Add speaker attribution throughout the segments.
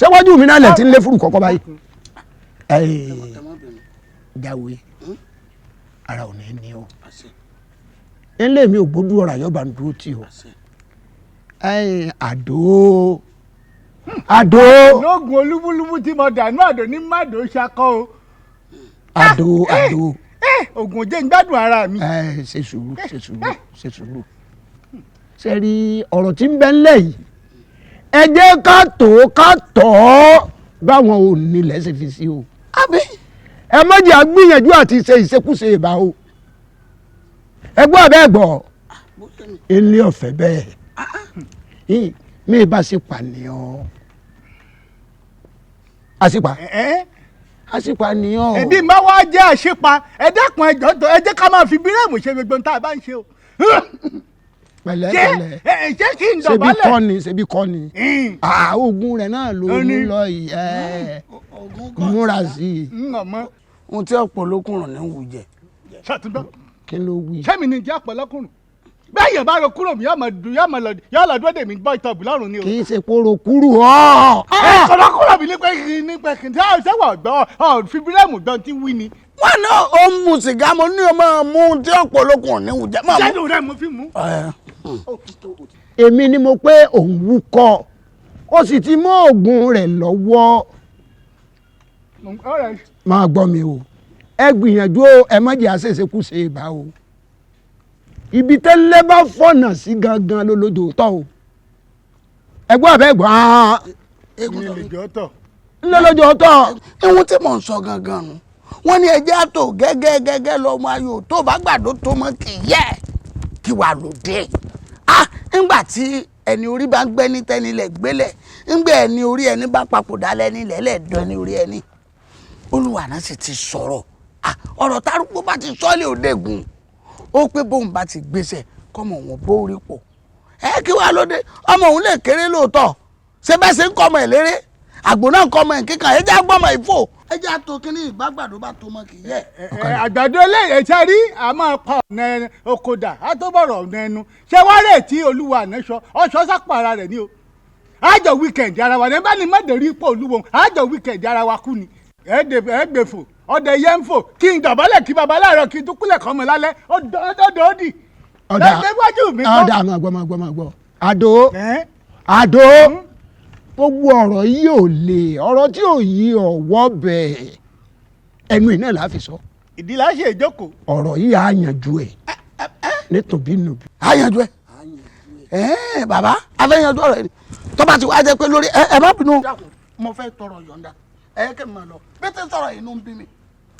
Speaker 1: ṣéwájú mi náà lẹ̀ tí ń lé fúrú kọ́kọ́ báyìí. jáwé ara ò ní ní o ilé mi ò gbódú ọ̀rọ̀ àyọ̀bá ń dúró tì o. àdó.
Speaker 2: lóògùn olúbúlúbú tí mo dànù àdó ní mádò ṣakọ o.
Speaker 1: àdó.
Speaker 2: oògùn jẹ́ ń gbádùn ara mi.
Speaker 1: ṣe sùúrù. ṣe rí ọ̀rọ̀ tí ń bẹ ńlẹ̀ yìí ẹ jẹ́ ká tọ́ báwọn ò nílẹ̀ ṣe fi sí o. ẹ má jẹ́ àgbìyànjú àti ṣe ìṣekúṣe ìbá o. ẹ gbọ́ abẹ́ gbọ́ ilé ọ̀fẹ́ bẹ́ẹ̀ mi bá ṣe pànìyàn àṣìpànìyàn.
Speaker 2: ẹbí má wá jẹ́ àṣepa ẹ dákun ẹ jẹ́ ká máa fi bírèmù ṣe gbogbo ohun tá a bá ń ṣe o.
Speaker 1: pẹ̀lẹ́pẹ̀lẹ́
Speaker 2: ṣé kí n dọ̀bálẹ̀.
Speaker 1: ṣebí kọ́ ni oògùn rẹ̀ náà ló ń lọ yìí múra sí i.
Speaker 3: ohun tí ọ̀pọ̀ lókùnrin ní wù jẹ.
Speaker 2: ṣàtúndọ́
Speaker 1: kí ló wí.
Speaker 2: sẹ́mi ni jẹ́ ọ̀pọ̀ lọ́kùnrin bẹ́ẹ̀ yẹn bá ro kúrò mi yóò lọ dúró dèmí bọ́ ìtọ́bù lọ́rùn ni o.
Speaker 1: kì í ṣe kóró kúrú ọ́.
Speaker 2: ọ̀rọ̀ kúrò mi nípa kìntì ṣẹ́wọ̀ gbọ́ fi bírèmù gbọ́n tí wí ni.
Speaker 3: wọn náà ó ń mu sìgá mo ní o máa mú ohun tí ọ̀pọ̀ lókùnrin ní wù jẹ.
Speaker 2: jẹ́nu rẹ̀ mo fi mú.
Speaker 1: èmi ni mo pé òun wúkọ́ ó sì ti mú oògùn rẹ̀ lọ́wọ́. máa gbọ́ mi o ẹ gbìyànjú ẹ má jẹ́ àṣeṣekúṣe ìbá o ibi tẹ́lẹ̀ bá fọ̀nà sí gangan lójó tọ́ o ẹgbọ́n àbẹ́ gbọ́n lójó tọ́.
Speaker 3: ihun tí mò ń sọ gangan nu wọ́n ní ẹjẹ́ àtò gẹ́gẹ́ lọ́mọ ayò tó bá gbàdó tó mọ́ kì í yẹ kí wàá lòdì. ńgbà tí ẹni orí bá ń gbẹ́ ní tẹ́nilẹ̀ gbélẹ̀ ńgbà ẹni orí ẹni bá papòdà lẹ́ni lẹ́lẹ́dọ́ ẹni orí ẹni Olúwa náà sì ti sọ̀rọ̀ ọ̀rọ̀ tárúgbó bá ti sọ́ọ́lì òdegùn ó pé bóun bá ti gbéṣẹ́ kọ́mọ wọn bó rí pọ̀ kí wàá lóde ọmọ òun lè kéré lóòótọ́ ṣé bẹ́ẹ̀ ṣe ń kọ́ ọmọ ẹ̀ léré àgbò náà ń kọ́ ọmọ ẹ̀ kíkan ẹ jẹ́ àgbọ̀mọ ìfò ẹ jẹ́ àtò kínní ìgbàgbàdo bá tó mọ kì í yẹ.
Speaker 2: àgbàdo eléyìí ṣe rí àmọ́ pa ọ̀nà okòdà á tó bọ̀rọ̀ ọ̀nà ẹnu ṣé wá rè tí Olúwa àná ṣọ ọ̀ṣọ́ sápò ara rẹ̀ ni o àjọ wíkẹ̀ndì ara wa ní bá ní mọ̀dẹ̀rí ipò olúwo àjọ wíkẹ̀ndì ara wa kú ni ẹ̀ẹ́dẹ̀fò ọ̀dẹ̀ yẹn ń fò kí n dọ̀bálẹ̀ kí baba láàárọ̀ kí n tún kúlẹ̀ kọ́ mọ́ lálẹ́ ọ̀dọ̀ọ̀dì.
Speaker 1: ọ̀dà máa gbọ́ àdó gbogbo ọ̀rọ̀ yìí ò lè ọ̀rọ̀ tí ò yí ọ̀wọ́ bẹ̀ ẹnu iná là á fi sọ.
Speaker 2: ìdí la ṣe ìjókòó.
Speaker 1: ọ̀rọ̀ yìí á yanjú ẹ̀ nítorí nùbí.
Speaker 3: á yanjú ẹ̀ bàbá a fẹ́ yanjú ọ̀rọ̀ yìí tó bá ti wá jẹ́ pé lórí ẹ má bínú. mo fẹ́ tọrọ yọ̀ǹda kẹ́ mi máa lọ bẹ́ẹ̀ tẹ́ sọ̀rọ̀ inú ń bí mi.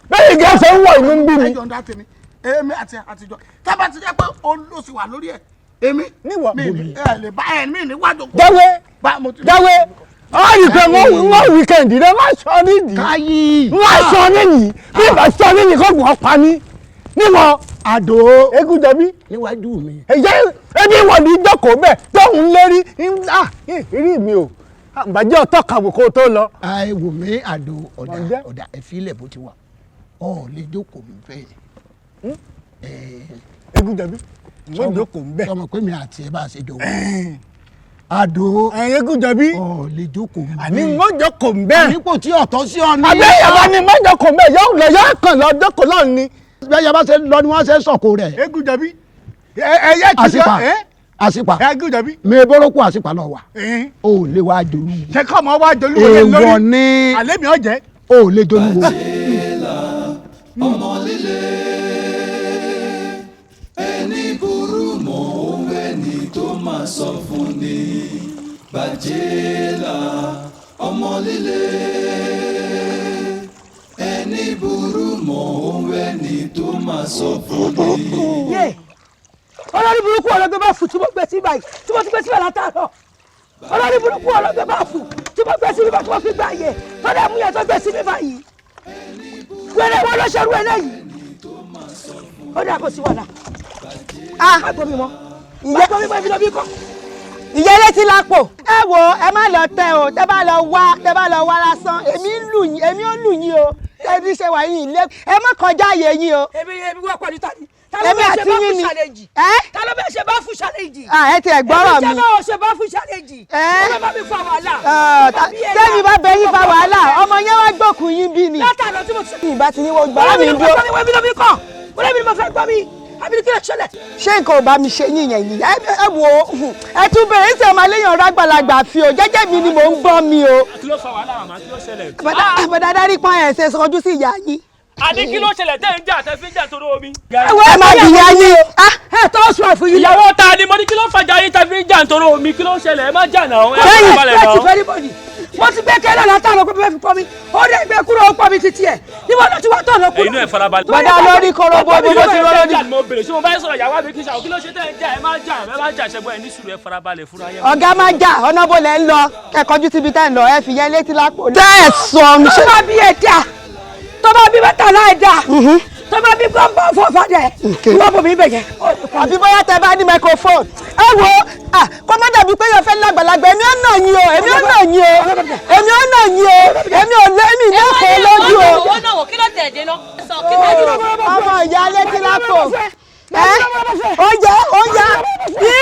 Speaker 1: bẹ́ẹ̀ ni gẹ́sẹ̀ ń wọ̀ inú ń bí mi.
Speaker 3: ẹ yọ̀ǹda tèmi èmi àti àtijọ́ tábà ti jẹ́ pé olóṣì wà lórí ẹ̀ èmi
Speaker 2: níwọ̀
Speaker 3: mi lè bá ẹ̀ mí níwájú.
Speaker 1: jáwé ọ rí i pé wọ́n wíkẹ̀ndì rẹ má sọ nídìí. káyì má sọ nídìí bí ìbá sọ nídìí kó gùn ọ́ pa mí nímọ̀ àdó Egúnjọbí níwájú mi. ẹ̀jẹ̀ ẹbí wọ̀ ní ìjókòó bẹ́ẹ̀ tóun lérí rí mi o bàjẹ́ ọ̀tọ̀ kàwé kó tó lọ. ẹ wò mí àdó ọ̀dà ẹ̀fílẹ̀ bó ti wà ọ̀ lè jókòó mi fẹ́.
Speaker 2: Egúnjọbí mo jókòó ń bẹ̀.
Speaker 1: sọmọ pé mi àti ẹ bá a ṣe jọ wọ. àdó
Speaker 2: Egúnjọbí
Speaker 1: ọ̀ lè jókòó mi.
Speaker 2: àní mo jókòó ń bẹ̀.
Speaker 1: ànípò tí ọ̀tọ̀ sí ọ ní.
Speaker 2: àbẹ́ yàrá ni mo jókòó ń bẹ̀ yóò kàn lọ jókòó lọ́ọ̀ ni.
Speaker 1: bẹ́ẹ̀ yàrá ṣe lọ ni wọ́n ṣe sọ̀kò rẹ̀.
Speaker 2: Egúnjọbí ẹyẹ ti sọ
Speaker 1: àṣìpà
Speaker 2: Egúnjọbí.
Speaker 1: mi bọ́rọ́kù àṣìpà lọ wà. o ò lè wá jolú.
Speaker 2: ṣé kọ́ ọmọ wá jolú wọlé lórí.
Speaker 1: èèwọ̀ ni
Speaker 2: àlẹ́ mi ò jẹ́.
Speaker 1: o ò lè jolú wo.
Speaker 4: ọmọ líle ẹni burú mọ́ òun ẹni tó máa sọ fún ni bàjẹ́là ọmọ líle ẹni burú mọ́ òun ẹni tó máa sọ fún ni.
Speaker 5: olórí burúkú ọlọ́gbẹ́ bá fù tí mo gbé sí báyìí tí mo ti gbé síbẹ̀ látàárọ̀ olórí burúkú ọlọ́gbẹ́ bá fù tí mo gbé sí bíbá tí mo fi gbà yẹ tọ́lá mú yẹn tó gbé sí mi báyìí wẹ́rẹ́ wọn ló ṣerú eléyìí ó dà kó sí wàhálà àgbo mi mọ́ àgbo mi mọ́ ibi lóbi kọ́.
Speaker 6: ìyá létí lápò ẹ wo ẹ má lọ tẹ o tẹ bá lọ wá lásán èmi ó lù yín o ẹbí ṣe wà yín ilé ẹ má kọjá àyè yín o.
Speaker 5: èmi wọ́n pọ̀ níta ni
Speaker 6: èmi àti yín ni
Speaker 5: ta ló bẹ ṣe bá fún challenge.
Speaker 6: ẹ ti ẹ̀ gbọ́rọ̀ mi.
Speaker 5: èmi jẹ́ bá ṣe bá fún challenge. ọmọ bá mi fa wàhálà.
Speaker 6: sẹ́mi bá bẹ yín fa wàhálà ọmọ yẹn wá gbókùn yín bí ni.
Speaker 5: látàlọ́ tí mo ti.
Speaker 6: ìbá ti ní wọ́n gbọ́rọ̀ mi dúró.
Speaker 5: wọ́n mi mo fẹ́ gbọ́ mi àbí kí ló ṣẹlẹ̀.
Speaker 6: ṣé nǹkan ò bá mi ṣe yín yẹn nìyá ẹ wo ẹ tún bẹ̀rẹ̀ ṣe máa léèyàn rágbàlagbà fi o jẹ́jẹ́ mi ni mò ń gbọ́ mi o.
Speaker 7: kí ló fa wàhálà àmọ́ kí ló ṣẹlẹ̀.
Speaker 6: bàdá dárí pọ́n ẹ̀ ṣe sọjú sí ìyá yín.
Speaker 7: àní kí ló ṣẹlẹ̀ tẹ́ ń jà tẹ́ fi ń jà torí omi.
Speaker 6: ẹ máa dìyà yín o.
Speaker 5: ẹ tó sùn àfún yín.
Speaker 7: ìyàwó ta ni mo ní kí ló fàjà yín tẹ́ fi ń jà torí omi kí ló ṣẹlẹ̀ ẹ má jà náà.
Speaker 5: mo ti gbé kẹ́lẹ́ látàlọ́ pé fẹ́ fi pọ́ mi ó dé gbé kúrò ó pọ́ mi títí ẹ̀ níbo ló ti wá tọ̀nà kúrò.
Speaker 7: inú ẹ̀ farabalẹ̀.
Speaker 6: bàdá lórí korobo bí mo ti rọ́ lórí.
Speaker 7: mo bèrè ṣé mo bá yẹ sọ̀rọ̀ ìyàwó àbí kí ṣàwọn kí ló ṣe tẹ́ ń jà ẹ má jà ṣẹ́gbọ́n ẹ ní sùúrù ẹ farabalẹ̀ fúnra yẹn.
Speaker 6: ọ̀gá máa jà ọ̀nà bó lẹ̀ ń lọ kẹ́kọ̀ọ́jú síbi tẹ́ ń lọ ẹ fi yẹn létí lápò. tẹ́ ẹ sọ mi ṣe.
Speaker 5: tó bá bí ẹ̀dá tó bá bí mẹ́tàlá ẹ̀dá tó bá bí gbọ́ngbọ́n fọ́fọ́dẹ̀ wọ́n bò mí bẹ̀yẹn.
Speaker 6: àbí bóyá tẹ bá ní microphone ẹ wo kó má dàbí pé yóò fẹ́ lágbàlagbà èmi ò nà yín o èmi ò nà yín o èmi ò nà yín o èmi ò lé mi ní èkó lójú o.
Speaker 8: owó náà wò kí ló tẹ̀ dé náà.
Speaker 6: ọmọ ìyá létí lápò oúnjẹ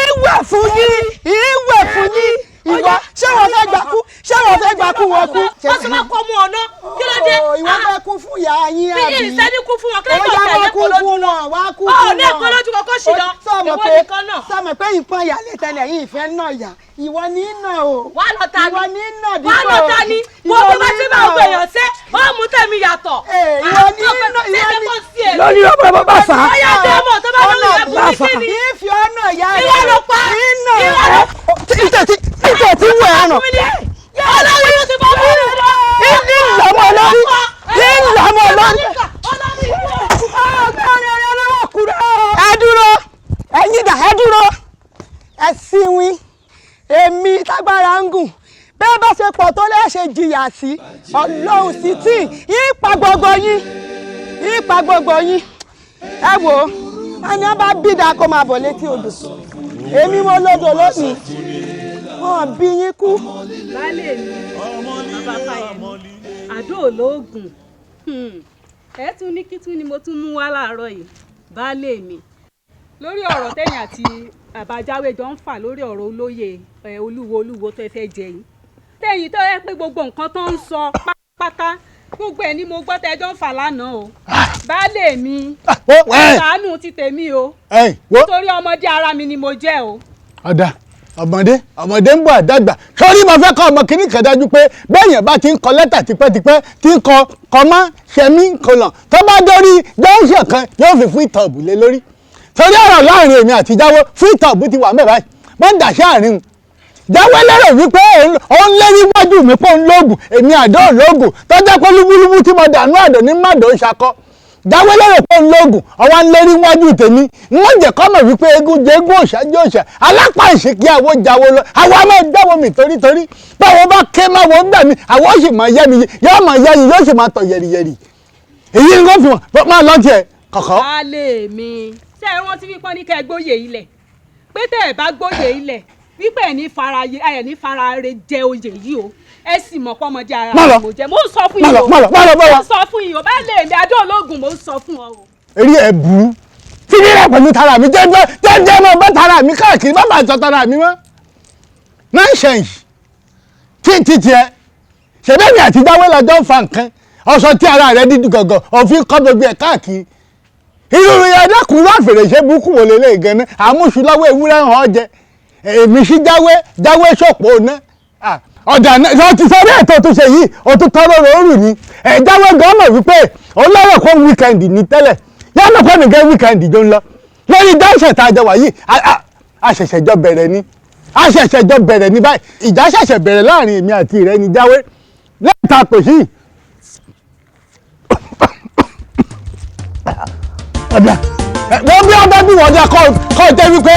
Speaker 6: ìwẹ̀ fún yín ìwọ ṣé wọ́n fẹ́ gbà kú wọn kú.
Speaker 8: wọ́n ti máa kọ́ mú ọ̀nà kí ló dé.
Speaker 6: ìwọ fẹ́ kú fún ìyá yín àbí.
Speaker 8: bí ìsẹ́ni kú fún wọn kí ló tó tẹ̀lé kó lójú náà.
Speaker 6: wá kú fún wọn.
Speaker 8: ní ẹ̀kọ́ lójú kọ́kọ́ ṣì lọ. ìwọ nìkan náà.
Speaker 6: sọmọ pé ìpọ́n ìyá lè tẹ̀lé yín ìfẹ́ náà yá ìwọ ní nà o.
Speaker 8: wà á lọ ta ni
Speaker 6: ìwọ ní nà dípò.
Speaker 8: wà á lọ ta ni mo bí wọ́n ti máa gbé èèyàn sẹ́ ó mú tẹ̀mí yàtọ̀.
Speaker 6: ìwọ ní nà
Speaker 5: lórí ọmọ bá fà á.
Speaker 8: ọyá dẹ́mọ̀ tó bá lórí ẹ̀kú ní kíni.
Speaker 6: ìfi ọ̀nà ìyá rẹ̀.
Speaker 8: ìwọ ló pa
Speaker 6: ìtẹ̀ tí wọ̀ ẹ̀ràn.
Speaker 8: ọlọ́run ló ti bọ́ fún mi lọ.
Speaker 6: ìlàmọ̀ olórí. ẹ dúró ẹ̀yin dà ẹ dúró ẹ sinwin èmi tágbára ń gùn bẹ́ẹ̀ bá ṣe pọ̀ tó lẹ́ṣẹ̀ jìyà sí ọlọ́run sí tí ìpa gbogbo yín ẹ wò ó ẹni wọn bá bídà kó máa bọ̀ létí odò èmi mo lódò lónìí wọn bí yín kú.
Speaker 9: baálé mi bàbá fàyẹmí àdó olóògùn ẹ tún ní kí tún ni mo tún mú wá láàárọ̀ yìí baálé mi lórí ọ̀rọ̀ tẹ̀yìn àti àbájáwé jọ ń fà lórí ọ̀rọ̀ olóyè olúwo tó fẹ́ jẹ yìí tẹ̀yìn tó yẹ pé gbogbo nǹkan tó ń sọ pátá gbogbo ẹ̀ ni mo gbọ́ tẹ́jọ́ ń fà lánàá o baálé mi ṣàánú ti tèmi o nítorí ọmọdé ara mi ni mo jẹ́ o.
Speaker 1: ọ̀dà ọmọdé ń bọ̀ àdàgbà sórí mo fẹ́ kọ́ ọmọ kìíní kan dájú pé bẹ́ẹ̀yàn bá ti ń kọ lẹ́tà tipẹ́tipẹ́ tí ń kọ kọ́má ṣẹ̀mí kọlọ̀ tó bá dórí jọ́ńṣẹ̀ kan yóò fi fún ìtọ̀ọ̀bù lé lórí torí ọ̀rọ̀ láàrin èmi àti Jáwé fún ìtọ̀ọ̀bù ti wà mẹ́bàá wọ́n ń dàṣẹ́ àárín un Jáwé lérò wípé òun lérí wájú mi pé òun lóògùn èmi àdó lóògùn tó jẹ́ pé lúbúlúbú tí mo dànù àdó ní mádò ń ṣakọ́ Jáwé lérò pé òun lóògùn ọwọ́ ń lérí wájú tèmi wọ́n jẹ́ kọ́ mọ̀ wípé eégún jẹ́ eégún òòṣà jẹ́ òòṣà alápá ìṣèkí àwo jáwó lọ àwa máa jáwó mi torítorí báwo bá ké máa wọ gbà mí àwọn sì máa yẹ mi yóò máa yẹ yìí yóò sì máa tọ̀ yẹ̀rìyẹ̀rì èyí ń gòfin wọn máa lọ tiẹ̀ kọ̀kọ́.
Speaker 9: baálé mi ṣé ẹ rántí wípé ní kẹ́ ẹ gbóyè ilẹ̀ pé tẹ́ ẹ bá gbóyè ilẹ̀ wípé ẹ ní fara re jẹ oyè yìí o ẹ sì mọ̀ pọ́mọdé ara rẹ̀ mo jẹ́ mo ń sọ fún yìí o mo ń sọ fún yìí o baálé mi adé ológun mo ń sọ fún ọ o.
Speaker 1: eré ẹ burú tí ní rẹ pẹ̀lú tara mi jẹ́jẹ́ mọ́ bá tara mi káàkiri má bàa jọ tara mi mọ́ nonsense tí tiẹ̀ ṣèbẹ́mi àti Jáwé lọ́jọ́ ń fa nǹkan ọ̀sọ̀ tí ara rẹ̀ dídú gọ̀gọ̀ òfin kọ́ gbogbo ẹ̀ káàkiri irú ẹ̀dẹ́kùn wá fèrèsé burúkú wò lélẹ̀ gan-an àmúṣu lọ́wọ́ ewúrẹ́ hàn jẹ èmi sí Jáwé ṣòpó ná ọ̀dà náà ti sọ bí ètò tó ṣe yìí òtún tọrọ òórùn ni Jáwé gan mọ̀ wípé òun lọ́rọ̀ kó wíkẹ́ndì ní tẹ́lẹ̀ yálà pé nìkan wíkẹ́ndì jọ ń lọ lórí dáṣẹ̀ tá a jọ wà yìí àṣẹ̀ṣẹ̀ jọ bẹ̀rẹ̀ ní báyìí ìjà ṣẹ̀ṣẹ̀ bẹ̀rẹ̀ láàrin èmi àti rẹ̀ ní Jáwé lẹ́ẹ̀ta pè sí ọ̀dà wọ́n bí ọba bí wọ́n dá kọ́ jẹ́ wípé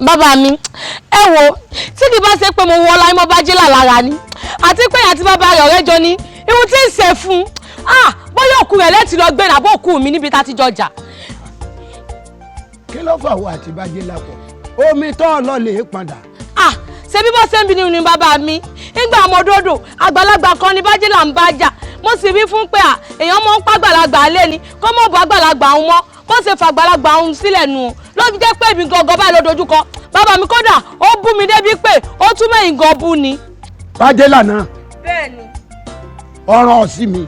Speaker 8: bàbá mi ẹ wo tí kì bá ṣe pé mo wọ ọlá mo bá jẹ́ lára ni àti pé àti bàbá rẹ̀ ọ̀rẹ́ jọ ní ihun tí ń ṣe fún bóyá òkú rẹ̀ lẹ́tì lọ gbé nàbó òkú mi níbi tá ti jọjà.
Speaker 3: kí ló fà wọ àti bàjẹ́ lápọ̀ omi tó ọ lọ lè padà.
Speaker 8: ṣe bí bó ṣe ń bi ni bàbá mi nígbà ọmọdódò àgbàlagbà kan ní bájẹ́là ń bá jà mo sì rí fún pé èèyàn mọ́ ń pa àgbàlagbà lé ni kó mọ̀ bọ́ àgbàlagbà òun mọ́ bó ṣe fa àgbàlagbà òun sílẹ̀ nù ló fi jẹ́ pé èmi gangan báyìí ló dojúkọ bàbá mi kódà ó bú mi débi pé ó tún mẹ́yìn gan bú ni.
Speaker 1: bájẹ́là náà
Speaker 8: bẹ́ẹ̀ni.
Speaker 1: ọ̀rọ̀ sí mi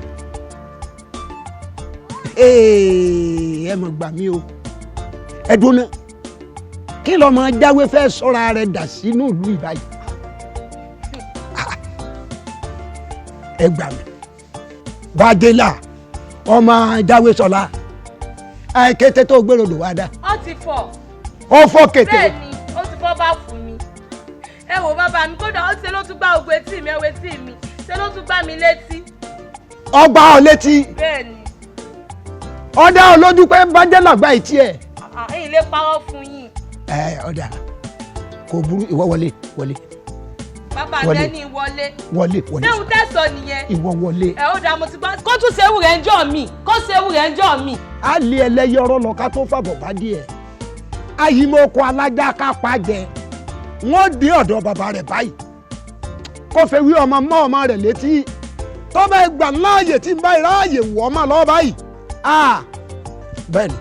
Speaker 1: ẹ mọ̀ gbà mí o ẹ̀dùn náà kí lọ́mọ jáwé fẹ́ sọ́ra rẹ̀ dà sínú ìlú ìbáyìí ẹ gbà mí bájẹ́là ọmọ jáwé sọlá kété tó gbèrò lò wá dá.
Speaker 8: ó ti fọ́.
Speaker 1: ó fọ́ kété.
Speaker 8: bẹ́ẹ̀ni ó ti fọ́ bá fún mi ẹ wò bàbá mi kódà ó ṣe ló tún gbá ògbé tí mi ẹwé tí mi ṣe ló tún gbá mi létí.
Speaker 1: ọgbà ọ létí.
Speaker 8: bẹ́ẹ̀ni.
Speaker 1: ọdẹ olójú pé bájẹ́là gba ìtí ẹ̀.
Speaker 8: ẹ̀yin lè parọ́ fún yín.
Speaker 1: ọ̀dà kò burú ìwọ wọlé wọlé.
Speaker 8: bàbá tẹ́ni wọlé.
Speaker 1: wọlé wọlé.
Speaker 8: sẹ́hun tẹ̀sán nìyẹn.
Speaker 1: ìwọ wọlé.
Speaker 8: ó dà mo ti gbọ́. kó tún ṣéwù rẹ̀ ń jọ mi kó ṣéwù rẹ̀ ń jọ mi.
Speaker 1: a lé ẹlẹ́yẹ ọ̀rọ̀ lọ ká tó fàbọ̀ bá díẹ̀. ayímọ̀kọ alájà ká pa jẹ wọ́n dé ọ̀dọ̀ bàbá rẹ̀ báyìí kó fẹ́ wí ọmọ mọ́ ọmọ rẹ̀ létí tó bá gbà láàyè tí ń bá ìráàyè wọ́ ọmọ lọ́wọ́ báyìí. bẹ́ẹ̀ ni.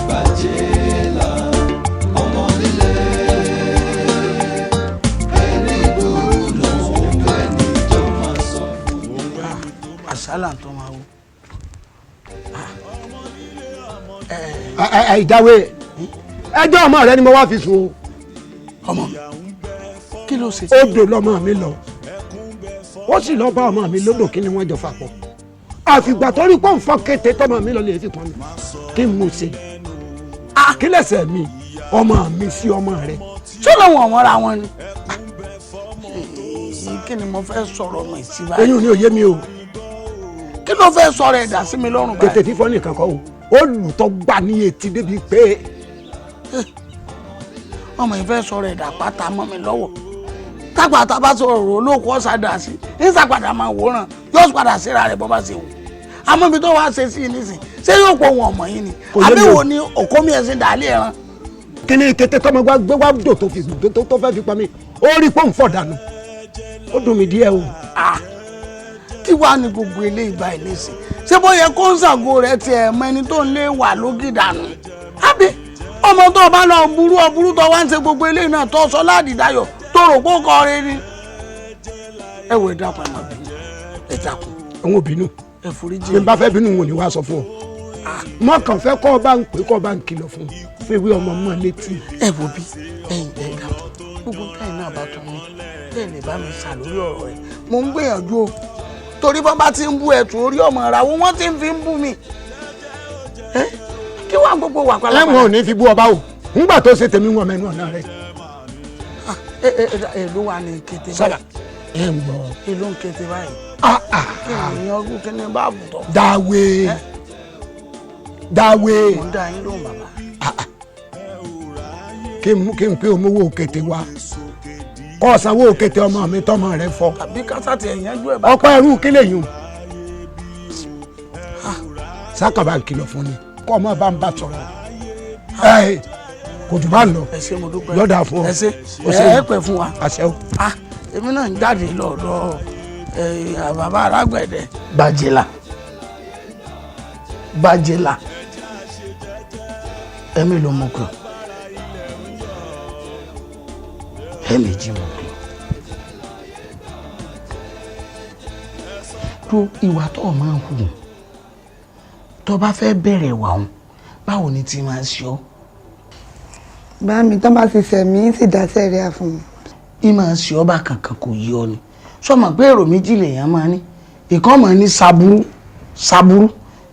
Speaker 4: Bájẹ́là ọmọ líle ẹni burú lòun ẹni tó máa sọ fún mi.
Speaker 3: àṣálà tó máa wò.
Speaker 1: ìjáwé ẹjọ́ ọmọ rẹ ni mo wá fi sùn o.
Speaker 3: ọmọ mi kí ló ṣe.
Speaker 1: odò lọmọ mi lọ ó sì lọ bá ọmọ mi lódò kí ni wọ́n jọ papọ̀ àfìgbà tó rí pọ́ǹfọ́ kété tọmọ mi lọ lè fi pọn mi kí n mú ṣe kí lẹ́sẹ̀ mi ọmọ mi sí ọmọ rẹ.
Speaker 3: ṣé lóun ọ̀wọ́n ra wọn ni kí ni mo fẹ́ sọ̀rọ̀ ọmọ ìsìnbá.
Speaker 1: eyín ò ní òye mi o.
Speaker 3: kí ló fẹ́ sọ̀rọ̀ ẹ̀dá sí mi lọ́rùn báyìí.
Speaker 1: kété fífọ́ nìkan kọ́ o olùtọ́ gbà ní etí débi pé.
Speaker 3: ọmọ yìí fẹ́ sọ̀rọ̀ ẹ̀dá pátá mọ́ mi lọ́wọ́ tápàtà bá sọ̀rọ̀ olóòkú ọ̀sà dà sí ní sàpàdà máa wòran yóò padà síra rẹ̀ bọ́ bá ṣe wò àmọ́ ibi tó wá ṣe sí i nísìn ṣé yóò pọ̀ wọn ọmọ yìí ni àbẹ̀wò ni òkómi ẹ̀sìn dàálẹ̀ ẹran.
Speaker 1: kí ni kété tọmọ gbá gbé wá dò tó fẹ́ fi pa mí ó rí pọ́ǹfọ̀ dànù ó dùn mí díẹ̀ o.
Speaker 3: kí wàá ní gbogbo eléyìí báyìí nísìn ṣé bóyá kó ń ṣàgó rẹ tiẹ̀ mọ ẹni tó ń lé wà lógì dànù àbí ọmọ tó bá lọ burú tó wá ń ṣe gbogbo eléyìí náà tó sọ ládìdáyọ̀ tó rò pé ó kọ rẹ ni. ẹ wo ìdàpọ̀ ẹ̀ máa bínú ẹ dákun.
Speaker 1: àwọn òbínú
Speaker 3: ẹ foríjì.
Speaker 1: bí n bá fẹ́ bínú wọn ni wàá sọ fún ọ. mọ kàn fẹ́ kọ́ ọ bá ń pè kọ́ ọ bá ń kìlọ̀ fún fún ìwé ọmọ mọ́ létí.
Speaker 3: ẹ wo bí ẹ̀yin ẹ dákun gbogbo táyì náà bá tún ní bẹ́ẹ̀ lè bá mi sà lórí ọ̀rọ̀ rẹ̀ mo ń gbìyànjú o torí bọ́n bá ti ń bú ẹ̀tún orí ọmọ ìràwọ̀ wọ́n ti ń fi ń bú mi. kí wàá gbogbo wà pálapàla.
Speaker 1: ẹ̀wọ̀n ò ní fi bú ọba o ńgbà tó ṣe tèmi wọn mẹ́nu ọ̀nà rẹ̀.
Speaker 3: èló wà ní kété
Speaker 1: sábà ẹ ń gbọ́.
Speaker 3: èló ń kété báyìí. kí ni ọdún kí ni bá bùtọ̀.
Speaker 1: dáwé dáwé.
Speaker 3: mo ń dá yín lóhùn bàbá.
Speaker 1: kí n pé omówó kété wa kọ́ sanwó kété ọmọ mi tọmọ rẹ fọ.
Speaker 3: àbí kásátì ẹ̀yìn ẹjọ́ ẹ̀ bá.
Speaker 1: ọ̀pọ̀ ẹrú kílẹ̀ yìí sákàbà kìlọ̀ fún ni kọ́ ọmọ bá ń bá sọ̀rọ̀ kò jù bá ń lọ lọ́dà fún ọ.
Speaker 3: ẹ pẹ́ fún wa.
Speaker 1: àṣẹ o.
Speaker 3: èmi náà ń jáde lọ́dọ̀ bàbá alágbẹ̀dẹ. Bájẹ́là ẹ̀mí ló mú kàn ẹ̀mí jí mú kàn. tó ìwà tó o máa ń hù tó bá fẹ́ bẹ̀rẹ̀ wà ọ́n báwo ni ti máa ṣe ọ́.
Speaker 6: bá mi tán bá ti sẹ̀mí sì dá sẹ́ríà fún mi.
Speaker 3: ìmọ̀ ṣe ọ́ bá kankan kò yí ọ ni sọmọ pé èrò méjì lèèyàn máa ní ìkan máa ní ṣàbúrú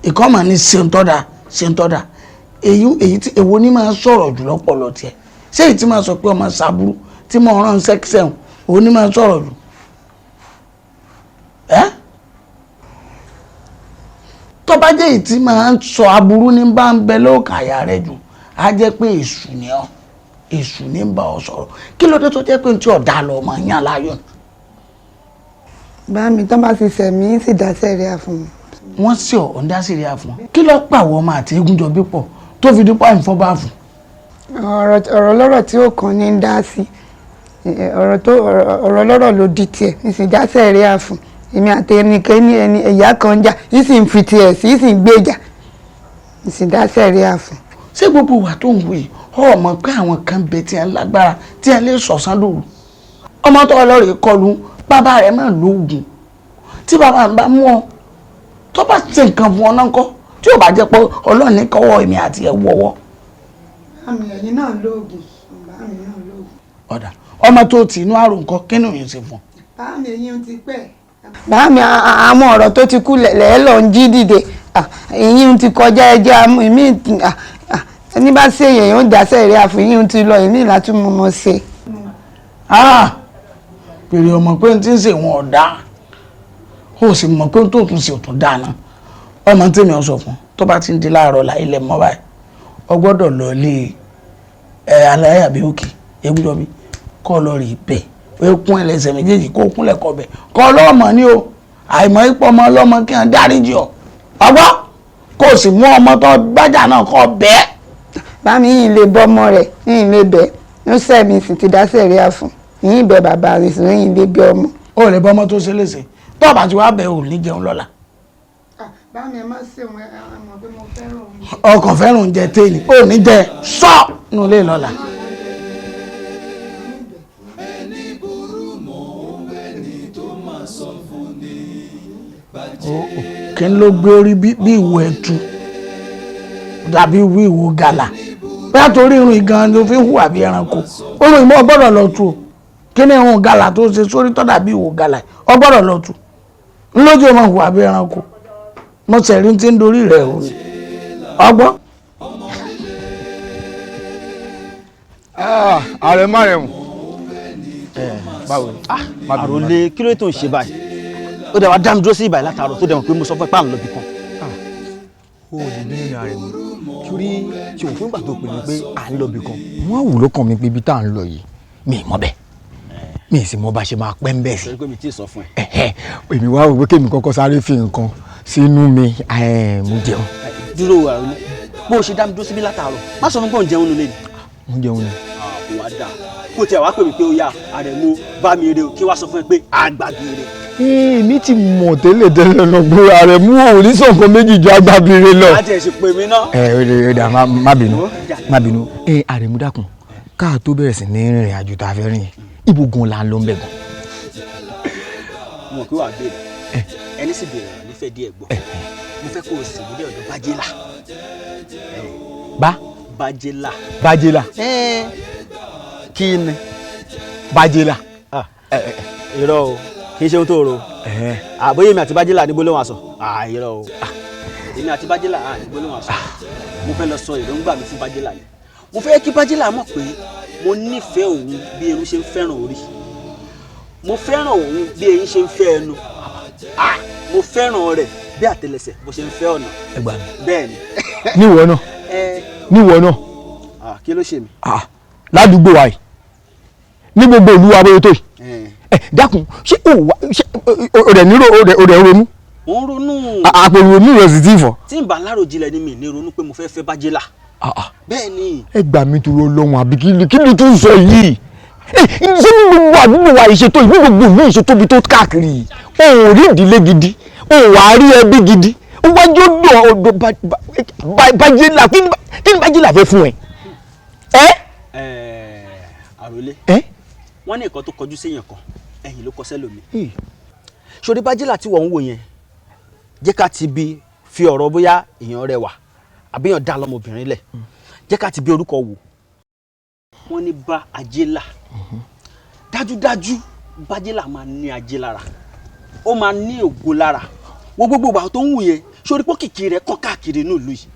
Speaker 3: ìkan máa ní ṣèǹtọ́dà èyí tí èwo ní máa sọ̀rọ̀ jù lọ́pọ̀lọ́ tiẹ̀ ṣé èyí tí máa sọ pé ọmọ ṣàbúrú tí mo rán sẹ́kísẹ̀hùn òun ní máa sọ̀rọ̀ jù tó bá jẹ́ èyí tí máa ń sọ aburú ní bá ń bẹ lóòkà àyà rẹ jù á jẹ́ pé èṣù ni ọ́ èṣù ní bá ọ sọ̀rọ̀ kí ló dé tó jẹ́ pé tí ọ̀dà lọ máa yàn láyọ̀.
Speaker 6: bá mi tán bá ti sẹ̀mí sì dá sẹ́ríà fún mi.
Speaker 3: wọ́n sì ọ̀ ń dá sẹ́ríà fún ọ. kí ló pàwọ́ ọmọ àti eégún jọ bí pọ̀ tó fi dípò ìfọ́bá fún.
Speaker 6: ọ̀rọ̀ lọ́rọ̀ tí ó kàn ní ń dá sí ọ̀rọ̀ lọ́rọ̀ ló di tiẹ̀ ìsìn jásẹ̀ rí àfún èmi àti ẹnikẹ́ni ẹni ẹ̀yà kan jà ìsìn fi tiẹ̀ sí ìsìn gbèjà ìsìn jásẹ̀ rí àfún.
Speaker 3: ṣé gbogbo wa tó ń wò yìí ọ mọ̀ pé àwọn kan bẹ tí ẹ lágbára tí ẹ lè sọ̀sán lóru ọmọ tó ọlọ́rẹ̀ kọlu bàbá rẹ̀ máa lóògùn tí bàbá ń bá mú ọ tó bá ti nǹkan fún ọ náà kọ́ tí ò bá jẹ́ pé ọlọ́ọ̀ni kọ́wọ́ èmi àti ẹ̀ wọ́wọ́.
Speaker 6: àmì ẹ̀yìn náà lóògùn àmì náà lóògùn.
Speaker 3: ọ̀dà ọmọ tó ti inú àrùn nǹkan kí ni òun ṣe fún.
Speaker 6: báàmì ẹ̀yìn ti pẹ́. báàmì àwọn ọ̀rọ̀ tó ti kú lẹ̀ lọ ń jí dìde ẹ̀yìn ti kọjá ẹjẹ́ ìmí ní bá ṣe èèyàn ó dásẹ̀ rí àfihàn ti lọ ìmí ìlàtúmọ̀ mọ́ ṣe.
Speaker 3: pèrè ọmọ pé n ti ń ṣe wọn ọ̀dà ó sì mọ̀ pé tó tún ṣe òtún dáná ọmọ tèmi ọ sọ fún tó bá ti ń di láàárọ̀ láì lẹ̀ mọ́ báyìí ọ gbọ́dọ̀ lọ lé aláyàbí òkè egúdọ̀bí kọ́ lọ rí bẹ́ẹ̀ ó kún ẹlẹ́sẹ̀ méjèèjì kó kúnlẹ̀ kọ́ bẹ̀ kọ́ ọlọ́mọ ní o àìmọ̀ ipò ọmọ ọlọ́mọ kí wọ́n dáríjì ọ ọgbọ́ kó o sì mú ọmọ tó gbájà náà kọ́ bẹ́ẹ̀.
Speaker 6: bámi yìí lè bọ́ ọmọ rẹ̀ yìí lè bẹ́ẹ̀ ó sẹ́mi sì ti dá sẹ̀ríà fún yìí bẹ bàbá rẹ̀ sùn yìí lè bẹ́ ọmọ.
Speaker 3: ó lè bọ́ ọmọ tó ṣe léṣe tó o bá ti wá bẹ̀ ò ní jẹun lọ́la.
Speaker 6: bámi ẹ má ṣe wọn àmọ́ pé mo fẹ́ràn oúnjẹ.
Speaker 3: ọkàn fẹ́ràn oúnjẹ téèni ò ní jẹ sọ nù lé lọ́la. kí n ló gbé orí bí ìwo ẹtu dàbí ìwo gàlà bẹ́ẹ̀ torí irun ìgan ló fi ń hùwà bí ẹranko orun ìmọ̀ ọgbọ́dọ̀ lọ tu o kí ni irun gàlà tó ṣe sórí tó dàbí ìwo gàlà ọgbọ́dọ̀ lọ tu ńlójú ọmọ hùwà bí ẹranko mo sẹ̀rí tí ń dorí rẹ̀ o ọgbọ́n.
Speaker 1: ààrẹ má rẹ̀ wọ̀n. báwo ni.
Speaker 10: àròlé kí ló tó ń ṣe báyìí ó dẹ̀ wá dá mi dúró sí ìbàyí látàárọ̀ tó dẹ̀ mọ̀ pé mo sọ fún ẹ pé à ń lọ bí kan.
Speaker 1: ó lè bí nínú ààrẹ mi torí tí òun fún ìgbà tó pè mí pé à ń lọ bí kan wọ́n wù lọ́kàn mi pé ibi tá à ń lọ yìí mi ì mọ̀ bẹ́ẹ̀ mi ì sì mọ̀ bá ṣe máa pẹ́ ń bẹ̀ sí.
Speaker 10: ṣé pé mi tí ì sọ fún ẹ.
Speaker 1: èmi wá wò pé kémi kọ́kọ́ sáré fi nǹkan sínú mi mo jẹun.
Speaker 10: dúró àròlé bó o ṣe dá mi dúró síbí látàárọ̀ má sọ fún pé òun jẹun nílé ni.
Speaker 1: mo jẹun ni.
Speaker 10: kò wá dáa kó tiẹ̀ wá pè mí pé ó yá Àrẹ̀mú bá mi rè o kí wá sọ fún ẹ pé àgbàgbére.
Speaker 1: èmi ti mọ̀ tẹ́lẹ̀ lọ gbé Àrẹ̀mú ò ní sọ̀kan méjì ju àgbàgbére lọ.
Speaker 10: láti ẹ̀ ṣe pè mí náà.
Speaker 1: ó dà má bínú má bínú. Àrẹ̀mú dákun káà tó bẹ̀rẹ̀ sí ní rìnrìn àjò tá a fẹ́ rìn ibo gan la ń lọ ń bẹ̀ gan.
Speaker 10: mo kí wàá béèrè ẹni sì béèrè ọ̀rọ̀ nífẹ̀ẹ́ díẹ̀ gbọ́ mo fẹ́ kó o sì nílé ọ̀dọ̀ Bájélà. Bájélà.
Speaker 1: Bájélà.
Speaker 10: kí ni.
Speaker 1: Bájélà.
Speaker 10: irọ́ o kì í ṣe ohun tó rò àbóyè èmi àti Bájélà ní gbólóhùn àṣọ irọ́ o èmi àti Bájélà ní gbólóhùn àṣọ mo fẹ́ lọ sọ èròǹgbà mi fún Bájélà ni mo fẹ́ kí Bájélà mọ̀ pé mo nífẹ̀ẹ́ òun bí ẹnu ṣe ń fẹ́ràn orí mo fẹ́ràn òun bí ẹyin ṣe ń fẹ́ ẹnu mo fẹ́ràn rẹ̀ bí àtẹ́lẹsẹ̀ bó ṣe ń fẹ́ ọ̀nà.
Speaker 1: ẹgbàá mi.
Speaker 10: bẹ́ẹ̀ ni.
Speaker 1: níwọ náà. níwọ náà.
Speaker 10: kí ló ṣe mí.
Speaker 1: ládùúgbò wa yìí ní gbogbo ìlú wa bóyá tó yìí. dákun ṣé o rẹ̀ nírò o rẹ̀ ronú.
Speaker 10: mo ń ronú.
Speaker 1: àpò ìrònú rẹ̀ sì ti fọ́.
Speaker 10: tí n bá láròjinlẹ̀ ni mi ní ronú pé mo fẹ́ fẹ́ Bájélà. bẹ́ẹ̀ ni.
Speaker 1: ẹ gbà mí torí Ọlọ́run àbí kí ló tún sọ yìí ṣé ní gbogbo àdúgbò wa ìṣètò ìbí gbogbo ìlú ìṣètò ibi tó káàkiri yìí o ò rí ìdílé gidi o ò wá rí ẹbí gidi o wá jó dùn ọ̀dọ̀ Bájélà kí ni Bájélà fẹ́ fún ẹ.
Speaker 10: àròlé wọ́n ní nǹkan tó kọjú séèyàn kan ẹ̀yìn ló kọ sẹ́lòmí. ṣòrí Bájélà tí wọ́n ń wò yẹn jẹ́ ká ti bi fi ọ̀rọ̀ bóyá èèyàn rẹwà àbí èèyàn dá lọ́mọbìnrin lẹ̀ jẹ́ ká ti bi orúkọ wò. wọ́n ní Bájélà dájúdájú Bájélà máa ní ajé lára ó máa ní ògo lára wọ́n gbogbo àwọn tó ń wù yẹn ṣòrí pọ́ kìkì rẹ̀ kàn káàkiri inú ìlú yìí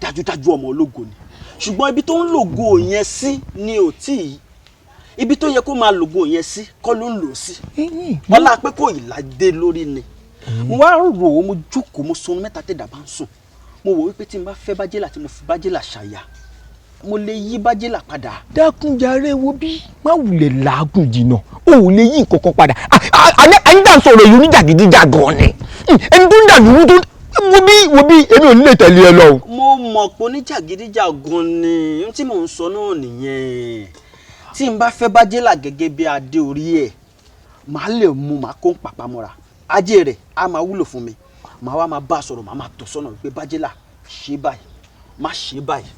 Speaker 10: dájúdájú ọmọ ológo ni ṣùgbọ́n ibi tó ń lògo yẹn sí ni ò tí ì ibi tó yẹ kó máa lògo yẹn sí kọ́ ló ń lò sí ọlá pé kò ìlàdé lórí ni mo wá rò ó mo jókòó mo sunu mẹ́ta tẹ̀dá bá ń sùn mo wò wípé tí n bá fẹ́ Bájélà tí mo fi Bájélà ṣàyà mo lè yí Bájélà padà.
Speaker 1: dákunjàre wo bí má wulẹ̀ làágùn jìnnà o ò lè yí nǹkan kan padà ẹni dà ń sọ̀rọ̀ èyí oníjàgídíjàgan ni ẹni tó ń dà lóru tó wo bí èmi ò ní lè tẹ̀lé ẹ lọ.
Speaker 10: mo mọ̀ pé oníjàgídíjàgan ni n tí mò ń sọ náà nìyẹn tí n bá fẹ́ Bájélà gẹ́gẹ́ bí adé orí ẹ̀ màá lè mú màá kó pàpà mọ́ra ajé rẹ̀ á máa wúlò fún mi màá wá máa bá a sọ̀rọ̀ màá máa tọ́ sọ́nà wípé Bájélà ṣe báyìí má ṣe báyìí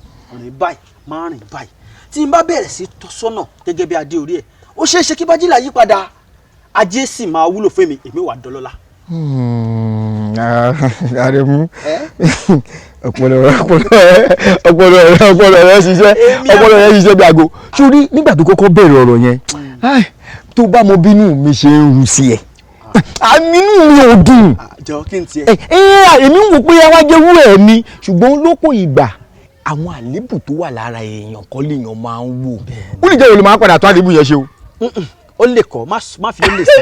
Speaker 10: rìn báyìí má rìn báyìí tí n bá bẹ̀rẹ̀ sí tọ́ sọ́nà gẹ́gẹ́ bí adé orí ẹ̀ ó ṣeé ṣe kí Bájélà yí padà ajé sì máa wúlò fún mi èmi wà dọ́lọ́lá.
Speaker 1: Àrẹ̀mú ọpọlọ rẹ ṣiṣẹ́ bí aago sórí nígbà tó kọ́kọ́ bẹ̀rẹ̀ ọ̀rọ̀ yẹn tó bá mọ bínú mi ṣe ń rù sí ẹ àmínú mi ò dùn.
Speaker 10: jọ kí n tiẹ̀.
Speaker 1: èmi ń wò pé awájẹwú ẹ ni ṣùgbọ́n lọ́pọ̀ ìgbà àwọn àlébù tó wà lára èèyàn kọ́ lèèyàn máa ń wò ó lè jẹ́ olè máa ń padà tó àlébù yẹn ṣe o.
Speaker 10: ó lè kọ́ má fi ó lè sí.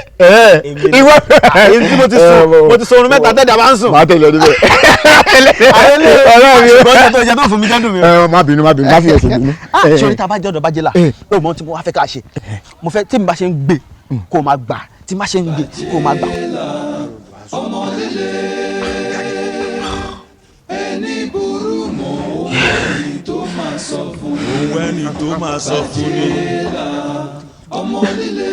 Speaker 1: ìwọ
Speaker 10: èyí tí mo ti sọ orun mẹ́ta tẹ́jà bá ń sùn.
Speaker 1: máa tẹ̀lé ọdún bẹ́ẹ̀.
Speaker 10: ṣùgbọ́n tó ìjà tó fún mi jẹ́dùn mi.
Speaker 1: má bínú má fi ẹsẹ̀ bínú.
Speaker 10: sori tá a bá jẹ́ ọ̀dọ̀ Bájélà ó mọ tí mo wá fẹ́ ká ṣe mo fẹ́ tí mi bá ṣe ń gbé kó o máa gbà tí má ṣe ń gbé kó o máa gbà.
Speaker 4: ọmọ líle ẹni burú mọ́ ẹni tó máa sọ fún ni.
Speaker 11: òun ẹni tó máa sọ fún ni.
Speaker 4: ọmọ líle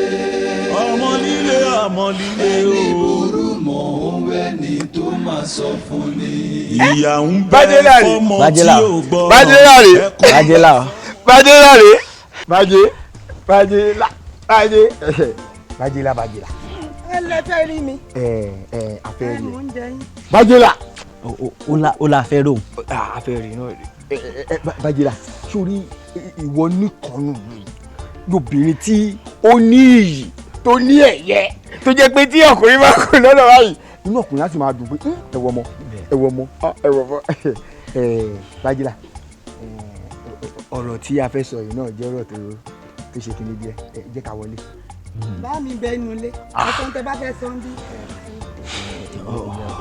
Speaker 11: ẹni
Speaker 4: burú mọ́ ẹni tó máa sọ fún ni.
Speaker 11: ìyá ń bẹ fọmọ tí ò gbọ́.
Speaker 1: Bájélà
Speaker 6: ẹlẹ́fẹ́ rí mi.
Speaker 1: afẹ́ rí
Speaker 6: mo ń jẹ yín.
Speaker 1: Bájélà.
Speaker 10: ó la fẹ́ rò.
Speaker 1: afẹ́ rí náà Bájélà sórí ìwọ nìkànnù mi lóbìnrin tí ó ní iyì tó ní ẹ̀yẹ tó jẹ́ pé tí ọkùnrin bá kú lọ́dọ̀ báyìí inú ọkùnrin á sì máa dùn pé ẹ̀wọ̀ ọmọ Bájélà ọ̀rọ̀ tí a fẹ́ sọ yìí náà jẹ́ ọ̀rọ̀ tó ṣe kíní díẹ̀ jẹ́ ká wọlé.
Speaker 6: bá mi bẹ inú ilé ọkàn tẹ bá fẹ́ sọ ń bí.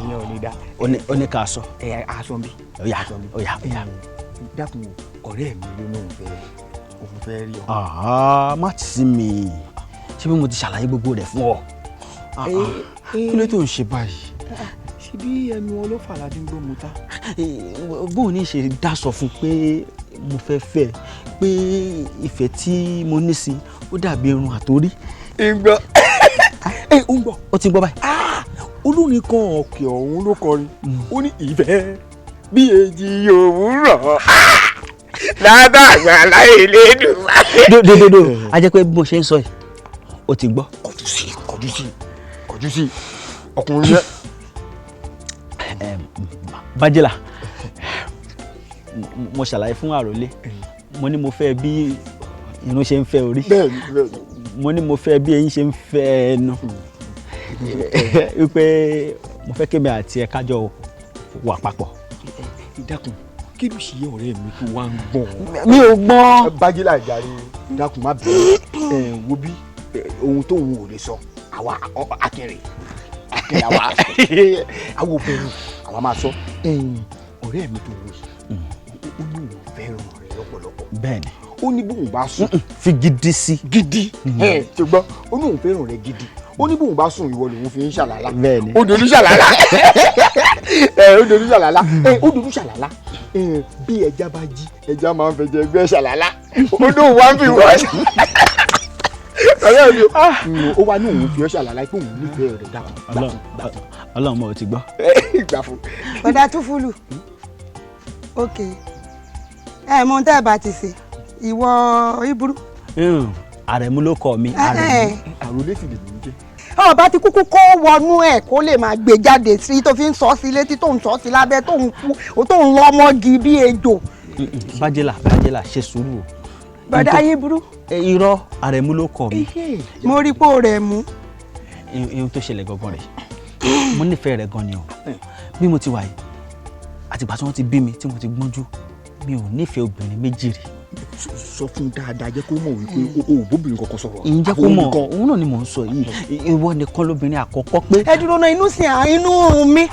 Speaker 1: ìyẹn ò ní dá.
Speaker 10: ó ní ká sọ.
Speaker 1: aṣọ ń bí.
Speaker 10: ó yá.
Speaker 1: dákun ọ̀rẹ́ mi ló náà òun fẹ́ rí ọ.
Speaker 10: má ti sí mi ṣé bí mo ti ṣàlàyé gbogbo rẹ̀ fún ọ.
Speaker 1: kí ló tó ń ṣe báyìí ṣé bí ẹnu ọlọ́fà aládé ń gbọ́ mu ta.
Speaker 10: bóun ní ṣe dá sọ fún pé mo fẹ́ fẹ́ pé ìfẹ́ tí mo ní sí ó dàbí irun àtórí.
Speaker 1: ń gbọ́
Speaker 10: ń gbọ́ ó ti ń gbọ́ báyìí.
Speaker 1: olórin kan òkè ọ̀hún ló kọrin ó ní ìfẹ́ bí èjì òwúrọ̀ ládàgbà láyé lédùn.
Speaker 10: dodo a jẹ́ pé bí mo ṣe ń sọ yìí ó ti gbọ́.
Speaker 1: kọjú sí ọkùnrin yẹn.
Speaker 10: Bájélà mo ṣàlàyé fún àròlé mo ní mo fẹ́ bí irun ṣe ń fẹ́ orí mo ní mo fẹ́ bí eyín ṣe ń fẹ́ ẹnu wípé mo fẹ́ kémi àti ẹ kájọ wà papọ̀.
Speaker 1: dákun kí ló ṣe yẹ ọ̀rẹ́ mi tó wá ń gbọ́n.
Speaker 10: mi ò gbọ́n.
Speaker 1: Bájélà ìjàre dákun má bẹ̀rẹ̀ wo bí ohun tóun ò lè sọ àwa akẹrẹ àwa àwọn obìnrin àwa máa sọ ọ̀rẹ́ mi tó wù yìí ó ní òun fẹ́ràn rẹ̀ lọ́pọ̀lọpọ̀.
Speaker 10: bẹ́ẹ̀ni.
Speaker 1: ó ní bóun bá sùn.
Speaker 10: fi gidi sí.
Speaker 1: gidi ṣùgbọ́n ó ní òun fẹ́ràn rẹ̀ gidi ó ní bóun bá sùn ìwọ lòun fi ń ṣàlàlá.
Speaker 10: bẹ́ẹ̀ni.
Speaker 1: ó dolú ṣàlàlá ó dolú ṣàlàlá ó dolú ṣàlàlá bí ẹja bá jí ẹja máa ń fẹjẹ ẹgbẹ́ ṣàlàlá ó dóun wá ń fi wọ́n ọ̀rẹ́ mi ó wá ní òun fi ọ́ ṣàlàyé pé òun nífẹ̀ẹ́ rẹ̀ dákun.
Speaker 10: Ọlọ́run mo ti gbọ́.
Speaker 1: ìgbà fún.
Speaker 6: ọ̀dà tún fúlù ok mọ tẹ́ ẹ bá ti ṣe ìwọ ìburú.
Speaker 10: Àrẹ̀mú ló kọ mi.
Speaker 1: àròlé sì lè mí jẹ́.
Speaker 6: ọba ti kúkú kó wọnú ẹ kó lè máa gbé jáde sí tó fi ń sọ sí létí tó ń sọ sí lábẹ́ tó ń lọ́mọ́gi bí ejò.
Speaker 10: Bájélà ṣe sùúrù o.
Speaker 6: bọ̀dá ìburú.
Speaker 10: irọ́ Àrẹ̀mú ló kọ mi.
Speaker 6: mo rí pò rẹ̀ mú.
Speaker 10: ihun tó ṣẹlẹ̀ gangan rẹ̀ mo nífẹ̀ẹ́ rẹ̀ gan ni o bí mo ti wà yìí àtìgbà tí wọ́n ti bí mi tí mo ti gbọ́njú mi ò nífẹ̀ẹ́ obìnrin méjì rí.
Speaker 1: sọ fún dáadáa jẹ́ kó mọ̀ wípé o ò bóbìnrin kankan sọ̀rọ̀.
Speaker 10: ìyẹn jẹ́ kó mọ̀ òun náà ni mò ń sọ yìí ìwọ nìkan lóbìnrin àkọ́kọ́ pé.
Speaker 6: ẹ dúró náà inú run mi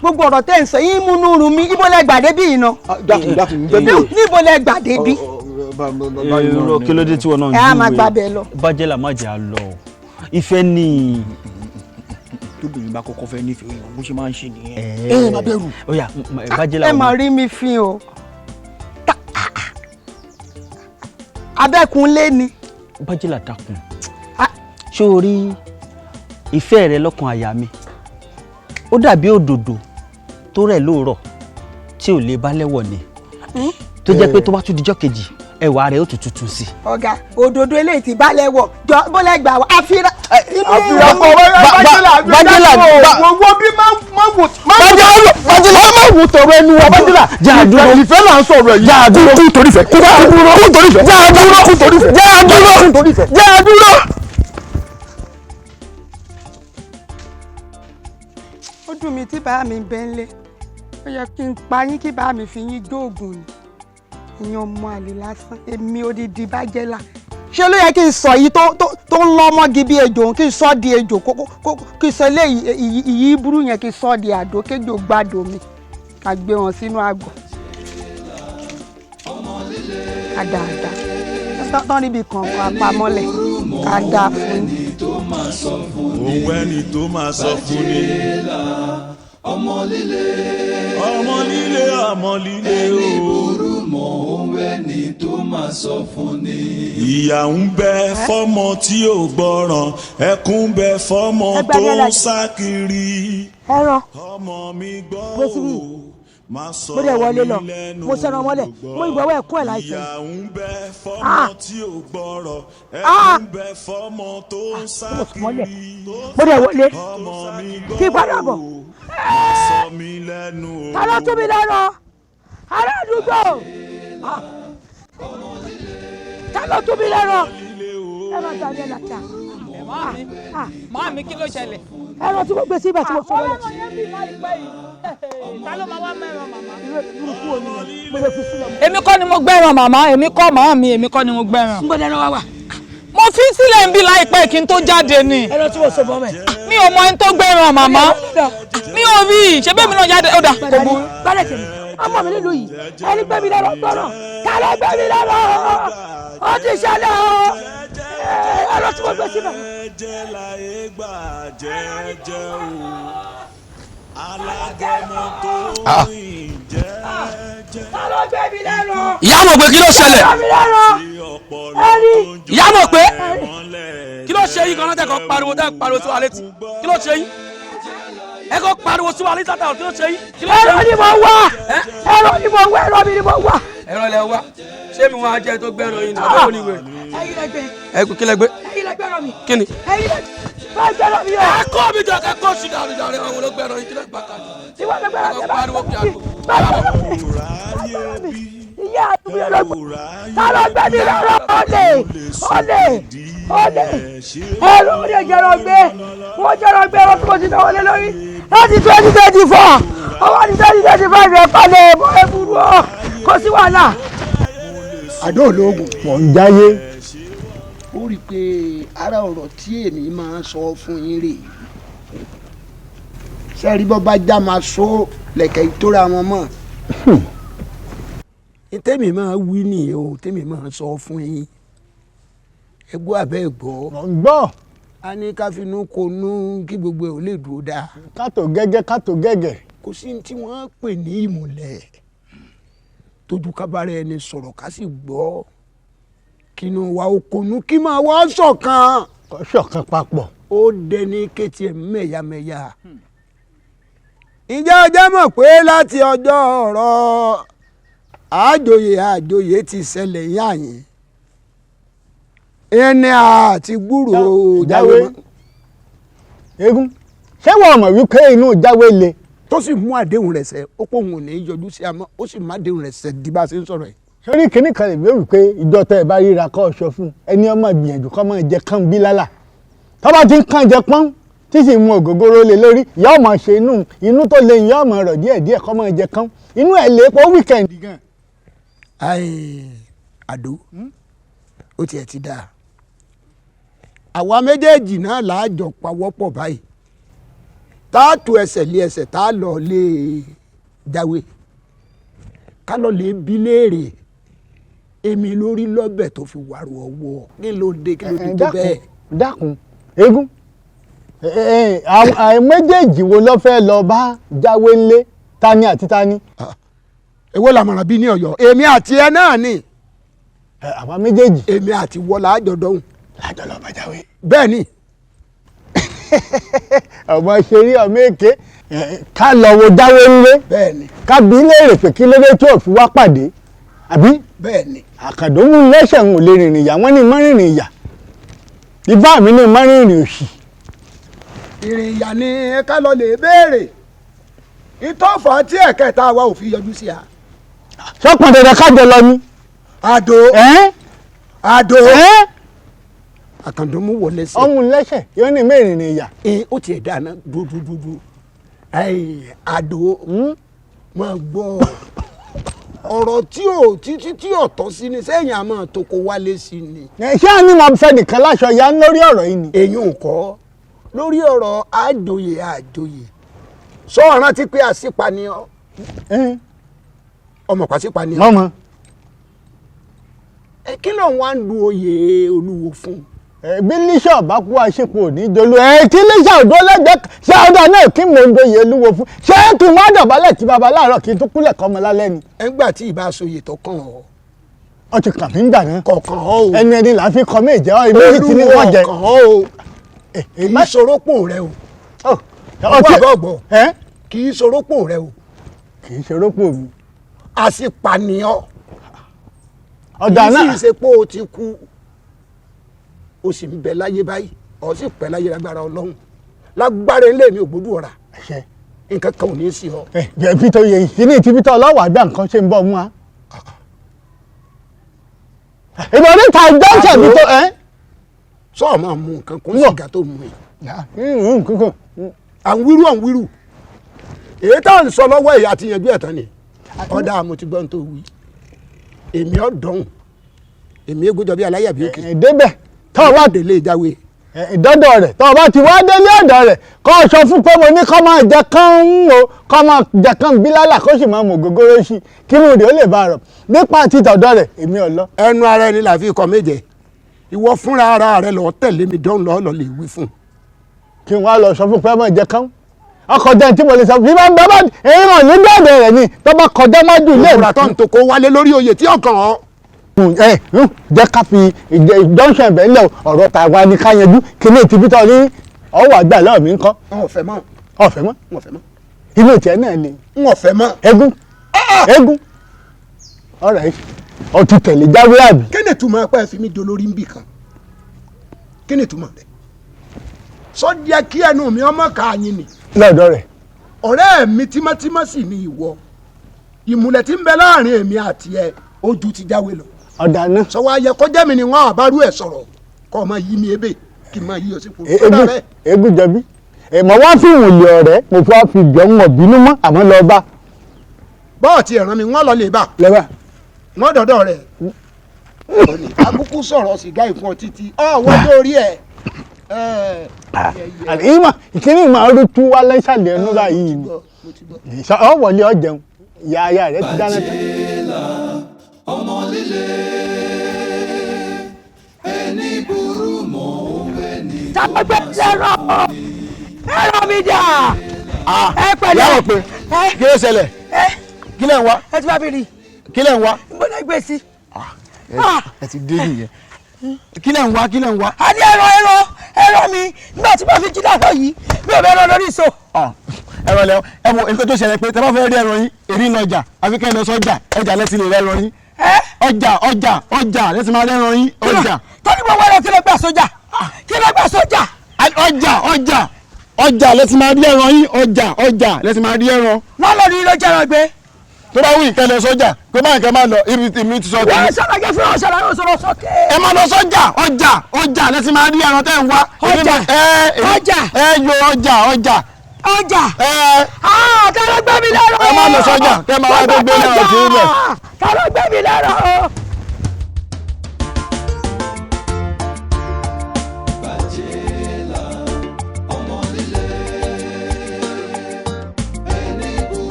Speaker 6: gbogbo ọ̀rọ̀ tẹ́ ń sọ yín múnú run mi ibo lẹ gbàdé bí iná.
Speaker 1: dákun bẹ́ẹ̀
Speaker 6: níbo lẹ gbàdé bí.
Speaker 10: irọ́ kí ló dé tí wọn náà ń
Speaker 6: ẹ á máa gbàbẹ lọ.
Speaker 10: Bájélà má jẹ́ àlọ́ ìfẹ́ ni tóbìnrin bá kọ́kọ́ fẹ́ nífẹ̀ẹ́ èèyàn bó ṣe máa ń ṣe nìyẹn.
Speaker 3: ẹ má bẹ̀rù.
Speaker 10: ó yá Bájélà
Speaker 6: ẹ máa rí mi fin o Abẹ́kúnlé ni.
Speaker 10: Bájélà dákun ṣé o rí ìfẹ́ rẹ lọ́kàn àyà mi ó dàbí òdòdó tó rẹ̀ lóòrọ̀ tí ò lè bá lẹ́wọ̀ ni tó jẹ́ pé tó bá tún dijọ́ kejì ẹwà rẹ̀ ó tún tuntun sí.
Speaker 6: ọ̀gá òdòdó eléyìí ti balẹ̀ wọ̀ jọ bọ́lẹ̀ gbà wá àfihàn.
Speaker 2: àfihàn kọ Bájélà gbogbo bí Bájélà má wù tọrọ ẹnu wa Bájélà.
Speaker 1: Jáàdúró ìfẹ́ là ń sọ̀rọ̀ yìí. Jáàdúró kú torí fẹ́. Jáàdúró kú torí fẹ́. Jáàdúró kú torí fẹ́. Jáàdúró kú torí fẹ́. Jáàdúró.
Speaker 6: ó dùn mí tí bàá mi bẹ́ ń lé ó yẹ kí n pa yín kí bàá mi fi yín dóògùn ni ìyẹn ọmọ àlè lásán èmi odidi Bájélà ṣé ló yẹ kí n sọ yìí tó ń lọ ọmọge bí ejò kí n sọ di ejò kí n sọ eléyìí ìyí burú yẹn kí n sọ di àdó kéjò gbàdó mi ká gbé wọn sínú àgọ́ ká dáadáa tán níbi kankan apamọ́lẹ̀ ká dáa fún yín.
Speaker 11: òun ẹni tó máa sọ fún ni. ọmọ líle ọmọ líle o. òun ẹni tó máa sọ fún ni. ìyà ń bẹ fọ́mọ tí ò gbọ́ràn ẹkún ń bẹ fọ́mọ tó ń sá kiri.
Speaker 5: ẹran
Speaker 11: ọmọ mi gbọ́
Speaker 5: o mo dẹ̀ wọlé lọ mo sẹ́ran mọ́lẹ̀ mo ìgbọ̀wọ́ ẹ̀kú ẹ̀ láìpẹ́.
Speaker 11: ìyà ń bẹ fọ́mọ tí ò gbọ́ràn ẹkún ń bẹ fọ́mọ tó ń sá kiri.
Speaker 5: mo dẹ̀ wọlé kí padà bọ̀. ta ló tún mi lẹ́nu ará àdúgbò ta ló tún mi lẹ́nu ẹ má ta ní ẹ̀ láta.
Speaker 12: Màámi kí ló ṣẹlẹ̀?
Speaker 5: ẹran tí mo gbé síbẹ̀ tí mo sọ wọlé.
Speaker 12: ọlọ́run yẹn bí láìpẹ́ yìí ta ló máa wá mẹ́ràn màmá.
Speaker 5: mo lè fi sílẹ̀.
Speaker 12: èmi kọ́ ni mo gbẹ́ràn màmá èmi kọ́ màámi èmi kọ́ ni mo gbẹ́ràn.
Speaker 5: n gbọ́dọ̀ ẹran wa wà.
Speaker 12: mo fi sílẹ̀ ń bí láìpẹ́ kí n tó jáde ni.
Speaker 5: ẹran tí mo sọ bọ́ mẹ́.
Speaker 12: mi ò mọ ẹni tó gbẹ́ràn màmá mi ò rí i ṣé bẹ́ẹ̀ mi náà jáde ó dà kò burú.
Speaker 5: bálẹ̀ tèmi ọmọ mi nílùú yìí ẹni gbẹ́mi lọ́rọ̀ gbọ́rọ̀ kálẹ̀ gbẹ́mi lọ́rọ̀ ó ti ṣẹlẹ̀ o ẹran tí mo gbé síbẹ̀.
Speaker 11: jẹ́jẹ́ láyé gbà jẹ́jẹ́ o alágẹmọ tó rìn jẹ́jẹ́.
Speaker 5: ta ló gbé mi lẹ́nu.
Speaker 10: ìyá mọ̀ pé kí ló ṣẹlẹ̀. ìyá mọ̀ pé kí ló ṣe yín kan náà tẹ́ kọ́ pariwo sí wa létí kí ló ṣe yín ẹ kọ́ pariwo sí wa létí látàwọn kí ló ṣe yín.
Speaker 5: ẹ̀rọ ni mo wá ẹ̀rọ ni mo wá ẹ̀rọ mi ni mo wá.
Speaker 10: ẹ̀rọ lẹ wá ṣé mi wọn á jẹ tó gbẹrọ yín ní ọdún oníwèé.
Speaker 5: ẹ̀yin lẹ gbé.
Speaker 10: ẹ kí lẹ gbé.
Speaker 5: ẹ̀yin lẹ gbẹrọ mi.
Speaker 10: kí ni.
Speaker 5: ẹ̀yin lẹ gbẹrọ mi o.
Speaker 10: ẹ kọ́ mi jọ kẹ́ kọ́ sí dàrúdàrú àwọn olóògbẹ̀rọ yín kí lẹ gbà kájú.
Speaker 5: tí wọ́n lè gbẹrọ mi.
Speaker 10: pariwo bí àgbo.
Speaker 5: ìyá àdúgbò ló gbọ́ sálọ gbẹ́ni lọ́rọ̀ ọ̀lẹ̀ ẹ̀rọ orí ìjẹrọ gbé wọ́n jẹrọ gbé ẹ̀rọ tí mo ti náwó lé lórí láti 2024 ọwọ́ ní 2025 rẹ̀ palẹ̀ ẹ̀bọ̀ ẹ̀bùrú ọ̀ kò sí wàhálà.
Speaker 3: àdó ológun
Speaker 1: mọ̀ ń jáyé.
Speaker 3: ó rí i pé ara ọ̀rọ̀ tí èmi máa ń sọ fún yín rèé sẹ́ẹ̀rí bọ́ bá já máa so lẹ̀kẹ̀ ìtóra wọn mọ́ tèmi máa wí nìyẹn o tèmi máa sọ fún yín ẹgbọ́ abẹ́ ẹ̀gbọ́.
Speaker 1: mọ̀ ń gbọ́.
Speaker 3: a ní ká finú konú kí gbogbo ẹ̀ ò lè dúró dáa.
Speaker 1: kátó gẹ́gẹ́.
Speaker 3: kò sí ní tí wọ́n pè ní ìmùlẹ̀ tójú kábàárẹ̀ ẹni sọ̀rọ̀ ká sì gbọ́ kínú wa ó konú kí máa wá ṣọ̀kan.
Speaker 1: ṣọ̀kan papọ̀.
Speaker 3: ó dẹni kétí ẹ̀ mẹ́yàmẹ́yà. ǹjẹ́ ọjọ́ mọ̀ pé láti ọjọ́ ọ̀rọ̀ àjòyè ti ṣẹlẹ̀ yáàyìn ẹni àti gbúrò
Speaker 1: jáwé eégún ṣé wọ́n mọ̀ wípé inú jáwé le.
Speaker 3: tó sì mú àdéhùn rẹ̀ ṣẹ ó pòun ò ní yọjú sí àmọ́ ó sì má àdéhùn rẹ̀ ṣẹ di bá a ṣe ń sọ̀rọ̀ yìí.
Speaker 1: sórí kìnnì kan lè wéwì pé ìjọ tẹ ẹ bá ríra kọ́ ọ̀ṣọ́ fún ẹni ọmọ gbìyànjú kọ́ mọ́ jẹ kán bí lálà tọ́ba ti ń kàn jẹ pọ́n tí sì mú ògógóró lé lórí ìyá ọmọ ṣe inú tó lè ìyá ọmọ rọ̀ díẹ̀díẹ̀ kọ́ mọ́ jẹ kán inú ẹ̀ lè pọ̀ wíkẹ̀ndì gan.
Speaker 3: àdó ó tiẹ̀ ti dáa àwa méjèèjì náà láàjọ pawọ́pọ̀ báyìí tá a tu ẹsẹ̀ lé ẹsẹ̀ tá a lọ lé jáwé ká lọ lè bí léèrè èmi lórí lọ́bẹ̀ tó fi wàrú ọwọ́ kí ló dé tó bẹ́ẹ̀.
Speaker 1: dákun eégún àwọn méjèèjì wo ló fẹ́ lọ bá jáwé ńlé tani àti tani.
Speaker 3: èwo làmọ̀ràn bí ní Ọ̀yọ́ èmi àti ẹ náà ni.
Speaker 1: àwa méjèèjì.
Speaker 3: èmi àti wọlá àjọdọ̀hún.
Speaker 1: lájọ lọ bá jáwé.
Speaker 3: bẹ́ẹ̀ ni.
Speaker 1: ọmọ ṣeré ọmọ èké ká lọ wo jáwé ńlé.
Speaker 3: bẹ́ẹ̀ ni.
Speaker 1: ká bí léèrè pé kí lóde tí ò fi wá pàdé àbí.
Speaker 3: bẹ́ẹ̀ ni.
Speaker 1: àkàndó mú lẹ́sẹ̀ ń lè rìnrìn ìyá wọ́n ní mọ́rìnrìn ìyá ibà mi ní mọ́rìnrìn òsì.
Speaker 3: ìrìn ìyá ni ká lọ lè béèrè ìtọ́fà tí ẹ̀kẹta wa ò fi yọjú sí a.
Speaker 1: sọ́pọ̀n dandan kájọ lọ ni.
Speaker 3: àdó àdó àkàndó mú wọlé sí.
Speaker 1: ọmú lẹ́sẹ̀ yóò ní mẹ́rìnrìn ìyá.
Speaker 3: ó tiẹ̀ dáná dúdúdúdú àdó máa gbọ́ ọ̀rọ̀ tí ò tọ́ sí ni sẹ́yìn àmọ́ tó kó wálé sí ni.
Speaker 1: ṣé àní mo fẹ́ nìkan láṣọ ya lórí ọ̀rọ̀ yìí ni.
Speaker 3: èyí ò kọ́ lórí ọ̀rọ̀ àjòyè sọ ọ̀ràn ti pé àṣìpànìyàn ọmọ pàṣípànìyàn.
Speaker 1: mọ́mọ́.
Speaker 3: kí ló ń wá ń du oyè olúwo fún.
Speaker 1: bí lísà bá kú àṣepọ̀ òní jolú tí lísà òdó lẹ́gbẹ̀ẹ́ ṣé ọ̀dà náà kí mò ń doyè olúwo fún ṣé kí n wá dọ̀bálẹ̀ tí baba láàárọ̀ kí n tó kúlẹ̀ kọ́ ọmọ lálẹ́ ni.
Speaker 3: ẹgbà tí ìbá aṣoyè tó kàn ọ́.
Speaker 1: ọ ti kàn mí gbà náà.
Speaker 3: kọ̀ọ̀kan ọ́ o.
Speaker 1: ẹni là á fi kọ́ méje ọ́ ìbéèrè tí ní wọ́n jẹ.
Speaker 3: olúwo kàn ọ́ o. èyí sorópò rẹ o. ọgbà bọ̀gbọ̀ kì í sorópò rẹ o.
Speaker 1: kì í sorópò mi.
Speaker 3: àṣìpànìyàn.
Speaker 1: ọ̀dà náà
Speaker 3: kì í ṣe pé o ti kú o sì ń bẹ láyé báyìí o sì pẹ́ láyé lágbára Ọlọ́run lágbára ilé mi ò gbójú ọ̀rà nǹkan kan ò ní í sí ọ.
Speaker 1: Peter yẹ ìní ti Peter ọlọ́wọ́ àgbà nǹkan ṣe ń bọ̀ mú wa. ìbọn níta jọ́ǹsẹ̀ bí tó
Speaker 3: sọ́ọ̀ máa mú nǹkan kún sìgá tó mú yìí. à ń wíru èyí tá à ń sọ lọ́wọ́ èyí àti yanjú ẹ̀tàn ni ọ̀dà mo ti gbọ́n tó wí èmi ọ̀dọ́hùn èmi égójọ bí aláyàbí òkè.
Speaker 1: débẹ̀
Speaker 3: tọ́ ọ wá délé ìjáwé.
Speaker 1: ìdọ́dọ̀ rẹ̀ tọ́ ọ bá ti wá délé ọ̀dọ̀ rẹ̀ kọ́ ọ sọ fún pé mo ní kọ́ máa jẹ kán ń o kọ́ máa jẹ kán bílálà kó sì máa mọ̀ gógóró sí kí mo rè ó lè bá a rọ̀ nípa ti tọ̀dọ̀ rẹ̀ èmi ò lọ.
Speaker 3: ẹnu ara ẹni là fi kọ méje ìwọ fúnra ara rẹ lọ tẹ̀lé mi dán lọ lè wí fún.
Speaker 1: kí n wá lọ sọ fún pé máa jẹ kán ọkọ̀ jẹ́ tí mo lè sọ bí bá bá èyí hàn nígbàdàn rẹ̀ ni tó bá kọjá májú ilé
Speaker 3: ìfúra tó ń tó kó wálé lórí oyè tí ọkàn ọ.
Speaker 1: jẹ́ ká fi junction ẹ̀bẹ̀ ńlẹ̀ ọ̀rọ̀ tàwa ni ká yanjú kíní ti Peter ní ọwọ́ àgbà lọ́wọ́ mi ń kọ́.
Speaker 3: ọ̀fẹ́ mọ́.
Speaker 1: ọ̀fẹ́ mọ́.
Speaker 3: ọ̀fẹ́ mọ́.
Speaker 1: inú ìtẹ́ náà le.
Speaker 3: ọ̀fẹ́ mọ́.
Speaker 1: eégún ọ̀rọ̀ yìí ọ ti tẹ̀lé jáwé àbí.
Speaker 3: kí ni ìtumọ̀ apá ẹ̀ fi mí dolórí ń bì kan kí ni ìtumọ̀ rẹ̀ sọ jẹ́ kí ẹnu mi ọmọ káàyìn ni.
Speaker 1: lọ́dọ̀ rẹ̀.
Speaker 3: ọ̀rẹ́ mi tímọ́tímọ́ sì ni ìwọ ìmùlẹ̀ tí ń bẹ láàrin èmi àti ẹ ojú ti jáwé lọ.
Speaker 1: ọ̀dà náà.
Speaker 3: sọ wá yẹ kọjá mi ni wọn àbárú ẹ sọ̀rọ̀ kọ́ ọ máa yí mi ebè kí n máa yí ọ sí fún
Speaker 1: mi. eégún jẹbi mo wá fi ìwòlè ọ̀rẹ́ mo fi wá fi jọ ń wọ̀ bínú mọ́ àmọ́ lọ bá.
Speaker 3: bọ́ọ̀tì ẹ̀ràn mi wọ́n lọ lè bá.
Speaker 1: lẹ́wà.
Speaker 3: wọ́n dọ̀dọ̀ rẹ̀. akúkú sọ̀rọ̀ sìgá ìfún ọ títí ọ̀wọ́ lórí ẹ̀.
Speaker 1: ìmọ̀ ìkíní ìmọ̀ ọdún tún wá lẹ́sàlẹ̀ ẹnu báyìí ni ọ wọlé ọ jẹun ìyá aya rẹ ti dáná tán.
Speaker 4: ọmọ líle ẹni burú mọ́ ẹni tó bá
Speaker 5: sọ ẹ̀rọ mi jà ẹ pẹ̀lẹ́.
Speaker 3: yàrá pé kí ló ṣẹlẹ̀ kí lẹ̀ ń wá.
Speaker 5: ẹ ti bá mi rí.
Speaker 3: kí lẹ̀ ń wá.
Speaker 5: mo lè gbé sí.
Speaker 3: ẹ ti dé nìyẹn kí lẹ̀ ń wá kí lẹ̀ ń wá.
Speaker 5: a ní ẹ̀rọ mi nígbà tí mo fi jí láàárọ̀ yìí mi ò bẹ́ẹ̀ lọ lórí ìṣó.
Speaker 3: ẹ̀rọ lẹ́wọ̀ ẹ mọ nǹkan tó ṣẹlẹ̀ pé tẹ́ bá fẹ́ rí ẹ̀rọ yín èrí ń lọ́jà àfi kẹ́ ẹ lọ sọ́jà ẹjà lẹ́sìn lè rẹ́ ẹ̀rọ yín. ọjà lẹ́sìn máa rẹ́rọ yín ọjà.
Speaker 5: tọ́ni mo wẹ́rẹ́ kí ló gbà sójà kí ló gbà sójà.
Speaker 3: ọjà lẹ́sìn máa rí ẹ̀rọ yín ọjà lẹ́sìn máa rí ẹ̀rọ.
Speaker 5: lọ́lọ́ ni ló jẹ́rọ gbé.
Speaker 3: tó bá wù ìkẹlẹ sọ́jà pé máa kẹ́ máa lọ ibi tèmi ti sọ tèmi.
Speaker 5: wọ́n ṣàlàyé fún ọ̀ṣàlà yóò sọ̀rọ̀ sókè.
Speaker 3: ẹ máa lọ sọ́jà ọjà lẹ́sìn máa rí ẹ̀rọ tẹ́ ń wá.
Speaker 5: ọjà. ta ló gbé mi lẹ́rọ.
Speaker 3: ẹ máa lọ sọ́jà kẹ́ máa wá gbé lẹ́rọ sí ilẹ̀.
Speaker 5: ta ló gbé mi lẹ́rọ.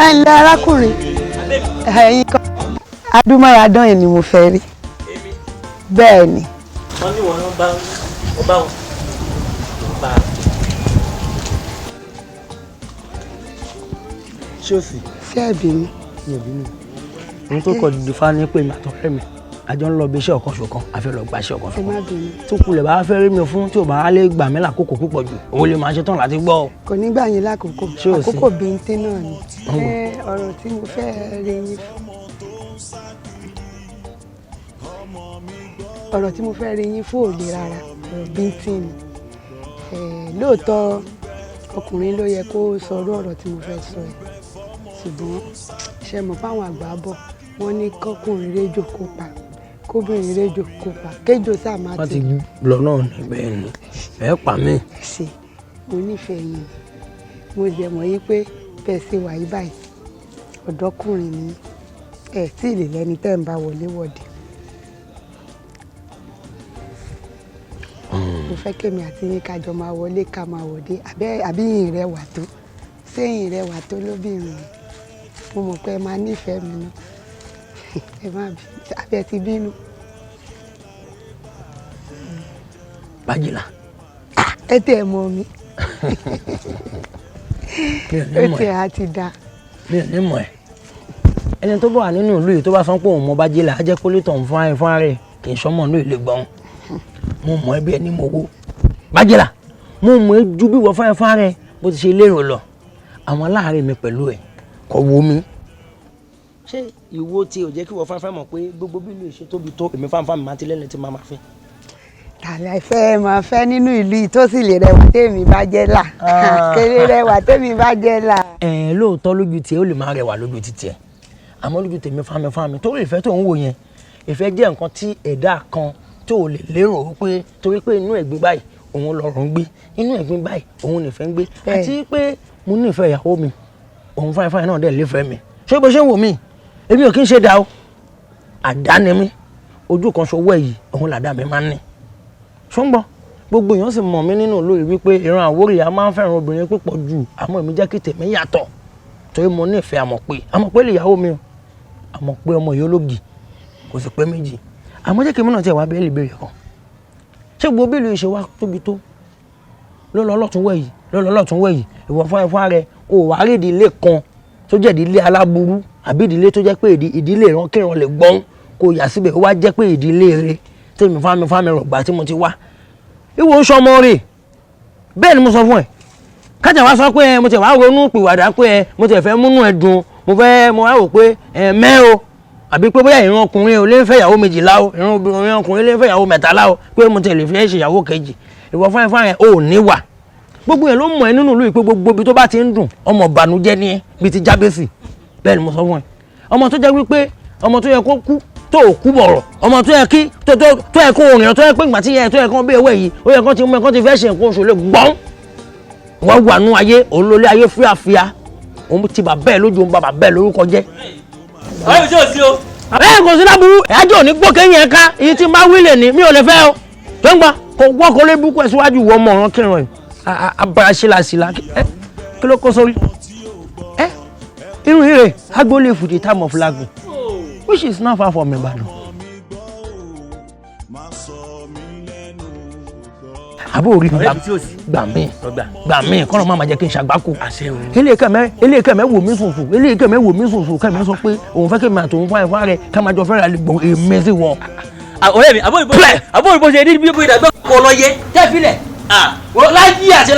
Speaker 6: ẹ ǹlẹ́ arákùnrin ẹ̀yin kan adúmáradán ẹ̀ ni mo fẹ́ rí bẹ́ẹ̀ ni
Speaker 7: wọ́n ní wọn bá wọn.
Speaker 5: ṣé o sì. ṣé ẹ bínú. mi ò bínú. ohun tó kọ dìde fáwọn ní pé mi àtọ̀rẹ́ mi àjọ ń lọ bí iṣẹ́ ọ̀kan ṣọ̀kan àfẹ́ lọ gba iṣẹ́ ọ̀kan ṣọ̀kan. tó kulẹ̀ bá fẹ́ rí mi fún tí ò bá lè gbà mí lákòókò púpọ̀ jù òun lè máa ṣe tán láti gbọ́.
Speaker 6: kò ní gbà yín lákòókò àkókò bíntín náà ni ọ̀rọ̀ tí mo fẹ́ rí yín fún. ọ̀rọ̀ tí mo fẹ́ rí yín fún òde rárá ọ̀rọ̀ bíntín ni lóòótọ́ ọkùnrin ló yẹ kó sọrú ọ̀rọ̀ tí mo fẹ́ sọ ẹ̀ ṣùgbọ́n ṣe mọ̀ fáwọn àgbà bọ̀ wọ́n ní kọ́kùnrin réjò kó pa kóbìnrin réjò kó pa kéjò sáà má ti.
Speaker 5: wọ́n ti lọ náà ní bẹ́ẹ̀ ni ẹ̀ pa mí.
Speaker 6: ṣe mo nífẹ̀ẹ́ yín mo jẹ́ mọ̀ yí pé bẹ́ẹ̀ ṣe wà yí báyìí ọ̀dọ́kùnrin ni ẹ̀ tí ì lè lẹ́ni tẹ́ ń bá wọlé wọ̀de. mo fẹ́ kémi àti yín kájọ máa wọlé ká máa wọ̀de àbí yìnyín rẹ wà tó séyìn rẹ wà tó lóbìnrin mo mọ̀ pé ẹ máa nífẹ̀ẹ́ mi náà ẹ má bí abẹ ti bínú.
Speaker 5: Bájìlá.
Speaker 6: ẹ tẹ ẹ mọ mi ó tẹ á ti da.
Speaker 5: mi ò ní mọ̀ ẹ́ ẹni tó bá wà nínú ìlú yìí tó bá sọ pé òun mọ Bájìlá á jẹ́ kó lè tàn fún ààrẹ kì í sọmọ ní ìlú gbọ́n mo mọ̀ ẹ́ bí ẹni mo wó Bájìlá mo mọ̀ ẹ́ ju bí wọ́n fún ààrẹ bó ti ṣe lérò lọ àwọn aláàárẹ̀ mi pẹ̀lú ẹ̀ kò wo mi. ṣé ìwo tí ò jẹ́ kí wọ́n fáfá mọ̀ pé gbogbo bí ìlú ìṣe tóbi tó èmi fáfá mi máa ti lẹ́lẹ̀ tí máa máa fẹ́.
Speaker 6: tàlẹ́ ìfẹ́ máa fẹ́ nínú ìlú yìí tó sì lè rẹwà tèmi bá jẹ́ là kéré rẹwà tèmi bá jẹ́ là.
Speaker 5: lóòótọ́ lójú tiẹ̀ ó lè máa rẹwà lójú ti tiẹ̀ àmọ́ lójú tèmi fámi torí ìfẹ́ tó ń wò yẹn ìfẹ́ jẹ́ nǹkan tí ẹ̀dá kan tó lè lérò pé torí pé inú ẹ̀gbin báyìí òun lọ́rùn ń gbé inú ẹ̀gbin báyìí òun nìfẹ́ ń gbé àti pé mo nífẹ̀ẹ́ ìyàwó mi òun fáyín náà dẹ̀ léfẹ̀ẹ́ mi ṣé bó ṣe ń wò mí èmi ò kí ń ṣe dá o àdá ni mí ojú kan ṣọwọ́ èyí òun làdá mi máa ń ní ṣùgbọ́n gbogbo èèyàn sì mọ̀ mí nínú olóyè wípé ìran Àwórì a máa ń fẹ́ràn obìnrin púpọ̀ jù àmọ́ èmi jẹ́ kí tèmi yàtọ̀ torí mo nífẹ̀ẹ́ àmọ̀ pé lè yàwó mi o àmọ̀ pé ọmọ yìí ológì kò sì pé méjì àmọ́ jẹ́ kí mi náà tiẹ̀ wá bẹ́ẹ̀ lè béèrè kan ṣé gbogbo bí ìlú ìṣe wá tóbi tó lọ́lọ́lọ́tún wẹ̀yì ìwọ fún rẹ o wà rí ìdílé kan tó jẹ́ ìdílé aláburú àbí ìdílé tó jẹ́ pé ìdílé ìrankíran lè gbọ́n kó yà síbẹ̀ ó wá jẹ́ pé ìdílé rẹ tèmi fámi rọ̀gbà tí mo ti wá ìwọ ń sọmọ rè bẹ́ẹ̀ ni mo sọ fún ẹ kájà wá sọ pé mo ti wá ronú pìwàdà pé mo ti fẹ́ múnú ẹ dùn mo wá rò pé mẹ́ o àbí pé bóyá ìran ọkùnrin ò lè fẹ́ ìyàwó méjìlá o ìran ọkùnrin lè fẹ́ ìyàwó mẹ́tàlá o pé mo ti lè fẹ́ ṣe ìyàwó kejì ìwọ fáyẹn ò ní wà gbogbo yẹn ló mọ̀ ẹ́ nínú ìlú yìí pé gbogbo ibi tó bá ti ń dùn ọmọ ìbànújẹ́ ní ẹ́ bíi ti Jábésì bẹ́ẹ̀ ni mo sọ fún ẹ ọmọ tó jẹ́ wípé ọmọ tó yẹ kó kú tó kú bọ̀rọ̀ ọmọ tó yẹ kí tó yẹ kó rìnrìn tó yẹ pé ìgbà tí yẹ tó yẹ kó bí ewé yìí ó yẹ kó ti mú ẹ kó ti fẹ́ ṣe nǹkan oṣù lè gbọ́n wọ́n wà nú ayé òun lólé ayé fíafíà òun ti bà bẹ́ẹ̀ lójú òun bàbà bẹ́ẹ̀ lórúkọ jẹ́.
Speaker 7: báyọ̀ tí ò sí o.
Speaker 5: ẹ kò sí láburú ẹjọ́ ò ní gbọ́ kẹ́yìn ẹ̀ka iye tí n bá wílẹ̀ ní mi ò lè fẹ́ o tó ń gbà kó wọ́ kó lé búkú ẹ̀ síwájú ìwọ ọmọ ọ̀ràn kírun ẹ̀ abara sílasíla kí ló kó sórí irun ire agboolé fùdí time of lagun which is not far from Ìbàdàn. àbó orí mi gbà mí kọ́nà máa jẹ́ kí n ṣàgbákò eléèkẹ́mẹ́ wò mí sùnsùn kẹ́mẹ́ sọ pé òun fẹ́ kí mi àtòun fáyẹ̀ fáyẹ̀ rẹ̀ ká máa jọ fẹ́ràn àlegbọ̀n èmi sí wọn.
Speaker 7: ọ̀rẹ́ mi àbó ìbò ṣe ní bí ìdàgbọ́ kọ lọ yẹ tẹ́fílẹ̀ láyé àti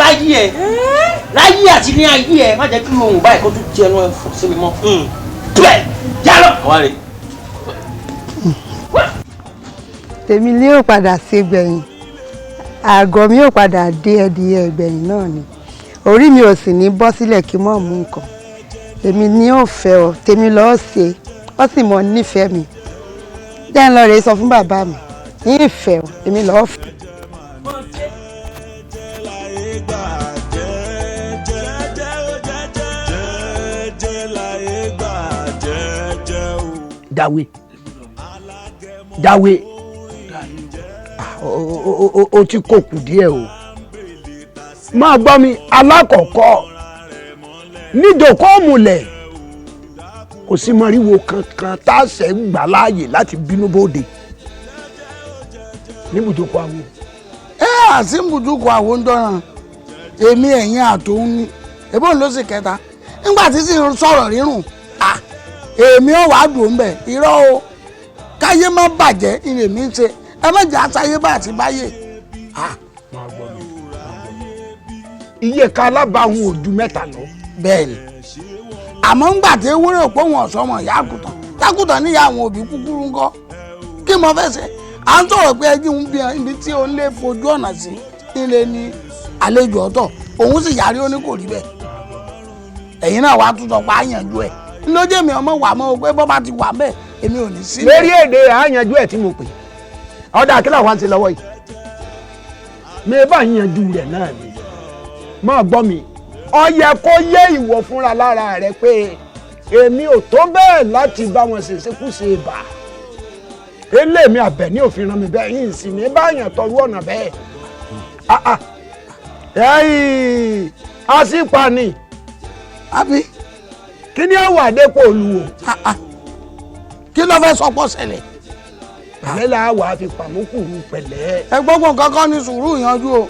Speaker 7: láyé àti ní ayé ẹ̀ má jẹ́ kí ohun báyìí kó tún jẹ́ ẹnu ẹ̀ fò sí mi mọ́. jálọ.
Speaker 6: tèmi ni yóò padà ṣe gbẹ̀yìn àgọ́ mi yóò padà dé ẹdìyẹ gbẹ̀yìn náà ni orí mi ò sì ní bọ́ sílẹ̀ kí mọ̀ mú nǹkan tèmi ni yóò fẹ́ ọ tèmi lọ́ọ́ ṣe ọ sì mọ̀ nífẹ̀ẹ́ mi jẹ́ ń lọ rèé sọ fún bàbá mi ní ìfẹ́ ọ tèmi lọ́ọ́ fẹ́.
Speaker 1: Dáwé o ti kó kù díẹ̀ o máa gbọ́ mi alákọ̀ọ́kọ́ nídòkó òmùlẹ̀ kò sí mọ̀ríwo kankan tá a ṣẹ̀ gbà láàyè láti bínú bóde ní bùdókò àwo.
Speaker 3: Àti bùdókò àwo ń dọ́ràn èmi ẹ̀yìn àtòun ni ebó ló sì kẹta nígbà tí sì ń sọ̀rọ̀ rírùn èmi ò wá dùn bẹ̀ irọ́ o káyé má bàjẹ́ ìrè mi ṣe ẹ má jẹ́ àṣàyé bá àti báyé.
Speaker 1: iye ká alábàáhùn ojú mẹ́ta lọ.
Speaker 3: bẹ́ẹ̀ni àmọ́ ńgbà tí ewúrẹ́ òpó wọn ọ̀sọ́mọ ìyá àgùntàn tágùntàn níyà àwọn òbí kúkúrú ńkọ́ kí mo fẹ́ ṣe à ń sọ̀rọ̀ pé ẹjí ń bí ibi tí ó ń lé fojú ọ̀nà sí nílé ní àlejò ọ̀tọ̀ òun sì yarí ó ní kò rí bẹ́ẹ̀ ẹ̀yin náà wàá tún sọ pé àyànjú ẹ̀ lójú èmi ọmọ wà mọ́ pé bọ́ bá ti wà bẹ́ẹ̀ èmi ò ní sí.
Speaker 1: lórí èdè àyànjú ẹ̀ tí mo pè ọ̀dà àkílà wa ń ṣe lọ́wọ́ yìí mi bá yanjú rẹ̀ náà ni mọ́ gbọ́ mi ó yẹ kó yé ìwọ fúnra lára rẹ pé èmi ò tó bẹ́ẹ̀ láti bá wọn ṣèṣekúṣe bà eléèmí àbẹ̀ ní òfin ràn mí bẹ́ẹ̀ yìí sì ní báyàn tọrú ọ̀nà bẹ́ẹ̀ àṣìpa ni
Speaker 3: àbí
Speaker 1: kí ni ó wà dépò olùwò
Speaker 3: kí ló fẹ́ sọpọ̀ ṣẹlẹ̀
Speaker 1: pẹ̀lẹ́ là wà á fi pàmùkùrù pẹ̀lẹ́.
Speaker 3: ẹ gbọ́gbọ́n kankan ní sùúrù yanjú o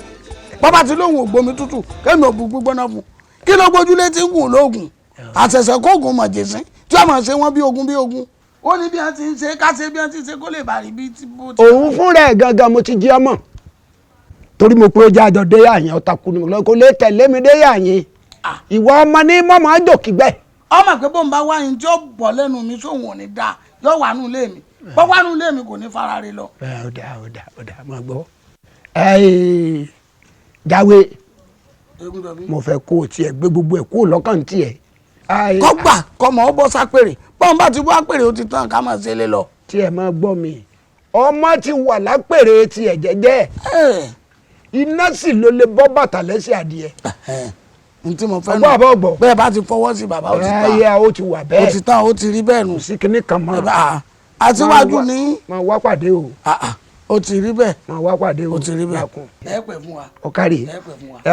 Speaker 3: bàbá tí lóhùn ògbómi tútù kémi ò bu gbígbóná fún kí ló gbójúlé tí ń gùn lóògùn àṣẹ̀ṣẹ̀ kóògùn mọ̀jẹ̀sín tí wọ́n máa ṣe wọ́n bí ogun bí ogun ó ní bí wọ́n ti ń ṣe ká ṣe bí wọ́n ti ń ṣe kó lè bá rí bí tí bó ti.
Speaker 1: òun fúnra ẹ̀ gangan mo ti jí ọmọ torí mo pé ó jẹ́ àjọ déyà yẹn ọ̀tá kú ni kò lè tẹ̀lé mi déyà yẹn ìwọ ọmọ ní mọ́mọ́ àjòkígbẹ́.
Speaker 3: ọmọ pé bó ń bá wáyé tí ó bọ̀ lẹ́nu mi sóhun ò ní dáa yóò wà nù lé mi bọ́ wà nù lé mi kò ní fara rẹ lọ.
Speaker 1: ọ̀dà máa gbọ́ jáwé mo fẹ́ kó o tiẹ̀ gbé gbogbo ẹ̀ kó o lọ́kàn tiẹ̀.
Speaker 3: kọ́gbà kọ́mọ ó bọ́ sápèrè bọ́n bá ti bọ́ àpèrè ó ti tán ká máa ṣe lé lọ.
Speaker 1: tiẹ̀ máa gbọ́ mi ọmọ ti wà lápèrè tiẹ̀ jẹ́jẹ́ iná sì ló lè bọ́ bàtà lẹ́sẹ̀ adìẹ.
Speaker 3: n tí mo fẹ́ nù bẹ́ẹ̀ bá ti fọwọ́ sí bàbá ó ti tán
Speaker 1: ó ti wà bẹ́ẹ̀
Speaker 3: ó ti tán ó ti rí bẹ́ẹ̀ nù.
Speaker 1: sí kinní kan mọ́
Speaker 3: àtiwájú ní.
Speaker 1: máa wá pàdé o.
Speaker 3: ó ti rí bẹ́ẹ̀.
Speaker 1: máa wá pàdé o.
Speaker 3: ó ti rí bẹ́ẹ̀. ẹ pẹ̀ fún wa.
Speaker 1: ọ̀kárì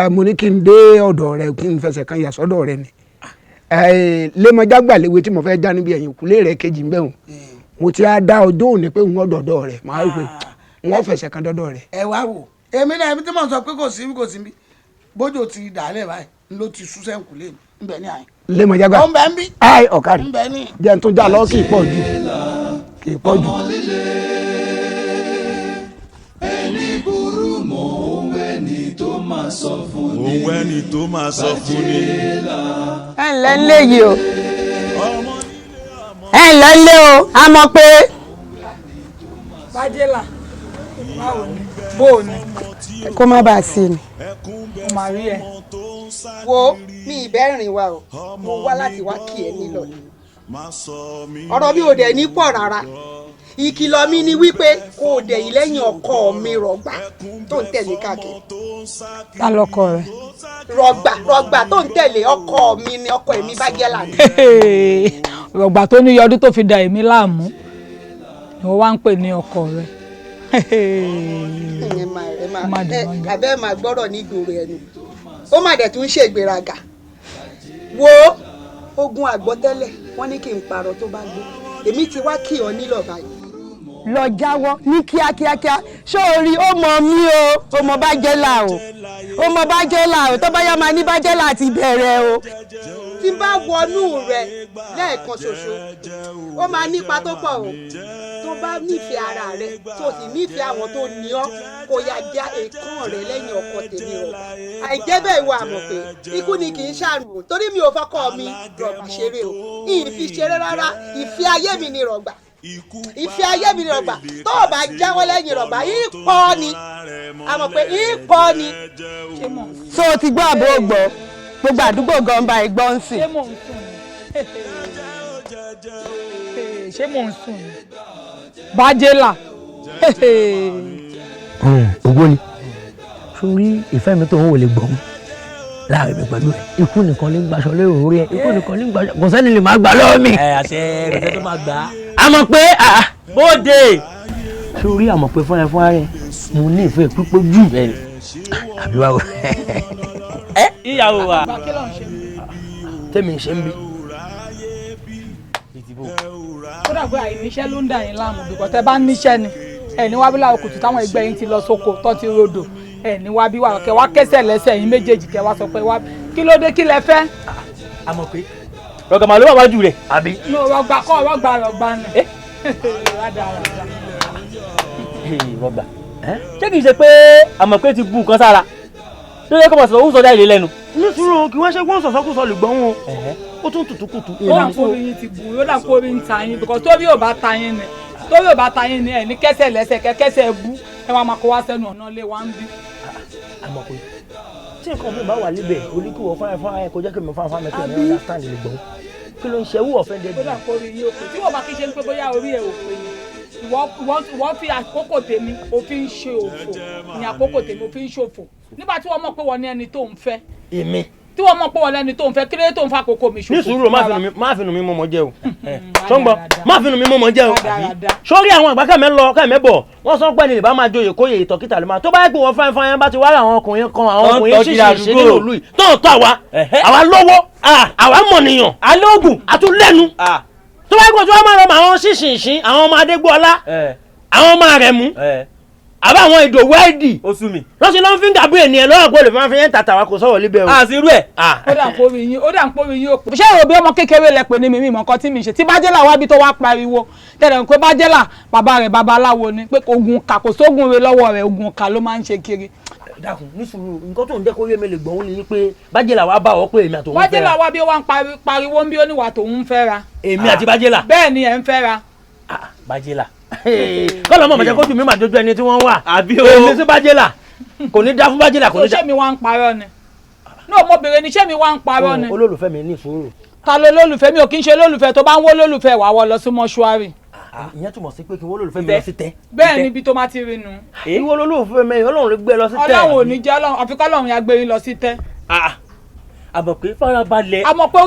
Speaker 1: mo ní kí n dé ọ̀dọ̀ rẹ kí n fẹsẹ̀ kan yà sọ́dọ̀ rẹ ni. lẹ́mọ̀já gbàléwé tí mo fẹ́ já níbi ẹ̀yìn kúlé rẹ̀ kejì ń bẹ̀ wọ̀n mo ti á dá ọjọ́ òní pé wọ́n dọ̀dọ̀ rẹ̀ máa rí pé wọ́n fẹsẹ̀ kan dọ́dọ̀ rẹ̀.
Speaker 3: ẹ wá wò èmi náà ibi tí mo sọ pé kò sí bí bójú ti dàálẹ̀ báyìí ló ti sú sẹ́ǹkù lé mi nbẹ ní àyè.
Speaker 1: lẹ́mọ̀já gbà
Speaker 3: ọ̀nbẹ ń bí.
Speaker 1: ayi ọ̀kárì
Speaker 3: nbẹ ní.
Speaker 1: jẹ́ n tún já lọ kì í pọ̀ jù kì í pọ̀ jù.
Speaker 4: ẹni burú mọ́ òun ẹni tó máa sọ fún ni.
Speaker 11: òun ẹni tó máa sọ fún ni.
Speaker 6: ẹ ǹlẹ́ ń lé yìí o ẹ ǹlẹ́ ń lé o a mọ̀ pé.
Speaker 12: bájẹ́là báwo ni bó o ní.
Speaker 6: kó má bàa sí ni.
Speaker 12: mo máa rí ẹ.
Speaker 6: wo mi ìbẹ́rìn wa o mo wá láti wá kí ẹ nílọ ni ọ̀rọ̀ mi ò dẹ̀ ní pọ̀ rárá ìkìlọ̀ mi ni wípé kò dẹ̀ yìí lẹ́yìn ọkọ mi rọ̀gbà tó ń tẹ̀lé káàkiri.
Speaker 12: ta lọkọ rẹ.
Speaker 6: rọ̀gbà tó ń tẹ̀lé ọkọ mi ni ọkọ èmi Bájẹ́là ni.
Speaker 12: rọ̀gbà tó ní yọdún tó fi da èmi láàmú ni wọ́n wá ń pè ní ọkọ rẹ.
Speaker 6: abẹ́ máa gbọ́rọ̀ ní ìgboro ẹnu ó má dẹ̀ tún ṣe ìgbéraga wo ogun àgbọ́tẹ́lẹ̀ wọ́n ní kí n parọ́ tó bá gbé èmi ti wá kí ọ nílò báyìí.
Speaker 5: lọ jáwọ́ ní kíákíákíá ṣó o rí ó mọ mí o ó mọ Bájẹ́là o ó mọ Bájẹ́là o tó bá yá máa ní Bájẹ́là ti bẹ̀rẹ̀ o.
Speaker 6: tí n bá wọnú rẹ lẹ́ẹ̀kan ṣoṣo ó máa nípa tó pọ̀ o tó bá nífẹ̀ẹ́ ara rẹ tó sì nífẹ̀ẹ́ àwọn tó ní ọ́ kó yá já èèkàn rẹ lẹ́yìn ọkọ tèmi rọ àìjẹ́ bẹ́ẹ̀ wà mọ̀ pé ikú ni kì í ṣàrùn o torí mi ò fọkọ mi rọ̀gbà ṣeré o ìfi ṣeré rárá ìfẹ́ ayé mi ni rọ̀gbà ìfẹ́ ayé mi ni rọ̀gbà tó o bá jáwọ́ lẹ́yìn rọ̀gbà ìpọ́ ni a mọ̀ pé ìpọ́ ni.
Speaker 5: so o ti gbọ́ àbó gbọ́ gbogbo àdúgbò gan ba ìgbọ́ ń sìn.
Speaker 12: ṣé mò ń sùn ni Bájẹ́là.
Speaker 7: ògbóni sórí ìfẹ́ mi tó ń wò lè gbọ́n láàrin mi pẹ̀lú ẹ̀ ikú nìkan ní gbaṣọ lérò orí ẹ̀ ikú nìkan ní gbaṣọ kò sẹ́ni lè máa gbà lọ́wọ́ mi. àṣẹ kò sẹ́ni tó máa gbà á. a mọ̀ pé bóde sórí àmọ̀ pé fúnra fúnra rẹ̀ mo ní ìfẹ́ pípé jù ẹ̀ àbí wàá wò. ìyàwó wa tẹ́mi ṣe ń bí.
Speaker 12: ó dàgbé àìníṣẹ́ ló ń dà yín láàmú bíkọ́ tẹ́ bá níṣẹ́ ni ẹ ní wá bí láwọn kùtù táwọn ẹgbẹ́ yín ti lọ sóko tó ti rodò ẹ ní wá bí wà kẹ wá kẹsẹ̀ lẹ́sẹ̀ yín méjèèjì kẹ wá sọ pé wá kí ló dé kí lẹ fẹ́.
Speaker 7: àmọ́ pé rọgàmà ló wà wájú rẹ̀ àbí.
Speaker 12: no rọgbà kọ́ rọgbà nì.
Speaker 7: rọgbà ṣé kìí ṣe pé àmọ́ pé ti bu nǹkan sára ló yẹ kó mọ̀ sọ òun sọdá ilé lẹ́nu. ní sùúrù kí wọ́n ṣe gbọ́n sọ̀sọ́kùsọ lè gbọ́n wọn ó tún tùtùkùtù.
Speaker 12: ó dà kó orin ti bù ó dà kó orin ta yín because tóbi ò bá ta yín ni ẹ ní kẹsẹ̀ lẹ́sẹ̀ kẹsẹ̀ bú ẹ wá máa kó wá sẹ́nu ọ̀nà lé wa ń bí.
Speaker 7: àmọ́ pé tí nǹkan mi bá wà níbẹ̀ oníkùwọ̀ fúnra ẹ̀ kó jẹ́ kí mi fúnra mi kí mi understand lè gbọ́n kí ló ń ṣe wú ọ̀fẹ́ dẹ́bi.
Speaker 12: ó dà kó orin yín òkè tí wọ́n bá kí ṣe ń pé bóyá orí ẹ̀ òpè ni ìwọ fi àkókò tèmi o fi ń ṣe òfò ní àkókò tèmi o fi ń ṣòfò nígbà tí wọ́n mọ̀ pé wọ́n ní ẹni tó ń fẹ́.
Speaker 7: èmi.
Speaker 12: tí wọ́n mọ̀ pé wọ́n lẹ́ni tó ń fẹ́ kí lóye tó ń fa àkókò mi ṣòfò.
Speaker 7: ní sùúrù má finú mi mọ́mọ́ jẹ́ o ṣọ́ngbọ́n má finú mi mọ́mọ́ jẹ́ o sórí àwọn àgbà kẹ́mẹ́ lọ kẹ́mẹ́ bọ̀ wọ́n sọ pé ní ìbá máa joyè kóyè ìtọ́kítà lè máa tó bá yẹ pé wọ́n fáin fáin bá ti wá àwọn ọkùnrin kan àwọn ọkùnrin ṣìṣì nínú ìlú yìí tó ń tọ́ àwa lọ́wọ́ àwa mọ̀nìyàn alóògùn àtúlẹ́nu tó bá yẹ pé wọ́n máa rọ àwọn ṣìṣì àwọn ọmọ adégbọ́lá àwọn ọmọ rẹ̀ mú àbá àwọn ìdòwú àìdì oṣù mi lọ́sí ló ń fi ń dàbí ènìyàn lọ́wọ́ pé olè fún afẹ́yẹ́ ń tàtà wa kò sọ̀rọ̀ líbẹ̀ o. àṣírú ẹ̀.
Speaker 12: ó dà ń pòrí yín ó pè. ṣé èrò bí ọmọ kékeré lẹ pè ní mímí nǹkan tí mi ṣe tí bájẹ́là wá bí tó wá pariwo tẹ̀lé pé bájẹ́là bàbá rẹ̀ babaláwo ni pé oògùn kà kò sóògùn rẹ̀ lọ́wọ́ rẹ̀ oògùn kà ló máa ń ṣe kiri.
Speaker 7: dákun ní sùúrù nǹkan tó ń jẹ́ kó yé mi lè gbọ́n ni pé bájẹ́là wá bá ọ pé èmi àtòun fẹ́ra.
Speaker 12: bájẹ́là wá bí ó wá ń pariwo ń bí oníwà tòun fẹ́ra.
Speaker 7: èmi àti bájẹ́là.
Speaker 12: bẹ́ẹ̀ ni ẹ̀ ń fẹ́ra.
Speaker 7: bájẹ́là kọ́lọ́ mọ̀ mọ̀jẹ́ kó tù mí mà dojú ẹni tí wọ́n wà èmi sí bájẹ́là kò ní dá fún bájẹ́là kò ní dá.
Speaker 12: ṣé mi wá ń parọ́ ni náà mo bèrè ni ṣé mi wá ń parọ́ ni.
Speaker 7: olólùfẹ́ mi ní ìṣòro.
Speaker 12: ta ló lólùfẹ́ mi ò kí ń ṣe lólùfẹ́ tó bá ń wó lólùfẹ́ wàá wọ lọ sí mọ́ṣúárì.
Speaker 7: ìyẹn túmọ̀ sí pé kí wọ́n lólùfẹ́ mi lọ sí tẹ́.
Speaker 12: bẹ́ẹ̀ ni ibi tó máa ti rí nu.
Speaker 7: ìwọ lólùfẹ́ mi ọlọ́run ló gbé lọ sí tẹ́.
Speaker 12: ọlọ́run ò ní jẹ́ ọlọ́run àfikọ́ ọlọ́run ya gbé yín lọ sí tẹ́.
Speaker 7: àmọ̀ pé farabalẹ̀.
Speaker 12: àmọ̀ pé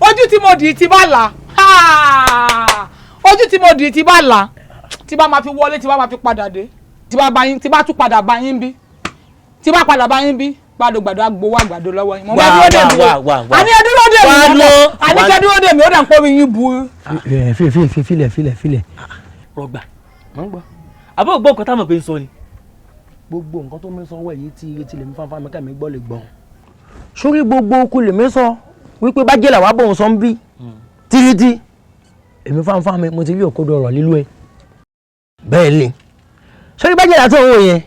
Speaker 12: ojú tí mo dì ti bá là ojú tí mo dì tí bá là tí bá máa fi wọlé tí bá máa fi padà dé tí bá tún padà bá yín bí tí bá padà bá yín bí gbàdúgbàdú agbowó àgbàdo lọ́wọ́ yín. mo bá dúró dè mí o àní ẹ dúró dè mí o àní kẹ dúró dè mí ó dà ń pọ́ mi yín bu.
Speaker 7: filẹ̀. rọgbà àbọ̀ gbọ́ nǹkan táwọn òbí ń sọ ni. gbogbo nǹkan tó mi sọ wẹ̀ yìí tí etí lèmi fáfá mi kẹ́mi gbọ́ lè gbọ́n. sórí gbogbo okùn lèmi sọ wípé bájẹ́là wà bọ̀ ń sọ ń bí tírítí èmi fáfá mi mo ti rí òkodo ọ̀rọ̀ lílú ẹ bẹ́ẹ̀ ni sórí bájẹ́là tó ń wò yẹn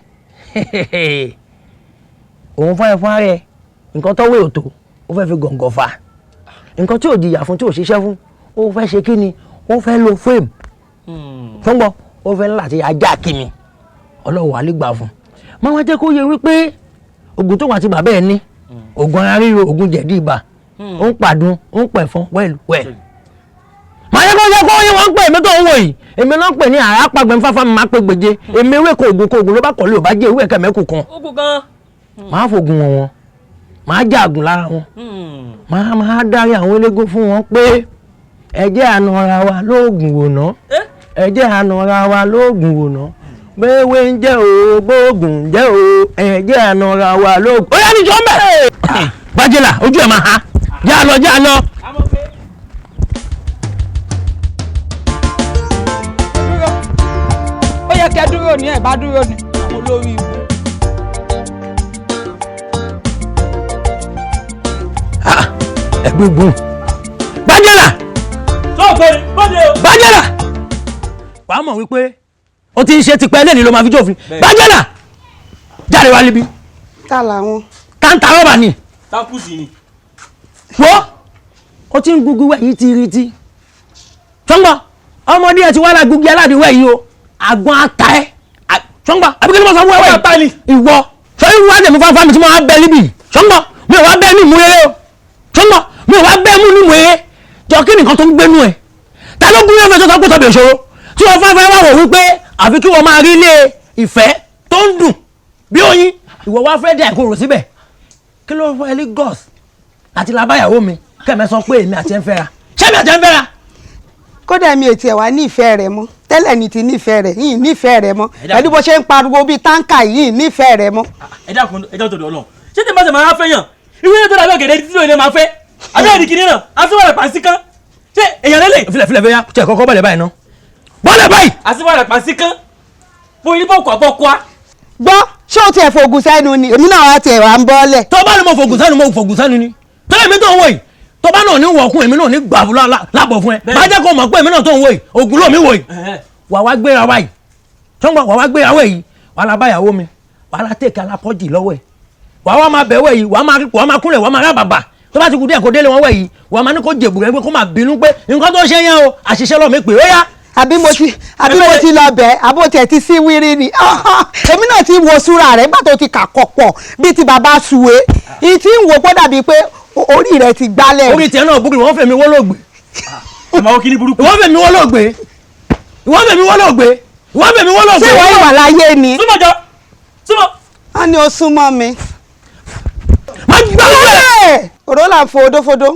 Speaker 7: òun fún ẹ fún ara ẹ nǹkan tọ́wé òtò ó fẹ́ fi gọ̀ǹgọ̀ fà nǹkan tí ò jìyà fún tí ò ṣiṣẹ́ fún ó fẹ́ ṣe kí ni ó fẹ́ lo fóòmù fúnbọ ó fẹ́ láti ajá kí mi ọlọ́wọ́ àlégbà fún máa wá jẹ́ kó yẹ wípé oògùn tó wà tí bàbá ẹ ní oògùn ara ríro oògùn jẹ̀dí ibà ó ń pàdún ó ń pẹ̀fọn wẹ́ẹ̀lù máa yẹ kó yẹ kó yẹ wọ́n ń pè mí tó ń wò yìí èmi náà pè ní àràpàgbẹ́ fáfá mi máa pé gbèje èmi ewé kò oògùn ló bá kọ̀ lé ò bá jẹ́ ewé kẹ̀mẹ́kù kan máa fògùn wọn máa jáàgùn lára wọn máa dárí àwọn eléégún fún wọn pé ẹ̀jẹ̀ ànàra wa lóògùn wò ná ẹ̀jẹ̀ ànàra wa lóògùn wò ná gbéwé ń jẹ́ o gbóògùn jẹ́ o ẹ̀jẹ̀ ànàra wa lóògùn. ó yá ní jọ mẹ́. Bájẹ́là ojú ẹ̀ máa ha já lọ.
Speaker 12: ó yẹ kẹ́ dúró ní ẹ̀ bá dúró ní àwọn olórí ìlú.
Speaker 7: ẹgbẹ́gun Bájẹ́là Bájẹ́là wàá mọ̀ wípé o ti ń ṣe tipẹ́ lẹ́ni ló máa fi jófin Bájẹ́là jáde wá níbí.
Speaker 6: ta làwọn.
Speaker 7: táǹtà rọ́bà ni.
Speaker 10: táǹkùsì ni.
Speaker 7: wọ́ o ti ń gugu wẹ̀ yìí ti rí ti. sọ́ngbà ọmọdé ẹ̀ ti wá lágugi aládìíwẹ̀ yìí o àgbọn ata ẹ̀ sọ́ngbà àbíkẹ́ ni mo sọ fún ẹ̀wẹ̀ yìí ìwọ sọ́yìn wá jẹ̀mí fáfá mi tí mo wá bẹ níbí sọ́ngbà mi ò wá bẹ́ẹ̀ ní ìmúrere o sọ́ngbà mi ò wá bẹ́ẹ̀ mú ní ìmúrere jọ kí nìkan tó ń gbénú ẹ̀ ta ló gún yóò fẹ́ tó sọ pé tọ́bi ìṣòro tí wọ́n fáfá wà wò wípé àfi kí wọ́n máa rí ilé ìfẹ́ tó ń dùn bí oyin ìwọ wá fẹ́ dé àìkúrò síbẹ̀ kí ló fẹ́ Lagos àti làbáyàwó mi kẹ́mẹ́ sọ pé èmi àti ẹ̀ ń fẹ́ra ṣé mi àti ẹ̀ ń fẹ́ra.
Speaker 6: kódà mi ò tiẹ̀ wá nífẹ̀ẹ́ rẹ̀ mọ́ tẹ́lẹ̀ ní ti nífẹ̀ẹ́ rẹ̀ yìí nífẹ̀ẹ́ rẹ̀ mọ́ pẹ̀lú bó ṣe ń pariwo bíi táǹkà yìí nífẹ̀ẹ́ rẹ̀ mọ́.
Speaker 10: ẹ dákun ẹ jọ́ tó dọ̀ lọ ṣé tí n bá ṣe máa fẹ́ yàn ìwé tó dàbí ọ̀gẹ̀dẹ̀ títí lóye máa fẹ́ àbí ẹ̀dì kìíní náà àti wọ́n rẹ̀ pàṣí kan ṣé èèyàn lélẹ̀.
Speaker 7: filẹ̀ fẹ́ yá tí ẹ̀ kọ́kọ́ bẹ̀rẹ̀ báyìí ná bọ́lẹ̀ báyìí.
Speaker 13: àsìbọ̀lẹ̀ pàṣíkán fún ilé bọ̀kọ̀ àbọ̀kọ́.
Speaker 6: gbọ́ ṣé o tiẹ̀ fògùn sẹ́nu ni èmi náà wá tiẹ̀ wá ń bọ́lẹ̀.
Speaker 7: tó bá ní mo fògùn sẹ́nu mo fògùn sẹ́nu ni tẹ́lẹ̀ mi tó ń wò yìí tó bá náà ní wọ̀kùn èmi náà ní gbàbù lábọ̀ fún ẹ bá jẹ́ kó mọ̀ pé èmi náà tó ń wò yìí ògùn lómi wò yìí wà wá gbéra wá yìí sọ́ngbà wà wá gbéra wẹ̀ yìí wà á la báyàwó mi wà á la tèkì alápọ̀jì lọ́wọ́ ẹ̀ wà á wá máa bẹ̀wẹ̀ yìí wà á máa kúnlẹ̀ wà á máa rà bàbà tó bá ti kú díẹ̀ kó délé wọn wẹ̀ yìí wà á máa ní kó jèbù rẹ̀ pé kó máa bínú pé nǹkan tó ṣe yẹn o àṣìṣe lọ́ọ̀ mi pè ó yá.
Speaker 6: àbí mo ti lọ bẹ̀ àbó tiẹ̀ ti sí wírí ni èmi náà ti wo súra rẹ̀ nígbà tó ti kà kọ̀pọ̀ bíi ti bàbá suwe ìtì ń wò pọ́ dàbí pé orí rẹ̀ ti gbálẹ̀.
Speaker 7: orí tiẹ̀ náà búkú wọ́n fẹ̀mí wọ́lọ́gbé. wọ́n fẹ̀mí wọ́lọ́gbé.
Speaker 6: ṣé wọ́n ìwà láyé ni.
Speaker 13: súnmọ́jọ́ súnmọ́.
Speaker 6: a ní o súnmọ́ mi. òró là ń fo odófodó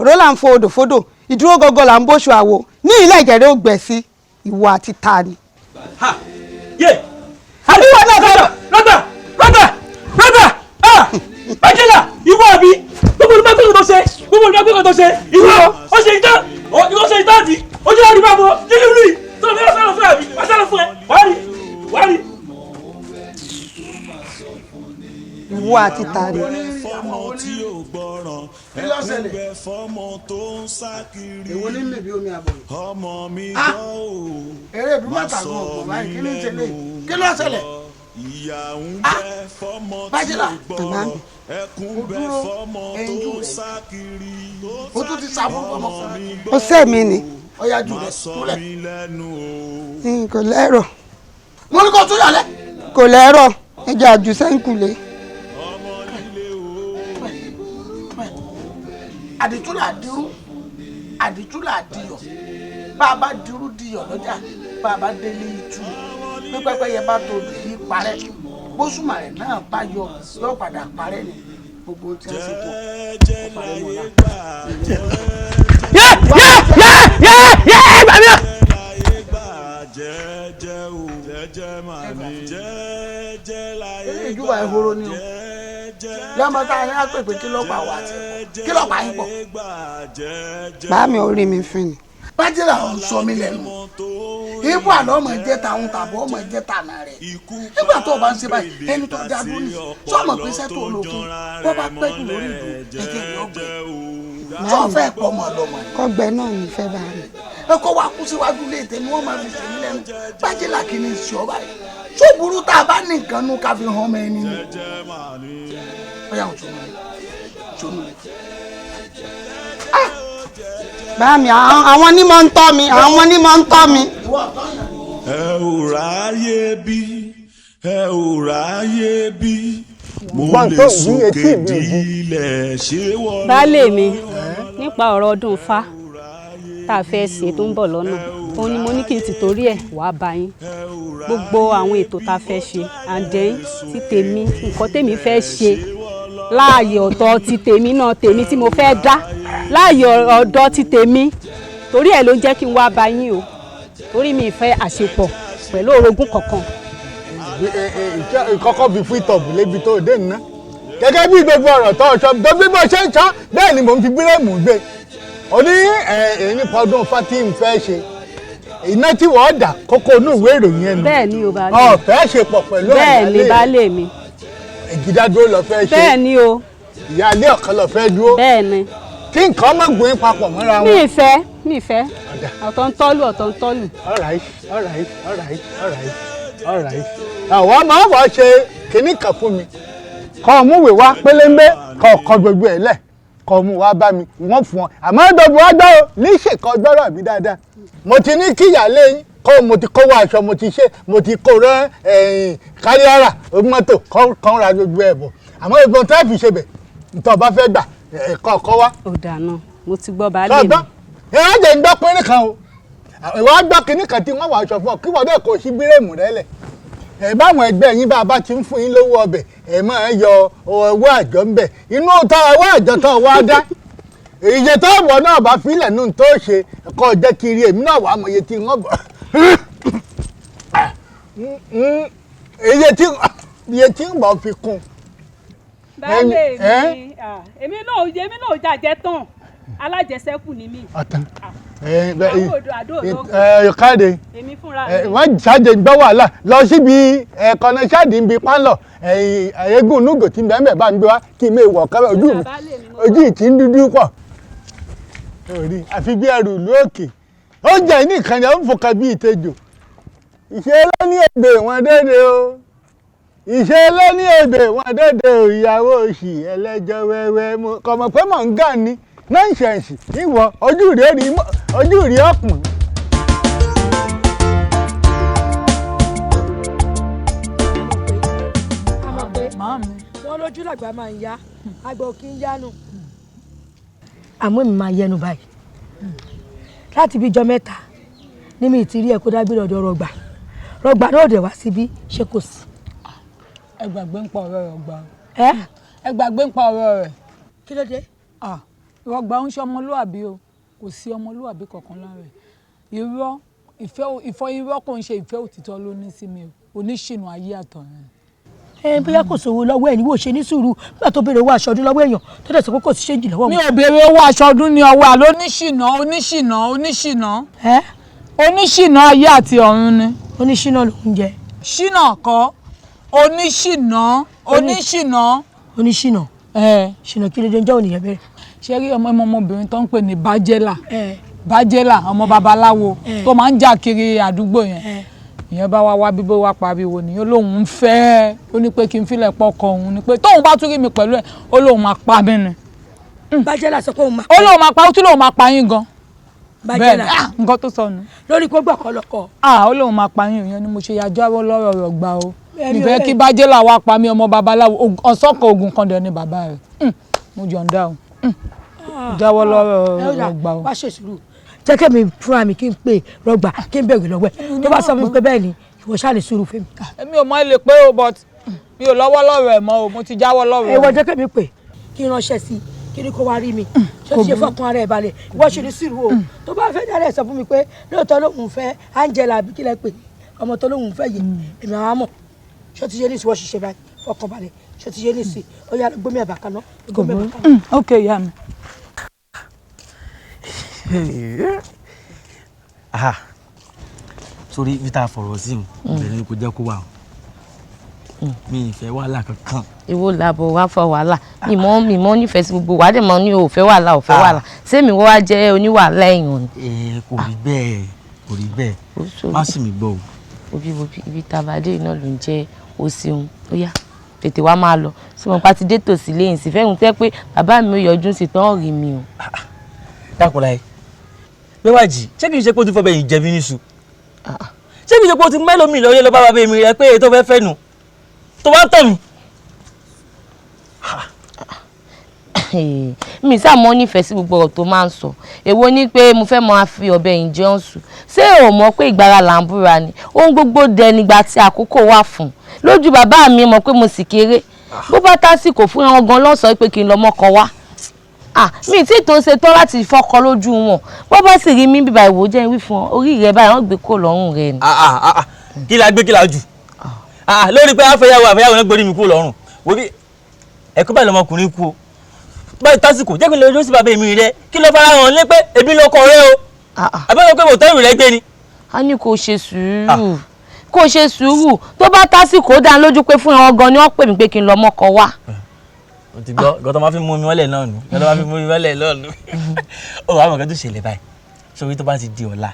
Speaker 6: òró là ń fo odòfodò ìdúró gọgọ là ń bóṣù àwo ní ilé ìjẹ̀rẹ̀ ò gbẹ̀ sí ìwọ àti ta ni.
Speaker 13: àbíwọ̀ náà rọ́gbà bájẹ́là ìwọ àbí gbogbo olùgbàgbọ́ tó ṣe ìwọ ó ṣe ìtàn àti ojú àrí bá bọ́ jíjìrì tó lọ fẹ́ràn fún àbí wàṣálà fún ẹ wà rí.
Speaker 6: ìwọ àti ta ni.
Speaker 11: kí ló ṣẹlẹ̀
Speaker 3: èwo ní lè bí omi àbọ̀ yìí. eré ìbí mọ́ta gan ọ̀pọ̀ báyìí kí ní ṣẹlẹ̀ kí ló ṣẹlẹ̀. Bájìlá o dúró ẹ̀yinjú rẹ̀ o tún ti sàbọ̀ ọmọ fún mi.
Speaker 6: ó sẹ́ mi ni.
Speaker 3: ó yá jù rẹ̀ túlẹ̀.
Speaker 6: kò lẹ́rọ̀.
Speaker 3: mo ní kó tún yàlẹ́.
Speaker 6: kò lẹ́rọ̀ ẹja àjù sẹ́ńkùlé.
Speaker 3: àdìtúlà dirú àdìtúlà diyọ̀ bá a bá dirú diyọ̀ lọ́jà bá a bá délé ìtú bí pẹ́pẹ́yẹ bá tó yí parẹ́ bóṣùmà rẹ̀ náà bá yọ yóò padà parẹ́ ni gbogbo tí wọ́n ṣe pọ̀ ọ̀parẹ́ wọn náà. ìjúbà ìhoro ni o lọ́mọ tá a ní àpèpè kí ló pa wà tí kí ló pa yín pọ̀.
Speaker 6: bá mi ò rí mi fún ni.
Speaker 3: Bájìlá ọ̀ ń sọ mí lẹ́nu ibú àlọ́ ọmọ jẹ́ tàwọn tàbọ̀ ọmọ jẹ́ tànà rẹ̀ nígbà tó o bá ń ṣe báyìí ẹni tó dá dúró ní sọ́ọ̀mọ̀ pé iṣẹ́ tó lò fún bó bá pẹ́ jù lórí ìlú ẹ̀jẹ̀ rẹ̀ ọgbẹ́ tó fẹ́ pọ̀ mọ́ lọ́mọ.
Speaker 6: kọgbẹ náà ní fẹ́ bá mi.
Speaker 3: ẹ kó wa kú síwájú lé tèmi wọ́n máa fi tèmi lẹ́nu Bájìlá kì í ní sí ọ báyìí tó burú tá a bá ní nǹkan nú ká fi hàn ọmọ ẹni ni. ọyà ò tún mọ
Speaker 6: bá mi àwọn ní mọ̀ ń tọ́ mi àwọn ní mọ̀ ń tọ́ mi.
Speaker 11: ẹ ò ráyè bí ẹ ò ráyè bí mo lè sókè dílẹ̀ ṣé wọ́n.
Speaker 9: baálé mi nípa ọ̀rọ̀ ọdún Ifá tá a fẹ́ ṣe tó ń bọ̀ lọ́nà òun ni mo ní kí n ti torí ẹ̀ wá bá yín gbogbo àwọn ètò tá a fẹ́ ṣe àǹdẹ́ tí tèmi nǹkan tèmi fẹ́ ṣe láàyè ọ̀dọ̀ ti tèmi náà tèmi tí mo fẹ́ dá láàyè ọ̀dọ̀ ti tèmi torí ẹ̀ ló jẹ́ kí n wá bá yín o torí mi ìfẹ́ àṣepọ̀ pẹ̀lú orogún kankan.
Speaker 2: ìkọ́kọ́ bí fún ìtọ̀bù lébi tó dé nná gẹ́gẹ́ bí gbogbo ọ̀rọ̀ tó sọ tó bí mo ṣe ń sọ bẹ́ẹ̀ ni mò ń fi bírèmù gbé o ní èyí nípa ọdún fati ń fẹ́ ṣe iná tí wọ́n dà kókó inú ìwé ìròyìn ẹnu
Speaker 9: bẹ́ẹ̀ ni o baálé mi
Speaker 2: ọ̀fẹ́ ṣe pọ̀ pẹ̀lú
Speaker 9: bẹ́ẹ̀ ni baálé mi
Speaker 2: ìgídádúró lọ fẹ́ ṣe
Speaker 9: bẹ́ẹ̀ ni o
Speaker 2: ìyáálé ọ̀kan lọ fẹ́ dúró
Speaker 9: bẹ́ẹ̀ ni
Speaker 2: kí nǹkan má gbóyún papọ̀ mọ́ra wọn.
Speaker 9: mi ìfẹ́ ọ̀tọ̀ ń tọ́lù ọ̀tọ̀ ń tọ́lù.
Speaker 2: all right. àwọn máa wá ṣe kínní kan fún mi kọ́ ọ múwèé wá pélémbé kọ́ ọ kọ gbogbo ẹ̀ lẹ̀ kọ́ ọ mú wá bá mi wọ́n fún ọ àmọ́ gbogbo wa gbọ́ ọ ní ìṣèkọ́ gbọ́rọ̀ mi dáadáa mo ti ní kíyàlé yín kó mo ti kówó aṣọ mo ti kó rán káríárà mọ́tò kan ra gbogbo ẹ̀ bọ̀ àmọ́ ìbọn tẹ́ fi ṣe bẹ̀ ntọ́ bá fẹ́ gbà ẹ̀kọ́ ọkọ wa.
Speaker 9: ó dáná mo ti gbọ́ baálé mi.
Speaker 2: ìyá jẹ́ ń gbọ́ pínrín kan o ìwà gbọ́ kínní kan tí wọ́n wà aṣọ fún ọ kí wọ́n dẹ̀ kó sí bírèmù rẹ lẹ̀ báwọn ẹgbẹ́ yín bá a bá ti ń fún yín lówó ọbẹ̀ máa ń yọ owó àjọ ń bẹ̀ inú tó owó àjọ tó wá dá ìyẹ tó wọ̀ náà bá filẹ̀ nù tó ṣe kọ́ jẹ́ kiri èmi náà wà á mọ iye tí wọ́n bọ̀ iye tí ń bọ̀ fi kún.
Speaker 9: baálé mi èmi náà jàjẹ́ tán alájẹsẹ́kù ni mí
Speaker 1: káde wọ́n ṣáàjì gbọ́ wàhálà lọ síbi ẹ̀kọ́nà ṣáàdì ń bi pálọ̀ eégún núgò tí bẹ́ẹ̀ bá ń gbé wá kí n wọ̀ kọ́rẹ́ ojú ìtì ń dúdú pọ̀ àfi bí ẹrù ìlú òkè ó jẹ́ nìkan ni ó ń fọkàn bí ìtejò ìṣe ló ní ègbè wọn dédé o ìṣe ló ní ègbè wọn dédé o ìyàwó òṣì ẹlẹ́jọ́ wẹ́wẹ́ kọ̀mọ̀ pé mọ̀ ń gàn ni nọ́ǹṣẹ̀ǹsì ìwọ ojú rí ọ̀pọ̀n.
Speaker 5: wọ́n lójú làgbà máa ń yá àgbà ò kí ń yánu. àmọ́ mi máa yẹnu báyìí láti bí ijọ́ mẹ́ta ní mi ti rí ẹ kó dágbére ọ̀dọ̀ rọgbà náà dẹ̀ wá síbí ṣé kò sí.
Speaker 12: ẹ gbàgbé ń pa ọ̀rọ̀ rọgbà ẹ gbàgbé ń pa ọ̀rọ̀ rẹ̀.
Speaker 5: kí ló dé.
Speaker 12: rọgbà ń ṣe ọmọlúwàbí o kò sí ọmọlúwàbí kankan lára ẹ̀ irọ́ kò ń ṣe ìfẹ́ òtítọ́ ló ní sí mi o oníṣìnà ayé àtọ̀run.
Speaker 5: bóyá kò sówó lọ́wọ́ ẹ̀ ní wò ṣe ní sùúrù nígbà tó béèrè owó aṣọ ọdún lọ́wọ́ èèyàn tó dẹ̀ sọ pé kò sí ṣéǹjì lọ́wọ́.
Speaker 12: mi ò béèrè owó aṣọ ọdún ní ọwọ́ àlọ́ oníṣìnà ayé àti ọ̀run ni.
Speaker 5: oníṣìnà ló ń jẹ.
Speaker 12: ṣìnà kọ́ oníṣìnà.
Speaker 5: ṣìnà kí ló dé ń jẹ́ ònìyàn bẹ́ẹ̀.
Speaker 12: ṣé rí ọmọbìnrin tó ń pè ní bájẹ́là ọmọ babaláwo tó máa ń jà kiri àdúgbò yẹn ìyẹn bá wá bíbó wá pariwo nìyẹn lòun ń fẹ́ ó ní pé kí n filẹ̀ pọkọ òun ni pé tóun bá tún rí mi pẹ̀lú ẹ̀ ó lóun máa pa mí ni.
Speaker 5: bájẹ́là sọ pé òun máa
Speaker 12: pa. ó lóun máa pa ó tún lóun máa pa yín gan.
Speaker 5: bájẹ́là
Speaker 12: nǹkan tó sọ nù.
Speaker 5: lórí kó gbà kọ́ lọ́kọ̀.
Speaker 12: ó lóun máa pa yín ìyẹn ni mo ṣe yájọ́ àwọ̀ lọ́rọ̀ rẹ̀ gbà o. ìfẹ́ kí bájẹ́là wá pa mí ọmọ babaláwo ọ̀sọ́kọ̀ ogun kan dẹ̀ ni bàbá rẹ̀ mo jọ̀ǹda o. jáwọ́ lọ́rọ̀ rẹ̀ gbà o.
Speaker 5: wá ṣe sùúrù jẹ́ kí mi fúnra mi kí n pè rọgbà kí n bẹ̀rù lọ́wọ́ ẹ̀ tó bá sọ fún mi pé bẹ́ẹ̀ ni ìwọ ṣáà lè sùúrù fún mi.
Speaker 12: èmi ò mọ ilé pé o but mi ò lọ́wọ́ lọ́rọ̀ ẹ̀ mọ́ o mo ti jáwọ́ lọ́rọ̀ ẹ̀.
Speaker 5: ìwọ jẹ́ kí mi pè kí n ránṣẹ́ sí kí ni kó wá rí mi ṣé ti ṣe fọkàn ara ẹ̀ balẹ̀ ìwọ ṣe ní sùúrù o tó bá fẹ́ dára ẹ̀ sọ fún mi pé lóòótọ́ lóun fẹ́ Angela àbí kílẹ̀ pè ọmọ tó lóun fẹ́ yìí èmi àwọn àmọ̀ ṣé ti ṣe ní ìsìwọ́ ṣiṣẹ́ báyìí fọkàn balẹ̀ ṣé ti ṣe ní ìsì ó yá gbómi ẹ̀bà kaná.
Speaker 12: ok ìyá mi.
Speaker 13: sórí bí tá a fọ̀rọ̀ sí o bẹ̀rẹ̀ ni kò jẹ́ kó wà o mi ì fẹ́ wàhálà kankan.
Speaker 8: ìwọ làbọ̀ wá fọ wàhálà mímọ́ nífẹ̀ẹ́ sí gbogbo wàá dẹ̀ mọ́ ní òfẹ́ wàhálà sẹ́mi wọ́n wá jẹ́ oníwàhálà èèyàn ni.
Speaker 13: kò rí bẹ́ẹ̀ má sì mí gbọ́ o.
Speaker 8: ibi tàbádé náà ló ń jẹ́ o ṣeun ó yá tètè wá máa lọ sí wọn pa ti dé tòsí lẹ́yìn sí fẹ́hùn tẹ́ pé bàbá mi ò yọjú sí tán rí mi o.
Speaker 13: dákun láyé Bẹ́wàjì ṣé kìí ṣe pé o ti fọ́ bẹ́yìn jẹ mí níṣu ṣé kìí ṣe pé o ti mẹ́lòmí lọ́yẹ́ lọ́ bá bàbá mi rẹ pé tó fẹ́ fẹ́ nù tó bá ń tọ̀ mí.
Speaker 8: mi sàmọ́ nífẹ̀ẹ́ sí gbogbo ọ̀rọ̀ tó máa ń sọ èwo ni pé mo fẹ́ máa fi ọ̀bẹ yìí jẹun sùn ṣé o mọ̀ pé ìgbára là ń búra ni ohun gbogbo dẹ nígbà tí àkókò wà fún lójú bàbá mi mọ̀ pé mo sì kéré bó bá tásìkò fún ẹran gan lọ́sọ̀ọ́ pé kí n lọ mọ́kọ wá mi tí tó ṣe tán láti fọkọ lójú wọn bó bá sì rí mi bíbá ìwò jẹ́ wí fún ọ orí rẹ báyìí wọ́n gbé kó lọ́rùn rẹ ni.
Speaker 13: kí la gbé kí la jù lórí pé àfẹ́yàwó náà gbórí mi kú lọ́rùn wo bí ẹ̀kọ́ báyìí lọmọkùnrin kú o báyìí tásìkò jẹ́ kí n lè lọ sí bàbá mi rẹ kí ló fara hàn lé pé èmi lọkọ rẹ o àbẹ́wò pé mòtẹ́rù rẹ gbé ni.
Speaker 8: a ní kò ṣe sùúrù tó bá tásìkò dá lójú pé fún ẹran gan ni wọ́n pè mí pé kí n lọ mọ́kọ wá.
Speaker 13: o ti gbọ́ gọ́tọ̀ máa fi mú mi wọlé náà nù gọ́tọ̀ máa fi mú mi wọlé náà nù ó wàá mọ̀ kí n tó ṣẹlẹ̀ báyìí sórí tó bá ti di ọ̀la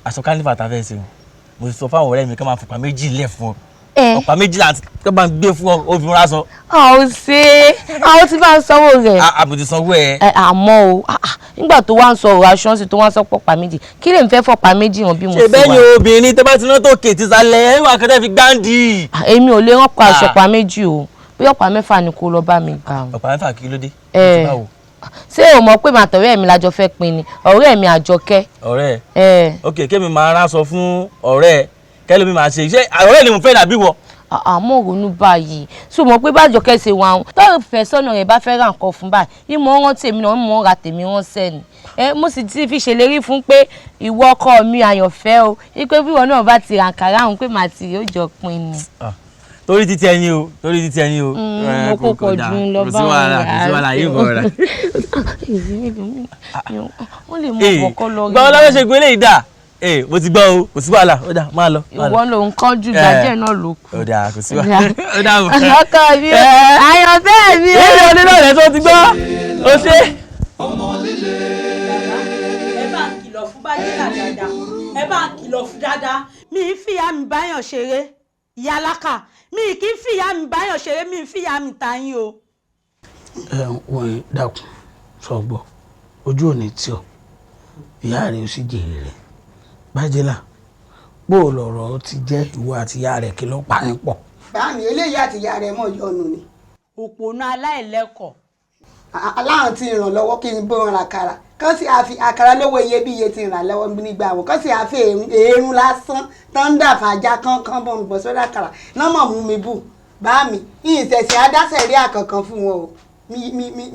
Speaker 13: aṣọ kánífà tá a fẹ́ ṣe o mo ti sọ fáwọn ọ̀rẹ́ mi kí wọ́n máa fọ̀pá méjì lẹ̀ fún ọ ọ̀pá méjì láti kí wọ́n máa gbé fún ọ obìnrin lásán.
Speaker 8: àwọn tí bá ń sanwó rẹ̀.
Speaker 13: àbùtì sanwó ẹ.
Speaker 8: àmọ́ o nígbà tó wá ń sọ ọ̀rọ̀ aṣọ sí tó wá ń sọ pọ̀pá méjì kí lè ń fẹ́ fọ̀pá méjì hàn bí mo ti wà.
Speaker 13: ṣe bẹ́ẹ̀ ni obìnrin tẹ́ bá ti ná tó kè ti sálẹ̀ ẹ̀ wà kẹ́tẹ́ fi gáǹdì.
Speaker 8: èmi ò lè rán pa àṣọpá méjì o bí ọ̀pá mẹ́fà ni kó lọ bá mi gbà.
Speaker 13: ọ̀pá mẹ́fà kí ló dé?
Speaker 8: ṣé o mọ̀ pé màtọ̀rẹ́ mi lájọ fẹ́ pin ni ọ̀rẹ́ mi Àjọkẹ́.
Speaker 13: ọ̀rẹ́ ẹ ok kémi máa rán aṣọ fún ọ̀rẹ́ kẹ́lómi máa ṣe ṣé ọ̀rẹ́ ni mo fẹ́ dàbí wọ.
Speaker 8: àmọ́ ronú báyìí ṣé o mọ̀ pé bájọkẹ́ ṣe wà ń tọ́rọ fẹ̀sọ́nà rẹ̀ bá fẹ́ ra nǹkan fún báyìí ìmọ̀ wọn tèmi náà mọ̀ ra tèmi wọn sẹ́ni mo sì ti fi ṣèlérí fún pé ìwọ ọkọ mi àyànfẹ́ o wípé bí ìwọ náà bá ti ràǹkàrà òun pé màá ti yóò jọ pin ni.
Speaker 13: torí títí ẹyin o torí títí ẹyin o.
Speaker 8: mo kó pọ̀ jù lọ bá wọn rà
Speaker 13: kò sí wàhálà yìí bọ̀ rà.
Speaker 8: wọ́n lè mú ọkọ̀ lọ rí.
Speaker 13: gbọ́n lọ́wọ́ ṣe gbélé ìdá mo ti gbọ́ o kò sí wàhálà ó dà máa lọ.
Speaker 8: ìwọ ló ń kánjú gbàjẹ́ náà ló kù.
Speaker 13: ó dà kò sí wàhálà ó dà bọ̀.
Speaker 8: ọkọ mi àyànfẹ́ mi.
Speaker 13: èyí ò ní lọ́rẹ̀ tó ti gbọ́ ó ṣe.
Speaker 14: ẹ bá ń kìlọ̀ fún Bájélà dáadáa ẹ bá ń kìlọ̀ fún dáadáa mi ì fìyà mi báyàn ṣeré ìyá alákà mi kì í fìyà mi báyàn ṣeré mi ì fìyà mi ta yín o.
Speaker 3: wọ́n dákun sọ̀gbọ́ ojú ò ní tí ọ ìyá rẹ̀ ó sì jèrè rẹ̀ Bájélà bó o lọ̀rọ̀ ti jẹ́ ìwọ àti ìyá rẹ̀ kí ló pa yín pọ̀.
Speaker 6: báàmì eléyìí àti ìyá rẹ̀ mọ̀ yọnu ni.
Speaker 14: òpònú aláìlẹ́kọ̀ọ́.
Speaker 6: aláhàn ti ràn lọ́wọ́ kí n bó wọn ra àkàrà kán sì àfi àkàrà lówó iyebíye ti ràn lọ́wọ́ nígbà wọn kán sì àfi èérún lásán tọ́ndà fàájà kankan bọ̀ ń gbọ́ sórí àkàrà nọ́mọ̀ mú mi bù báàmì yìí tẹ̀sí adásẹ̀ rí àkànkan fún wọn o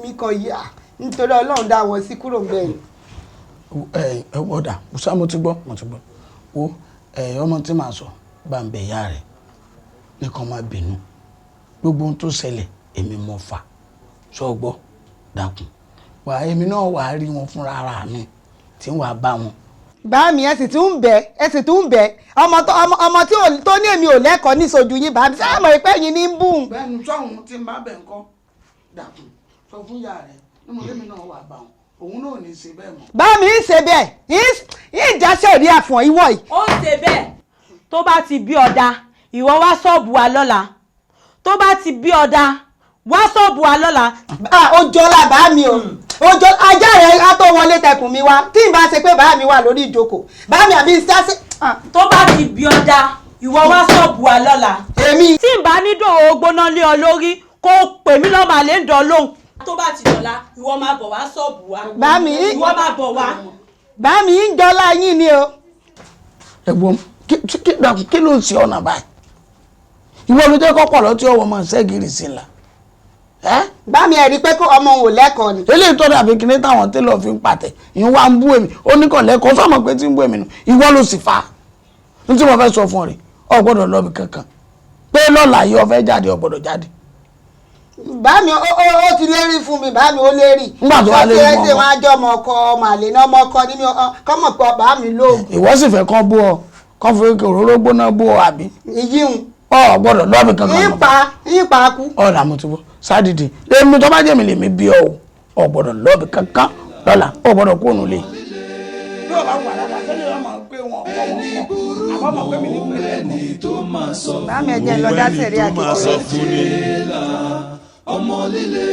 Speaker 6: mi kàn yí à nítorí Ọlọ́run dá wọn sí kúrò gbẹ̀yìn.
Speaker 3: ẹ wọ́dà musa mo ti gbọ́ wo ọmọ tí màá sọ bá ń bẹ ìyá rẹ̀ nìkan má bínú gbogbo ohun tó ṣẹlẹ̀ èmi mọ̀ fà sọ gbọ́ dákun wà èmi náà wà á rí wọn fúnra ara mi tí wàá bá wọn.
Speaker 6: báàmì ẹ sì tún ń bẹ ọmọ tó ní èmi ò lẹ́kọ̀ọ́ ní ìsojú yín báàmì sáà mọ̀ pé ẹ̀yin ní ń bùn.
Speaker 3: bẹ́ẹ̀ni sọ́hun tí ń bá bẹ̀ ń kọ́ dákun sọ fún ìyá rẹ̀ nínú èmi náà wà bá wọn òun náà ò ní ṣe bẹ́ẹ̀ mọ́.
Speaker 6: báàmì ń ṣe bẹ́ẹ̀ yín jáṣẹ́ rí àfọ̀n ìwọ yìí.
Speaker 14: ó ṣe bẹ́ẹ̀ tó bá ti bí ọ̀dà ìwọ wá ṣọ́ọ̀bù wa lọ́la tó bá ti bí ọ̀dà wá ṣọ́ọ̀bù wa lọ́la.
Speaker 6: ó jọlá báàmì o ojo ajá rẹ̀ á tó wọlé tẹkùn mi wá tí n bá ṣe pé báàmì wà lórí ìjókòó báàmì àbí ṣáṣẹ.
Speaker 14: tó bá ti bí ọ̀dà ìwọ wá ṣọ́ọ̀bù wa lọ́la.
Speaker 6: èmi.
Speaker 14: tí n bá ní dòwò gbóná lé ọ lórí kó pè mí lọ́ọ́ máa lè ń dán lóhùn. tó bá ti dọ̀la ìwọ máa bọ̀ wá ṣọ́ọ̀bù wa.
Speaker 6: báàmì
Speaker 14: ìwọ máa bọ̀ wá.
Speaker 6: báàmì ń jọlá yín ni o.
Speaker 3: ẹ̀gbọ́n kí ló ń ṣe ọ̀nà báyìí ìwọ ló jẹ́ kọ́kọ́rọ́ tí ọwọ́ máa ṣẹ́gìrì sí la.
Speaker 6: báàmì ẹ̀rí pé kó ọmọ òun ò lẹ́kọ̀ọ́ ni.
Speaker 3: eléyìí tó dàbí kíní táwọn télọ̀ fi ń pàtẹ ìyẹn wá ń bú èmi ó ní kàn lẹ́kọ̀ọ́ sọ́mọ pé tí ń bú èmi nù ìwọ ló sì fa ní tí mo fẹ́ sọ fún ọ rè ọ gbọ́dọ̀ lọ́bi kankan pé lọ́la yìí ọ fẹ́ jáde ọ gbọ́dọ̀ jáde.
Speaker 6: báàmì ó ti lérí fún mi báàmì ó lérí.
Speaker 3: nígbà tó wá lérí fún
Speaker 6: ọmọ. ṣé wọn á jọ ọmọ ọkọ ọmọ àlè náà ọmọ ọkọ nínú kọ́mọ̀ pé báàmì lóògùn.
Speaker 3: ìwọ sì fẹ́ kán bú ọ kán fi òróró gbóná bú ọ àbí.
Speaker 6: ìyíhun.
Speaker 3: ọ gbọ́dọ̀ lọ́bi kankan.
Speaker 6: yípa kú.
Speaker 3: ọ̀rọ̀ àmọ́ ti bọ́ sádìdì èmi tó bá jẹ́ mi lè mi bí ọ gbọ́dọ̀ lọ́bi kankan lọ́la ọ gbọ́dọ̀ kó ònú lé. bí ọba wà dáadáa sẹ́lẹ̀ ọmọ pé wọn kọ́ àbọ̀mọ̀ pé mi ní pé
Speaker 4: ẹni tó máa sọ
Speaker 6: báàmì ẹ̀jẹ̀ lọ dá sẹ̀rí
Speaker 4: ọmọ líle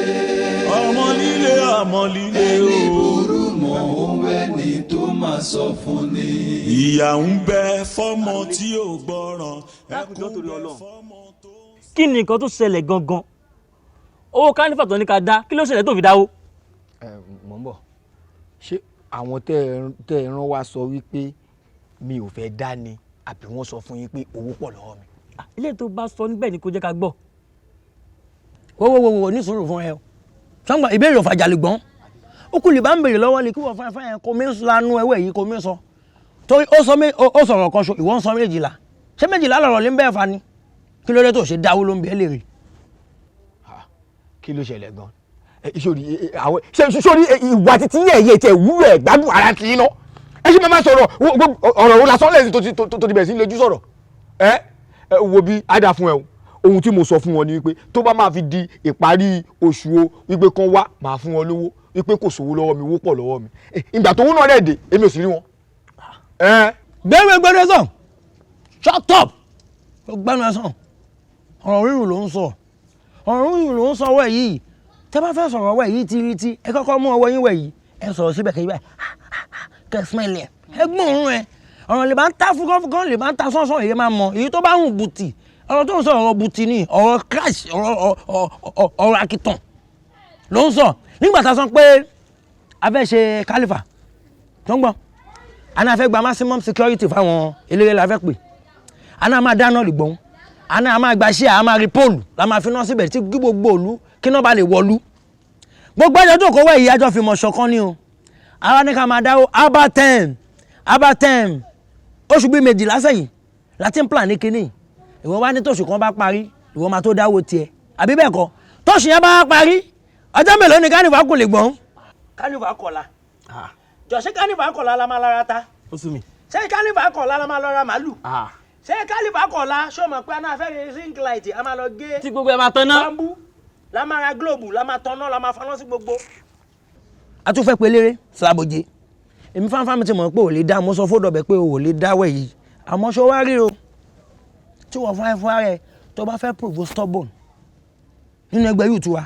Speaker 11: ọmọ líle ọmọ líle
Speaker 4: ẹni burú mọ́ òun ẹni tó máa sọ fún ni.
Speaker 11: ìyà ń bẹ fọ́mọ tí ò gbọ́ràn ẹkún bẹ fọ́mọ tó.
Speaker 13: kí ni nǹkan tó ṣẹlẹ̀ gangan owó kánífà tó ní ká dá kí ló ṣẹlẹ̀ tó fi dáwó.
Speaker 15: mọ̀ ń bọ̀ ṣé àwọn tẹ́ ẹ rán wa sọ wípé mi ò fẹ́ dá ni àbí wọ́n sọ fún yín pé owó pọ̀ lọ́wọ́ mi.
Speaker 13: ilé tó bá sọ níbẹ̀ ni kò jẹ́ ká gbọ́.
Speaker 7: wo ní sùúrù fún ẹ o sọ́ngbà ìbéèrè òfàjà lè gbọ́n ó kú lè bá ń béèrè lọ́wọ́ lè kí wọ́n fún ẹ kò mí lanu ẹwẹ́ yìí kò mí sọ torí ó sọ̀rọ̀ kan ṣo ìwọ ń sọ méjìlá ṣé méjìlá lọ̀rọ̀ lé ń bẹ́ẹ̀ fa ni kí ló dé tó ṣe dáwó ló ń bẹ́ẹ̀ lè rí.
Speaker 15: kí ló ṣẹlẹ̀ gan-an sórí ìwà títí yẹ̀yẹ̀ tẹ̀ wúlò ẹ̀ gbádùn ara ti iná ẹ ṣe máa sọ̀rọ̀ ọ̀rọ̀ wo lásán lẹ́yìn tó ti bẹ̀rẹ̀ sí lójú sọ̀rọ̀ ẹ wo bí ádá fún ẹ o ohun tí mo sọ fún wọn ni wípé tó bá máa fi di ìparí oṣù o wípé kán wá máa fún wọn lówó wípé kò sówó lọ́wọ́ mi owó pọ̀ lọ́wọ́ mi ìgbà tó ń náà dẹ̀ èmi ò sì rí wọn.
Speaker 7: gbẹ́rẹ́ sàn shut up gbẹ́nu ẹ sàn ọ̀rọ̀ rírùn ló ń sọ ọwọ́ yìí tẹ́ bá fẹ́ sọ̀rọ̀ ọwọ́ yìí ti ẹ kọ́kọ́ mú ọwọ́ yín wẹ̀ yìí ẹ sọ̀rọ̀ síbẹ̀ kẹ́ kẹ́ smell ẹ gbọ́n òórùn ẹ ọ̀rọ̀ lè bá ń ta fúnkán lè bá ń ta sọ́sọ́ èyí máa mọ èyí tó bá hùn bùtì ọ̀rọ̀ tó ń sọ ọ̀rọ̀ bùtì ni ọ̀rọ̀ crash ọ̀rọ̀ akitan ló ń sọ nígbà tá a sọ pé a fẹ́ ṣe kálífà tó ń gbọ́ àná a fẹ́ gba maximum security fáwọn eléré la fẹ́ pè àná a máa dáná lùgbọ́n àná a máa gbaṣẹ́ a máa rí póòlù la máa fi náà síbẹ̀ tí gbogbo òlu kí náà bá lè wọlú gbogbo ẹjọ́ tó kọ́wọ́ ìyá àjọ fi mọ̀ ṣọ̀kan ni o àwa ní ká máa dáwó abatem oṣù bíi 12 sẹ́yìn láti ń plan ní kínní ìwọ wá ní tóṣù kan bá parí ìwọ máa tó dáwọ́ tiẹ̀ àbí bẹ́ẹ̀ kọ́ tóṣù yẹn bá parí ọjọ́ mélòó ni kánífà kò lè gbọ́n. kánífà kọ̀la jọ ṣé kánífà kọ̀la la máa lára ta ṣé kánífà kọ̀la la máa lọ ra màálù ṣé kánífà kọ̀la ṣó mọ̀ pé a náà fẹ́ rí ring light a máa lọ gé
Speaker 13: tí gbogbo ẹ̀ máa tán náà
Speaker 7: bambú la máa ra globe la máa tọ́nà la máa faná sí gbogbo. a tún fẹ́ pe eléré Slaboje èmi fáńfáń mi ti mọ̀ pé ò lè dá mo sọ fódọ̀bẹ̀ pé ò lè dáwẹ̀ yìí àmọ́ ṣó wá rí o tí wọ́n fún ẹ̀fọ́ rẹ̀ tó bá fẹ́ prove stubborn nínú ẹgbẹ́ yóò tu wa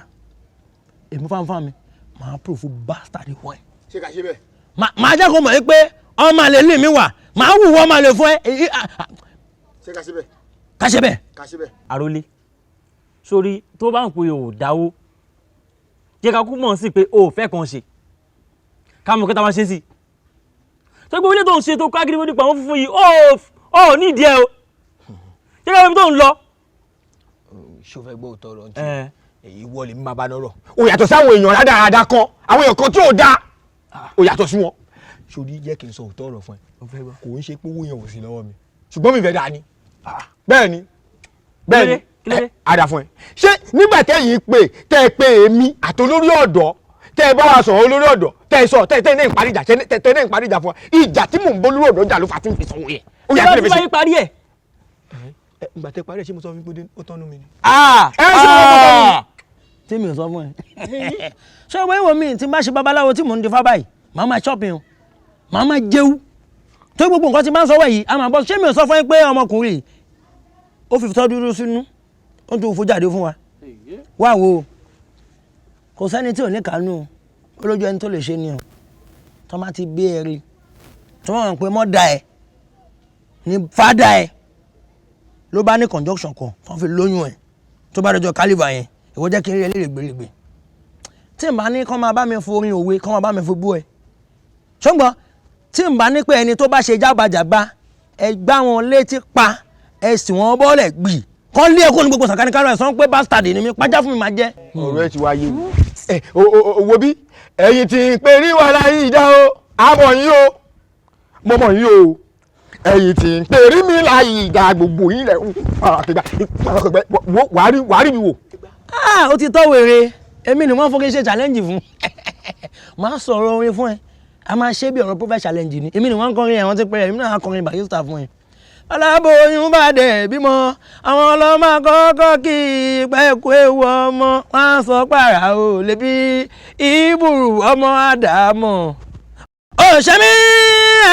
Speaker 7: èmi fáńfáń mi máa prove bastard wọ̀ ẹ́.
Speaker 15: ṣé ká ṣe bẹ́ẹ̀.
Speaker 7: màá jẹ́ kó mọ̀ pé ọmọ àlè lè mi wà màá wù wọ́n máa lè fún ẹ.
Speaker 15: ṣé ká ṣe bẹ́ẹ̀.
Speaker 7: ká ṣe bẹ́ẹ̀.
Speaker 15: ká ṣe bẹ́ẹ̀.
Speaker 13: àròlé sórí tó bá ń pè ò dáwó jẹ́ ká kú mọ̀ sí pé o ò fẹ́ kàn ṣe ká mọ̀ kí tá máa ṣe sí tó gbé ilé tó ń ṣe tó káàkiri nípa àwọn funfun yìí ó ní ìdí ẹ o jẹ́ ká wọ́n tó ń lọ.
Speaker 15: ṣó fẹ́ gbọ́ òótọ́ ọ̀rọ̀ ntí èyí wọlé mi máa bá lọ́rọ̀ o yàtọ̀ sáwọn èèyàn rádaràda kan àwọn èèyàn kan tí ò dáa o yàtọ̀ sí wọn. sórí jẹ́ kí n sọ òótọ́ ọ̀rọ̀ fún ẹ kò ń ṣe pé owó yẹn ò sí lọ́wọ́ mi ṣùgbọ́n mi fẹ́ dáa ni bẹ́ẹ̀ ni àdà fún ẹ. ṣé nígbà tẹ́yìn tẹ́ ẹ pé èmi àtolórí ọ̀dọ́ tẹ́ ẹ bá wa sọ̀rọ̀ olórí ọ̀dọ́ tẹ́ ẹ sọ tẹ́ ẹ náà ń parí ìjà tẹ́ ẹ náà ń parí ìjà fún wa ìjà tí mò ń bọ́ lórí ọ̀dọ́ jà ló fà tí ń pèsè owó yẹn. ó yà kí lè fi ṣe.
Speaker 13: parí ẹ̀.
Speaker 15: ìgbà tẹ́ parí ẹ̀ ṣé mo sọ fún pé ó tọ́nu mi ni.
Speaker 7: ẹ ṣe mo tọ́ tọ́nu. tí mi ò sọ fún ẹ. ṣé owó ìwọ mi tí n bá ṣe babaláwo tí mò ń di fá báyìí màá máa shopping o màá máa jẹun tó gbogbo nǹkan tí máa ń sọ wẹ̀ yìí a máa bọ́ ṣé mi ò sọ fún ẹ pé ọmọkùnrin ó fi tọ́ dúró sínú ó tún fojú àdé fún wa wá wo kò sẹ́ni tí ò ní kánú olójú ẹni tó lè ṣe ni o tó má ti gbé ẹ rí tó mọ̀ pé mọ́dà ẹ ní fádà ẹ ló bá ní conjunction kan tó fi lóyún ẹ tó bá dọjọ́ kálífà yẹn ìwọ jẹ́ kí n rí ẹ lè gbèrègbè tí n bá ní kọ́ máa bá mi forin òwe kọ́ máa bá mi fi bú ẹ ṣùgbọ́n tí n bá ní pé ẹni tó bá ṣe jágbajàgba ẹ gbá wọn létí pa ẹ sì wọn bọ́ọ̀lẹ̀ gbì kọ́ lé ẹ̀kọ́ ní gbogbo sàkánì kárọ̀ ẹ̀ sọ pé bastard ni mi pàjá fún mi máa jẹ́.
Speaker 15: ọ̀rọ̀ ẹ ti wáyé wo bí ẹ̀yin ti pè rí wàhálà yìí dá o àmọ̀ yín o mọ̀mọ̀ yín o ẹ̀yin ti pè rí mi láyé ìdá gbogbo yín lẹ̀ wàá rí mi wò.
Speaker 7: ó ti tọ́ wèrè èmi ni wọ́n fọ́kẹ́ ṣe challenge fún máa sọ̀rọ̀ orin fún ẹ a máa ṣe bí ọ̀rọ̀ prophet challenge ni èmi ni wọ́n ń kọrin ẹ̀ wọ́n ti pẹ́ èmi náà kọrin Barrister fún ẹ. aláboyún bá dẹ̀ bímọ àwọn ọlọ́mọ kọ́kọ́ kí pẹ́ẹ́kú ewu ọmọ wọn sọ pàrà ò lè bí ìbùrù ọmọ àdàmọ̀. òṣèmí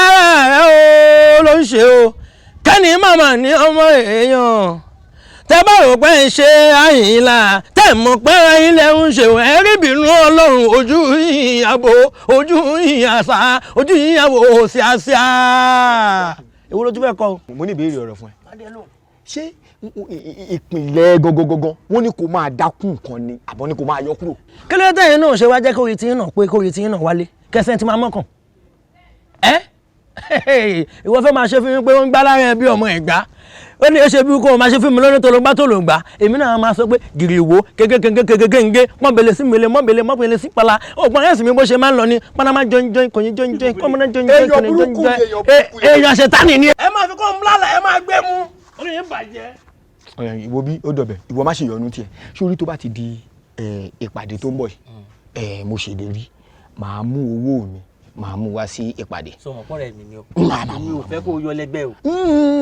Speaker 7: ara rẹ̀ ló ń ṣe o kẹ́ni màmá ní ọmọ èèyàn tẹ́ bá rò pé ń ṣe àyìnlá tẹ́ mọ̀ pé ilẹ̀ ń ṣe ẹ̀rí bínú ọlọ́run ojú ìyàbò ojú ìyàsá ojú ìyàbò síáṣíá. èwo ló tún fẹ́ kọ́.
Speaker 15: mo ní ìbéèrè ọ̀rọ̀ fún ẹ ṣé ìpìlẹ̀ gangan wọ́n ní kó máa dákún nǹkan ni àbọ̀ ní kó máa yọ kúrò.
Speaker 7: kí ló dé yẹn náà ṣe wá jẹ́ kórìí tí ń nà pé kórìí tí ń nà wálé kẹsẹ̀ tí máa mọ́kàn. ìwọ fẹ́ máa ṣe fún mi pé wọ́n ń gbá lára ẹ bí ọmọ ẹ̀gbá ó ní ṣe bí kò máa ṣe fún mi lọ́dún tó ló gbá tó ló gbá èmi náà máa sọ pé gìrì wo kékékékékékékéńgé mọ́bẹ̀lẹ̀ sí mẹ́lẹ̀ mọ́bẹ̀lẹ̀ sí pala ògbọ́n ẹ̀sìn mi bó ṣe máa ń lọ ní panama jọjọin kò ní jọjọin kọ́mọdé jọjọin kò ní jọjọin èèyàn ṣètánì ni. ẹ máa fi kó ń lálẹ́ ẹ máa gbé mu orí yẹn bàjẹ́.
Speaker 15: ìwọ bí ó dọ̀bẹ̀ ìwọ má ṣe yọnu tiẹ̀ sórí tó bá ti di ìpàdé tó ń bọ̀ yìí mo ṣèlérí màá mú owó mi màá mú wá sí ìpàdé.
Speaker 13: sọmọ pọ́nrẹ́ mi ni o mi ò fẹ́ kó o yọ lẹ́gbẹ́ o.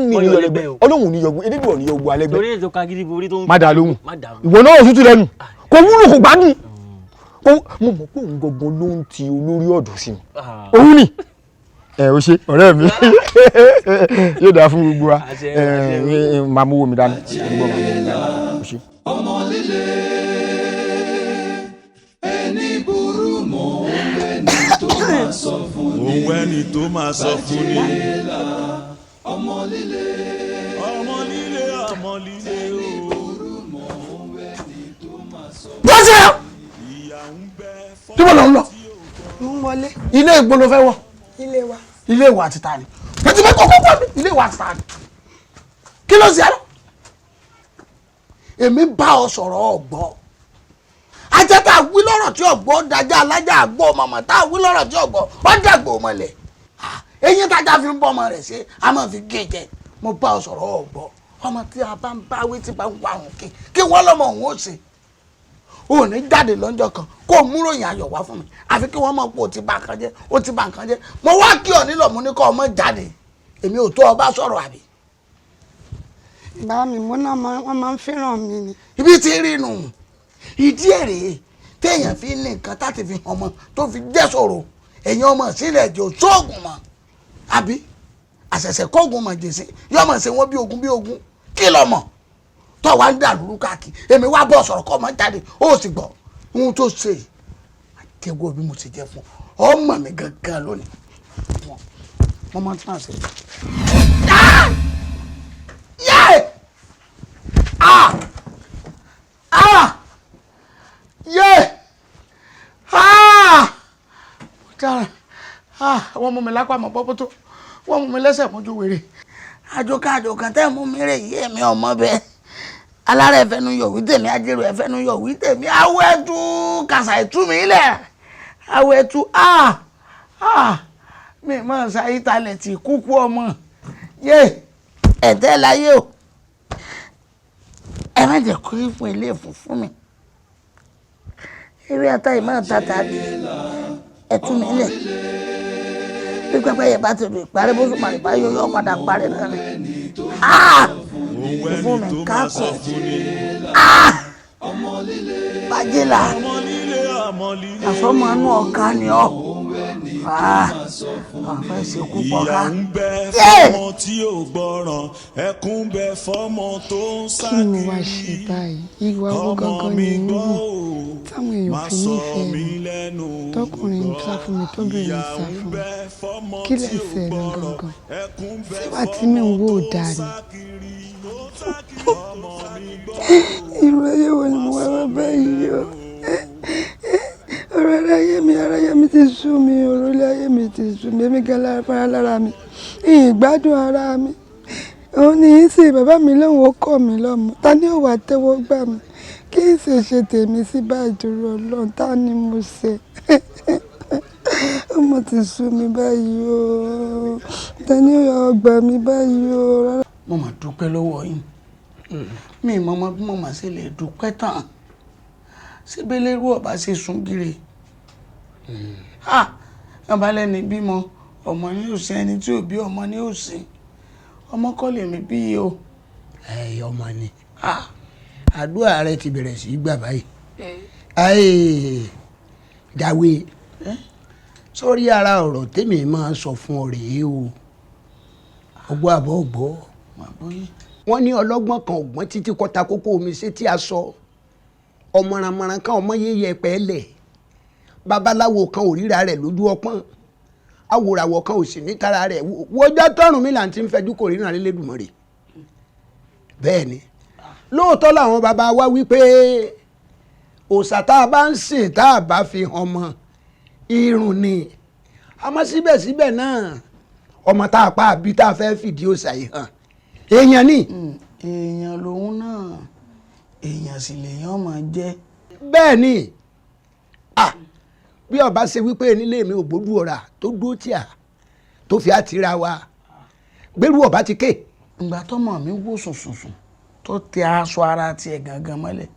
Speaker 15: mi ni yọ lẹ́gbẹ́ o ọlọ́run ní yọgbọ́n elébi ò ní yọgbọ́n alẹ́gbẹ́.
Speaker 13: lórí ètò kagidi borí tó ń.
Speaker 15: má dàá lóhùn ìwọ náà ò tútù lẹ́nu kò wúlò kò gbádùn mo mọ̀ pé òun gangan ló ń ti olórí ọ̀dọ̀ sí mi òun ni o ṣe ọ̀rẹ́ mi yóò dáa fún gbogbo wa máa mú owó mi dání o ṣe.
Speaker 4: ọmọ líle ẹni burú mọ́ ẹni tó máa sọ fún ni.
Speaker 11: òun ẹni tó máa sọ fún ni.
Speaker 4: ọmọ líle
Speaker 11: ọmọ líle ọmọ líle
Speaker 4: ẹni burú mọ́ ẹni tó máa sọ fún ni.
Speaker 3: bọ́sẹ̀ tí mo lọ ń lọ.
Speaker 6: mo ń wọlé.
Speaker 3: ilé ìgbóná fẹ́ wọ̀.
Speaker 6: ilé wa.
Speaker 3: ilé ìwà àti tani. pẹ̀tù mẹ́kọ̀ọ́ kọ́kọ́ mi ilé ìwà àti tani. kí ló ṣe àná. èmi bá ọ sọ̀rọ̀ ọ̀gbọ́. ajá tá a wí lọ́rọ̀ tí ọ̀gbọ́ dájá alájà àgbọ̀ màmá tá a wí lọ́rọ̀ tí ọ̀gbọ́ ọ dàgbò mọ́lẹ̀. eyín tájà fi ń bọ́ ọmọ rẹ̀ ṣe a máa fi gé jẹ mo bá ọ sọ̀rọ̀ ọ̀gbọ́ ọmọ tí a bá ń báwí tí bá ń wá òun kí wọ́n lọ́mọ òun ó ṣe ò ní jáde lọ́jọ́ kan kó o múròyìn ayọ̀ wá fún mi àfi kí wọ́n mọ̀ pé o ti bà nǹkan jẹ́ o ti bà nǹkan jẹ́ mo wá kí ọ nílò mo ní kó ọmọ jáde èmi ò tó ọba sọ̀rọ̀ àbí.
Speaker 6: bá mi mo náà wọ́n máa ń fẹ́ràn mi ni.
Speaker 3: ibi tí rí nù ìdí èrè téèyàn fi ní nǹkan táti fi hàn mọ́ tó fi jẹ́ sọ̀rọ̀ ẹ̀yin ọmọ sílẹ̀ jò sóògùn mọ́ àbí àṣẹ̀ṣẹ̀ kóògùn mọ̀ jèsè yọmọ ṣe wọ́n bí ogun kí lọ mọ̀ tó wá ń dà lóru káàkiri èmi wá bọ̀ sọ̀rọ̀ kọ́ ọmọ jáde ó sì gbọ́ ohun tó ṣe àtẹ̀wọ́ bí mo ti jẹ́ fún ọmọ mi gangan lónìí mo máa ń tún àṣẹ. wọ́n mú mi lápá mọ́ pọ́pọ́ tó wọ́n mú mi lẹ́sẹ̀ mọ́jú wèrè àjòkà kan tẹ́ mú mi rè yí èmi ọmọ bẹ́ẹ̀ alára ẹ̀fẹ́nu yọ̀ wí tèmi ajérò ẹ̀fẹ́nu yọ̀ wí tèmi awọ́ ẹ̀tú kàṣà ẹ̀tú mi lẹ̀ awọ́ ẹ̀tú mi mọ̀ ṣáyé talẹ̀ tí kúkú ọmọ yé ẹ̀tẹ́ láyé o ẹ má jẹ́ kó fún ilé fún mi eré ata ìmọ̀ tata ẹ̀tú mi lẹ̀ bí pẹ́pẹ́ yẹ bá ti rè parí bó sùn bá yọ padà parí náà ni fún mi káàkó Bájélà àfọmọ́nú ọ̀ka ni ọ́ àfẹ́ ìṣekú pọ̀ ká.
Speaker 11: ìyà ń bẹ fọ́mọ tí ò gbọ́ràn ẹkún bẹ fọ́mọ tó ń sá kiri.
Speaker 6: kí ni wàá ṣe báyìí ìwà owó gangan ni ń wù táwọn èèyàn fi nífẹ̀ẹ́ mi tọkùnrin ń sá fún mi tóbìnrin ń sá fún mi kí lè ṣe ẹ̀rọ gangan síwá tí mi ń wò dáa ni. irú ayé wo ni mo wá wá báyìí o ọ̀rọ̀ ara mi ti sú mi ọ̀rọ̀ ilé ayé mi ti sú mi èmi gan fara lára mi ìgbádùn ara mi òun ní í sì bàbá mi lóun ó kọ́ mi lọ́mọ ta ni ó wà tẹ́wọ́ gbà mí kí n sì ṣe tèmi sí báyìí dúró ọlọ́run ta ni mo ṣe ọmọ ti sú mi báyìí o ta ni ó yọ ọgbà mi báyìí o.
Speaker 3: mo mà dúpẹ́ lọ́wọ́ yín mi mọ́mọ́ bí mo mà ṣe lè dúpẹ́ tán síbẹ̀ lérú ọba ṣe sún gírè ọba lẹ́ni bímọ ọmọ ní òsín ẹni tí ò bí ọmọ ní òsín ọmọ kọ́ lèmi bí yìí o.
Speaker 1: ọmọ ni àdúrà rẹ ti bẹ̀rẹ̀ sí í gbà báyìí Jáwé sórí ara ọ̀rọ̀ tèmi máa sọ fún ọ rèé o ọgbọ́ àbọ̀ ọgbọ́ wọ́n ní ọlọ́gbọ́n kan ọ̀gbọ́n títí kọta kókó omi ṣe tí a sọ ọmọrànmọràn kan ọmọ yẹyẹ pẹ́ẹ́lẹ̀ babaláwo kan ò ríra rẹ̀ lójú ọpọ́n awòràwọ̀ kan ò sì ní tara rẹ̀ wọ́jọ́ tọ́rùn mi là ń ti ń fẹjú kò ríran lélẹ́dùmarè bẹ́ẹ̀ ni lóòótọ́ làwọn bàbá wa wípé òòṣà tá a bá ń sìn tá a bá fi hàn mọ́ irun ni àmọ́ síbẹ̀síbẹ̀ náà ọmọ tá a pa àbí tá a fẹ́ fìdí òòṣà yìí hàn èèyàn ni.
Speaker 3: èèyàn lòun náà èèyàn sì lèèyàn máa jẹ́.
Speaker 1: bẹ́ẹ̀ ni bí ọba ṣe wípé nílé mi ò gbójú ọ̀rà tó dúró tí a tó fi àtìra wa gbérú ọba ti ké.
Speaker 3: ìgbà tọmọ mi wò sùnsùnsùn tó tẹ aṣọ ara tiẹ̀ gangan mọ́lẹ̀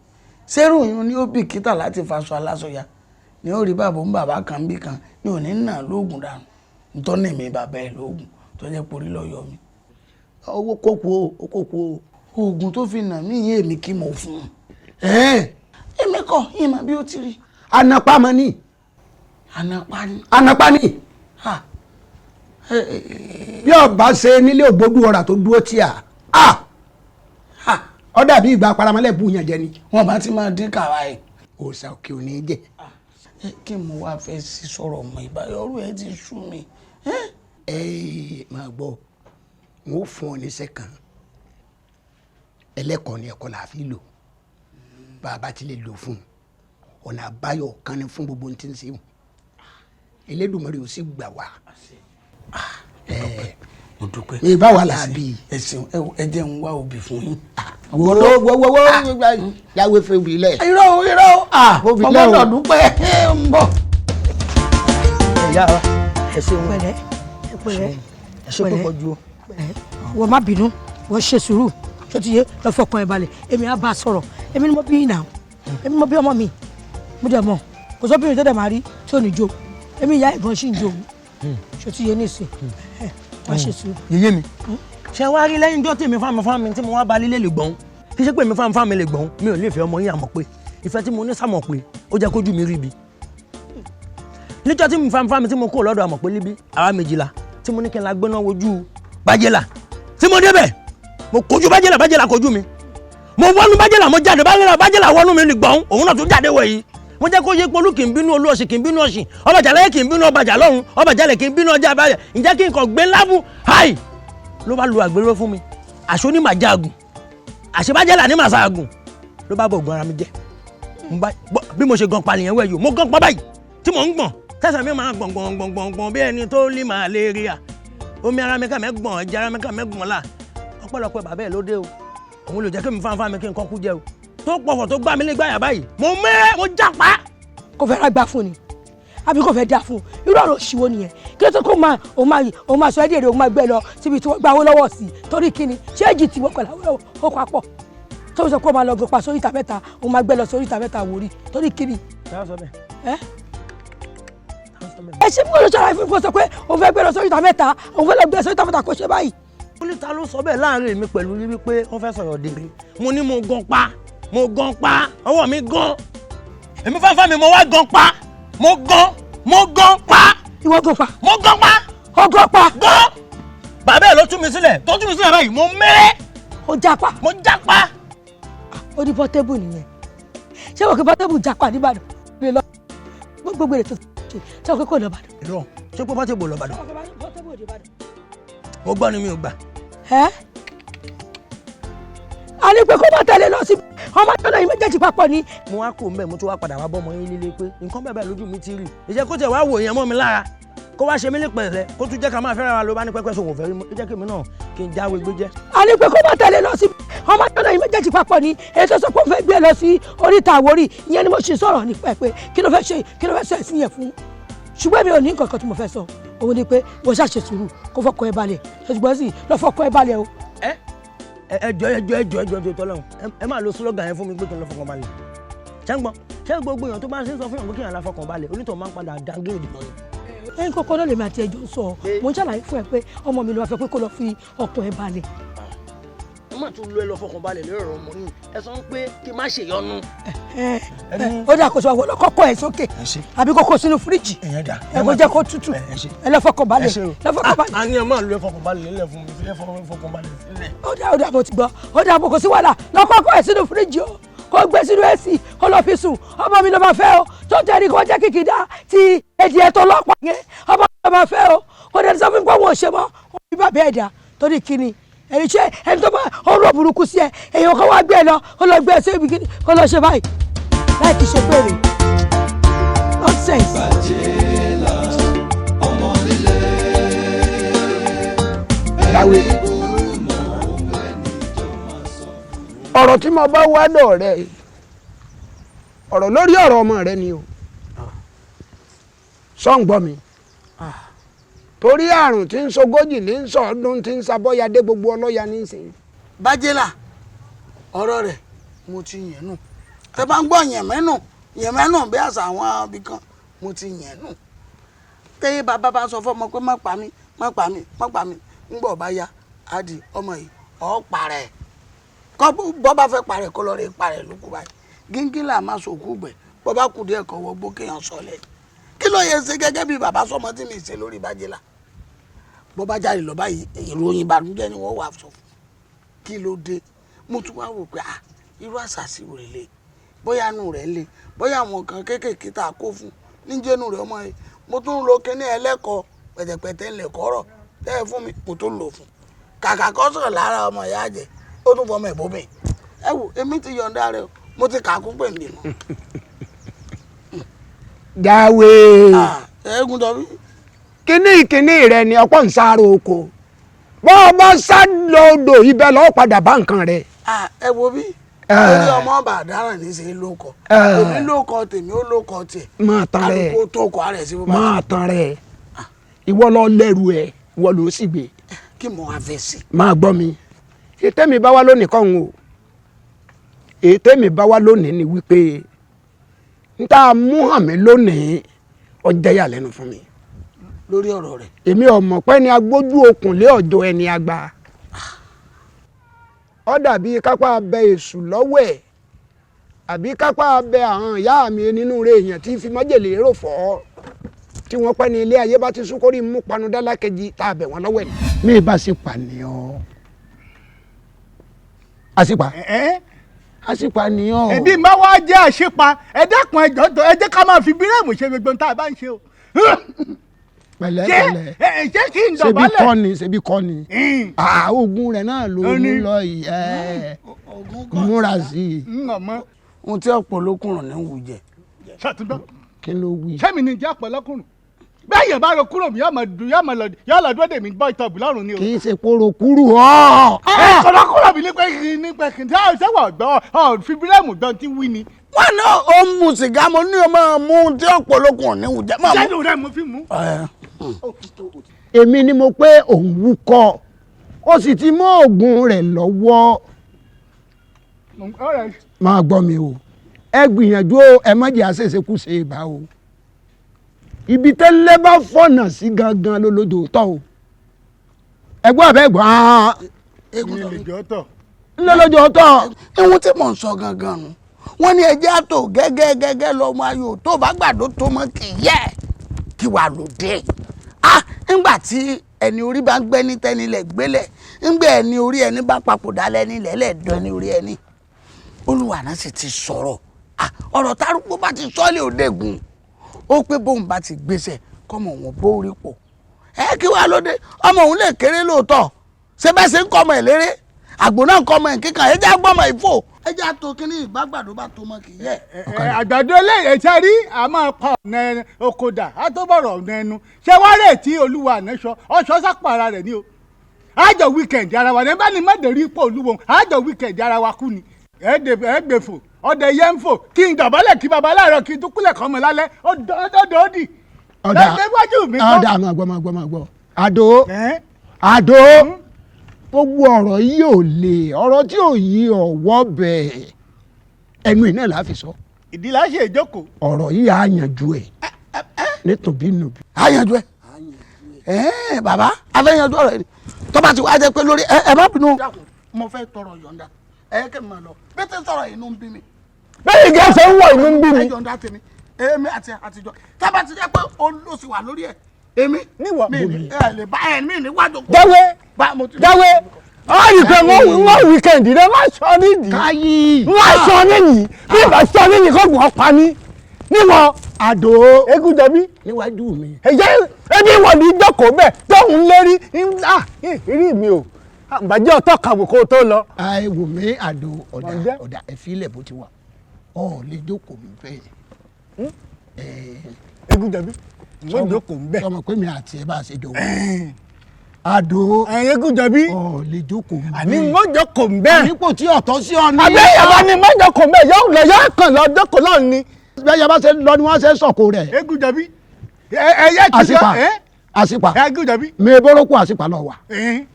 Speaker 3: sẹ́rù yún ni ó bìkítà láti faṣọ aláṣọ ya ni ó rí bàbá ń bàbá kan bí kan ni ò ní nà lóògùn dànù nítorí mi bàbá ẹ̀ lóògùn tó jẹ́ porí lọ́yọ̀ mi.
Speaker 1: owó kókó o
Speaker 3: oògùn tó fi nà mí yé mi kí mo fún un. èmi kọ ìmọ̀ bí ó ti rí.
Speaker 1: anapamọ ni. anapani. bí ọba ṣe nílé ògbódù ọ̀rà tó dúró tí a ọ dàbí ìgbà paramọ́lẹ̀ bú yàn jẹ ni.
Speaker 3: wọn bá ti máa dín kàwá ẹ.
Speaker 1: òòṣà òkè ò ní jẹ.
Speaker 3: kí mo wá fẹ́ sí sọ̀rọ̀ ọmọ ìbáyọ̀rù ẹ ti sú mi.
Speaker 1: máa gbọ́ n ó fún ọ níṣẹ́ kan ẹlẹ́kọ̀ọ́ ni ẹ̀kọ́ la fi lò bàbá ti lè lò fún ọ̀nà àbáyọ kan ní fún gbogbo tí ń ṣe Elédùmarè ò sì gbà wá.
Speaker 3: mo dúpẹ́.
Speaker 1: ìbá wa là bí.
Speaker 3: ẹ̀sìn ẹ jẹ́ ń wá obì fún yín.
Speaker 1: wọ́wọ́wọ́ Jáwé fẹ́ obì lẹ̀.
Speaker 3: irọ́ ọmọdé dúpẹ́ ń bọ̀.
Speaker 7: ìyá wa ẹ ṣeun
Speaker 5: pẹ̀lẹ́
Speaker 7: ẹ ṣe tó pọ̀ ju o.
Speaker 5: wọ́n má bínú wọ́n ṣe sùúrù tó ti yé lọ fọkàn ẹ balẹ̀ èmi á bá a sọ̀rọ̀ èmi ni mo bí ìnà èmi mo bí ọmọ mi mo dẹ̀ mọ̀ kò sóbìnrin tó dẹ̀ máa rí tí ò ní jó èmi ìyá ìbọn sì ń jó tó ti yé nísìn wá ṣe sùúrù.
Speaker 7: yèyé mi ṣé wàá rí lẹ́yìn tó tèmi fámi tí mo wá ba lílé lè gbọ́n kí ṣe pé mi fámi lè gbọ́n mi ò lè fẹ́ ọmọ yín àmọ́ pé ìfẹ́ tí mo ní sàmọ̀ pé ó jẹ́ kójú mi rí bi níjọ́ tí mi fámi tí mo kó lọ́dọ̀ àmọ̀ pé níbi àwa méjìlá tí mo ní kí n la gbóná wojú bájẹ́là tí mo débẹ̀ mo kojú bájẹ́là kojú mi mo wọnú bájẹ́là mo jáde bájẹ́là wọnú mi ní gbọ̀n òun náà tún jáde wọ̀ yìí mo jẹ́ kó yé polú kì í bínú olú ọ̀sìn kì í bínú ọ̀sìn ọbàjálẹ̀ kì í bínú ọbàjà lọ́hùn ọbàjálẹ̀ kì í bínú ọjà àbáyẹ ǹjẹ́ kí n kàn gbé lábù háì ló bá lu àgbélé fún mi àṣọ ní màá jágùn àṣebájẹ́là ní màá ṣàgùn ló bá bọ̀ ògùn ara mi jẹ́ bí mo ṣe gan pa nìyẹn wẹ̀yọ mo gan pa báyìí tí mò ń gbọ̀n tẹ̀sán mi máa gbọ̀ngbọ̀ngbọ̀ngbọ̀n bí ẹni tó ní màléríà omi ara mi kà mẹ́gbọ̀n ẹ̀jẹ̀ ara mi kà mẹ́gbọ̀n là ọ̀pọ̀lọpọ̀ bàbá ẹ̀ ló dé o òun ló jẹ́ kí mi fáńfáń mi kí n kọ́kú jẹ o tó pọ̀fọ̀ tó gbá mi lé gbáyà báyìí mo mẹ́rẹ́ mo jápa.
Speaker 5: kò fẹ́ rágbá fún ni àbí kò fẹ́ dá fún irú ọ̀rọ̀ òṣìwò nìyẹn kí ló tó kó òun máa sọ ẹ́ dèrè òun máa gbẹ lọ síbi tí wọ́n gba owó lọ́wọ́ sí torí kíni ṣé èjì tí wọ́n kọ̀ láwọ́ ó kọ́ àpọ̀ tó sọ pé ó máa lọ gòpà sórí ìta mẹ́ta òun máa gbẹ lọ sórí ìta mẹ́ta wòrí torí kíni. ẹ ṣe fún olóṣèlú àìfún fún sọ pé òun fẹ́ gbẹ lọ sórí ìta mẹ́ta òun fẹ́ lọ gbẹ sórí ìta mẹ́ta kó ṣe báyìí.
Speaker 7: pólítà ló sọ bẹ́ẹ̀ láàrin èmi pẹ̀lú yín pé wọ́n fẹ́ sọ̀rọ̀ dèrè mo ní mo gan pa ọwọ́ mi gan èmi fáfá mi mo wá gan pa mo gan pa.
Speaker 5: ìwọ gan pa.
Speaker 7: mo gan pa.
Speaker 5: ó gan pa.
Speaker 7: gan. bàbá ẹ̀ ló tú mi sílẹ̀ tó tú mi sílẹ̀ báyìí mo mẹ́rẹ́.
Speaker 5: ó jápa.
Speaker 7: mo jápa.
Speaker 5: ó ní pọ́tébù nìyẹn ṣé wọ́n kí pọ́tébù jápa nìbàdàn lè lọ gbogbo èrè tó ṣe ṣé wọ́n kí kò lọ́bàdàn.
Speaker 7: irọ́ ṣé pé pọ́tébù lọ́bàdàn. mo gbọ́ ni mi ò gbà.
Speaker 5: a ní pé kó má tẹ̀lé lọ sí ọmọ ìjọba yìí méjèèjì papọ̀ ni.
Speaker 7: mo wá kó mbẹ mo tún wá padà wá bọ́mọ yín líle pé nǹkan bẹ́ẹ̀ bẹ́ẹ̀ lójú mi ti rí ìjẹ́ kó tẹ̀ wá wò yẹn mọ́ mi lára kó wá ṣe mí nípẹ̀lẹ́ kó tún jẹ́ ká máa fẹ́ra wa ló bá ní pẹ́pẹ́ sòwò fẹ́ rí mo jẹ́ kí mi náà kí n jáwé gbé jẹ́.
Speaker 5: a ní pé kó má tẹ̀lé lọ sí ọmọ ìjọba yìí méjèèjì papọ̀ ni èyí tó sọ pé ó fẹ́ gbé lọ sí oríta Àwórì ìyẹn ni mo ṣe sọ̀rọ̀ nípa ẹ̀ pé kí ló fẹ́ sọ ẹ̀sìn yẹn fún ṣùgbọ́n mi ò ní nǹkan kan tí mo fẹ́ sọ òun ni pé mo ṣàṣe sùúrù kó fọkàn ẹ balẹ̀ ṣùgbọ́n sì lọ fọkàn ẹ balẹ̀ o.
Speaker 7: ẹjọ tọlọ́run ẹ máa lo slogan yẹn fún mi pé kí n lọ fọkàn balẹ̀ ṣẹ́ngbọ́n ṣé gbogbo èèyàn tó bá ń sọ fún yàn pé kí yàn la fọkàn balẹ̀ onítọ̀ máa ń padà dáńgé ìdìbò yẹn.
Speaker 5: ẹyin kọ́kọ́ náà lèmi àti ẹjọ́ sọ mo ń ṣàlàyé fún ẹ pé ọmọ mi ló wá fẹ́ pé kó lọ fi ọkàn ẹ balẹ̀.
Speaker 7: wọ́n máa tún lo ẹ lọ fọkàn balẹ̀ lórí ọ̀rọ̀ ọmọ yìí ẹ sọ pé kí n má ṣe yọnu.
Speaker 5: ó dà kó sọ àwọn ọlọ́kọ́kọ́ ẹ̀ sókè àbí kó kó sínú fíríjì ẹ kó jẹ́ kó tútù ẹ lọ fọkàn balẹ̀ lọ́fọkàn balẹ̀.
Speaker 7: a ní ẹ máa lo ẹ fọkàn balẹ̀ lélẹ̀ fún mi fi ẹ fọkàn balẹ̀ sílẹ̀.
Speaker 5: ó dà mo ti gbọ́ ó dà mo kò sí wàhálà lọ́kọ́kọ́ ẹ̀ sínú fíríjì o kó gbé sínú èsì kó lọ fi sùn ọmọ mi ló máa fẹ́ o tó tẹ̀rí kó jẹ́ kìkìdá ti èdè ẹ̀tọ́ ọlọ́pàá yẹn ọmọ mi ló máa fẹ́ o kó dẹ̀ sọ fún mi pé wọ́n ò ṣe mọ́ wọ́n fi bàbá ẹ̀dá torí kíni ẹni ṣe ẹni tó bá ọ̀rọ̀ burúkú sí ẹ èèyàn kan wá gbé ẹ lọ kó lọ gbé ẹ sí ibi kíni kó lọ ṣe báyìí láì kí ṣe péré nonsense.
Speaker 3: láwé ọ̀rọ̀ tí mo bá wá dọ̀ rẹ ọ̀rọ̀ lórí ọ̀rọ̀ ọmọ rẹ ni o sọ́ǹgbọ́n mi torí àrùn tí ń sogójì ní ń sọ̀ọ́dún tí ń sabọ́yadé gbogbo ọlọ́ya ní í sìn.
Speaker 6: bájẹ́là ọ̀rọ̀ rẹ̀ mo ti yẹn nù tẹ bá ń gbọ́ yẹ̀mẹ́nù bí àṣà àwọn ibì kan mo ti yẹn nù tẹ́yẹ bàbá bá sọ fọ́mọ pé má pa mí ń gbọ́ bá yá á di ọmọ yìí ọ̀ parẹ́ kọ́ bọ́ bá fẹ́ parẹ́ kó lọ rí parẹ́ lókù báyìí gíngín máa sòkú gbẹ̀ bọ́ bá kù díẹ̀ kọ́ wọgbó kéèyàn sọlẹ̀ kí ló yẹ ṣe gẹ́gẹ́ bí bàbá sọmọ tí mi ṣe lórí bájẹ́là bọ́ bá jáde lọ báyìí ìròyìn ìbànújẹ́ ni wọ́n wà sọ fún kí ló dé mo tún wá wò pé irú àṣàṣì rẹ̀ le bóyá inú rẹ̀ le bóyá àwọn kan kéékèèké tá a kó fún níjẹ́nu rẹ̀ ọmọ yìí mo tún lo kíní ẹlẹ́kọ̀ọ́ pẹ̀tẹ̀pẹ̀tẹ̀ ńlẹ̀kọ́rọ̀ tẹ́ ẹ fún mi mo tún lò fún kàkà kọ́ sọ̀rọ̀ lára ọmọ ìyá jẹ ó tún fọmọ ẹ̀bọ́ mi ẹ wò èmi ti yọ̀ǹda rẹ mo ti kà á kún pè mí nù.
Speaker 3: jáwé
Speaker 6: ẹ̀ẹ́gùn tọ́bí.
Speaker 3: kíní rẹ ni ọ̀pọ̀ ń sáré oko bọ́ ọ bá sá lọ́dọ̀ ibẹ̀ lọ́ọ́ padà bá nǹkan rẹ.
Speaker 6: ẹ wo bí torí ọmọ ọba àdáràn ní í ṣe lóko èmi lóko tèmi ó lóko tiẹ̀
Speaker 3: máa tan rẹ
Speaker 6: kálukú tó kọ ara ẹ̀ sí bó bá
Speaker 3: máa tan rẹ ìwọ lọ lẹ́rù ẹ ìwọ ló sì gbé.
Speaker 6: kí mo wá fẹ́ sí.
Speaker 3: máa gbọ́ mi
Speaker 1: ètè mi bá wá lónìí kọ́ ń o ètè mi bá wá lónìí ni wípé n ta mú hàn mí lónìí ọjọ́ yà lẹ́nu fún mi.
Speaker 3: lórí ọ̀rọ̀ rẹ̀.
Speaker 1: èmi ọmọ pẹ́ ni agbójú okùn lé ọ̀dọ̀ ẹni àgbà ó dàbí kápá abẹ èṣù lọ́wọ́ ẹ̀ àbí kápá abẹ àwọn ìyá mi nínú rẹ̀ èèyàn tí fi májèlé rò fọ́ tí wọ́n pẹ́ ní ilé ayé bá ti sún kórìí mú panudá lákejì tá a bẹ̀ wọ́n lọ́wọ́ ẹ̀. mi bá sì pànìyàn àṣìpà àṣìpà nìyàn.
Speaker 2: ẹbí máa wá jẹ́ àṣìpà ẹ dákun ẹjọ́ tó ẹ jẹ́ ká máa fi bírèmù ṣe gbogbo ohun tá a bá ń ṣe o.
Speaker 1: pẹ̀lẹ́pẹ̀lẹ́
Speaker 2: ṣé kí n dọ̀bálẹ̀.
Speaker 1: ṣebí kọ́ ni oògùn rẹ̀ náà ló mú lọ ìyẹ́ múra sí i.
Speaker 3: ohun tí ọ̀pọ̀lọkùnrin ní wù jẹ.
Speaker 2: ṣàtúndọ́
Speaker 1: kí ló wí.
Speaker 2: sẹ́mi ni jẹ́ ọ̀pọ̀lọkùnrin bẹ́ẹ̀ yẹn bá ro kúrò mi yọ lọ dúró dèmí bọ́ ìtọ́bù lọ́rùn ni o.
Speaker 1: kì í ṣe poro kúrú ọ́.
Speaker 2: ọ̀rọ̀ kúrò mi nípa kí n ṣe wà gbọ́ fi bírèmù gbọ́n tí wí ni.
Speaker 3: wọn náà ó ń mu sìgá mo ní ọmọ mú tí ọ̀pọ̀lọkùnrin ní wù jẹ.
Speaker 2: sẹ́nu rẹ̀ mo fi mú.
Speaker 1: èmi ni mo pé òun wúkọ́ ó sì ti mú oògùn rẹ̀ lọ́wọ́. máa gbọ́ mi o ẹ gbìyànjú ẹ má jẹ́ àṣeṣekúṣe ìbá o ibi tẹ́lẹ̀ bá fọ̀nà sí gangan lólójó tọ́ o ẹgbọ́n àbẹ́ gbọ́n lólójó tọ́.
Speaker 3: ihun tí mò ń sọ gangan nu wọ́n ní ẹjẹ́ àtò gẹ́gẹ́ lọ́mọ ayò tó bá gbàdó tó mọ́ kì í yẹ kí wàá lòdì. ńgbà tí ẹni orí bá ń gbẹ́ ní tẹ́nilẹ̀ gbélẹ̀ ńgbà ẹni orí ẹni bá papòdà lẹ́ni lẹ́lẹ́dọ́ ní orí ẹni Olúwa náà sì ti sọ̀rọ̀ ọ̀rọ̀ tárúgbó bá ti sọ́ọ́lẹ̀ òdegun ó pé bóun bá ti gbéṣẹ́ kọ́mọ òun bórí pò kí wàá lóde ọmọ òun lè kéré lóòótọ́ ṣé bẹ́ẹ̀ ṣe ń kọ́ ọmọ ẹ̀ léré àgbò náà ń kọ́ ọmọ ẹ̀ kíkan ẹ jẹ́ àgbọ́mọ ìfò ẹ jẹ́ àtò kínní ìgbàgbàdo bá tó mọ́ kì í yẹ.
Speaker 2: àgbàdo eléyìí ṣe rí a máa pa ọ̀nà okòdà á tó bọ̀rọ̀ ọ̀nà ẹnu ṣé wàá rè tí Olúwa ànáṣọ ọ̀ṣọ́ sápàrà rẹ̀ ni o àjọ wíkẹ̀ndì ara wa ní bá ní mẹ́tẹ̀ẹ̀rí ipò Olúwo àjọ wíkẹ̀ndì ara wa kú ni ẹgbẹ̀fọ̀ ọdẹ yẹn ń fò kí n dọ̀bálẹ̀ kí baba láàárọ̀ kí n tún kúlẹ̀ kọ́ mọ́ lálẹ́ ọdọọdì.
Speaker 1: ọ̀dà máa gbọ́ àdó gbogbo ọ̀rọ̀ yìí ò lè ọ̀rọ̀ tí ò yí ọ̀wọ́ bẹ̀ ẹnu iná là á fi sọ.
Speaker 2: ìdí la ṣe ìjókòó.
Speaker 1: ọ̀rọ̀ yìí á yanjú ẹ̀ nítorí nùbí.
Speaker 3: á yanjú ẹ̀ bàbá a fẹ́ yanjú ọ̀rọ̀ yìí tó bá ti wá jẹ́ pé lórí ẹ má bínú. mo fẹ́ tọrọ yọ̀ǹda kẹ́ mi máa lọ bẹ́ẹ̀ tẹ́ sọ̀rọ̀ inú ń bí mi.
Speaker 1: bẹ́ẹ̀ ni gẹ́sẹ̀ ń wọ inú ń bí mi.
Speaker 3: yọ̀ǹda tèmi èmi àti àtijọ́ tábà ti jẹ́ pé olóòsì wà lórí ẹ̀ èmi
Speaker 1: níwọ̀
Speaker 3: mi lè bá mi níwájú.
Speaker 1: dáwé ọ̀rì pé wọ́n wíkẹ̀ndì rẹ̀ má sọ nídìí má sọ nídìí bí ìbá sọ nídìí kó gbọ́n pa mí níwọ̀n àdó egúnjẹbí níwájú mi. ẹ̀jẹ̀ ẹbí wọ̀ ní jókòó bẹ́ẹ̀ tóun lérí rí mi o bàjẹ́ ọ̀tọ̀ kàwé kó tó lọ. ẹ wò mí àdó ọ̀dà ẹ̀fílẹ̀ bó ti wà ọ̀ lè jókòó mi bẹ́ẹ̀. egúnjẹbí mo jókòó mi bẹ́ẹ̀. sọmọ pé mi àti ẹ bá a ṣe jọ wọ́n. àdó egúnjẹbí ọ̀ lè jókòó mi bẹ́ẹ̀. àní mo jókòó mi bẹ́ẹ̀. ànípò tí ọ̀tọ̀ sí ọ ní. àbẹ́ yàrá ni mo jókòó mi bẹ́ẹ̀ yóò kàn lọ jókòó lọ́ọ̀ ni. bẹ́ẹ̀ yàrá ṣe lọ ni wọ́n ṣe sọ̀kò rẹ̀.
Speaker 2: egúnjẹbí ẹ̀yẹ́ ti sọ
Speaker 1: àsìpà
Speaker 2: egúnjẹbí.
Speaker 1: mi bọ́rọ́kù àsìpà lọ wà.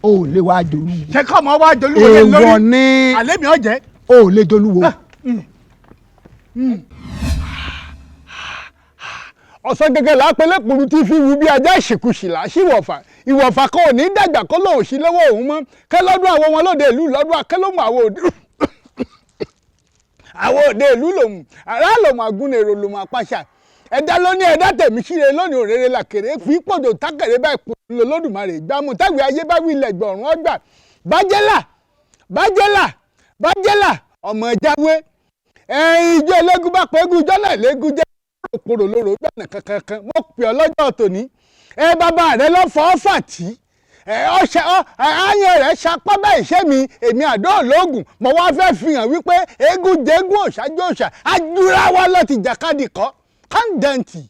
Speaker 1: o ò lè wá jolú.
Speaker 2: ṣé kọ́ ọmọ wa jolú wọlé lórí.
Speaker 1: èèwọ̀ ni
Speaker 2: àlẹ́ mi ò jẹ́.
Speaker 1: o ò lè jolú wo. ọ̀sán gẹ́gẹ́ là á pẹ́ lẹ́kùnrin tí fi wu bí ajá ìṣèkùsì là á sí ìwọ̀fà ìwọ̀fà kan ò ní dàgbà kó lòun sí lọ́wọ́ òun mọ́ kẹ́ lọ́dún àwọn wọn lóde ìlú lọ́dún akẹ́lọ́mù àwọn òde ìlú lòun ará lòun agúnèrò lòun àpàṣà ẹ̀dá lóní ẹ̀dá tẹ̀mí síre lónìí òrèrè làkèrè fi pòjò tákèrè báyìí pò lọ́lọ́dùmarè gbámú táwé ayé bá wí ilẹ̀ gbọ̀rún ọgbà bájẹ́là ọmọ ìjáwé ìjọ ẹlẹ́gùn bá pẹ́ egún ìjọ náà lẹ́gùn jẹ́ òpòrò lóró gbànà kankan mo pè ọ lọ́jọ́ tòní bàbá rẹ lọ fọ́ fàtí àyàn rẹ̀ sapá báyìí ṣé mi èmi àdó ológun mo wá fẹ́ fi hàn wípé eégún jẹ́gún òṣàjò òṣà ajúra wa lọ ti jàkadì kọ́ kọ́ńdẹ̀ǹtì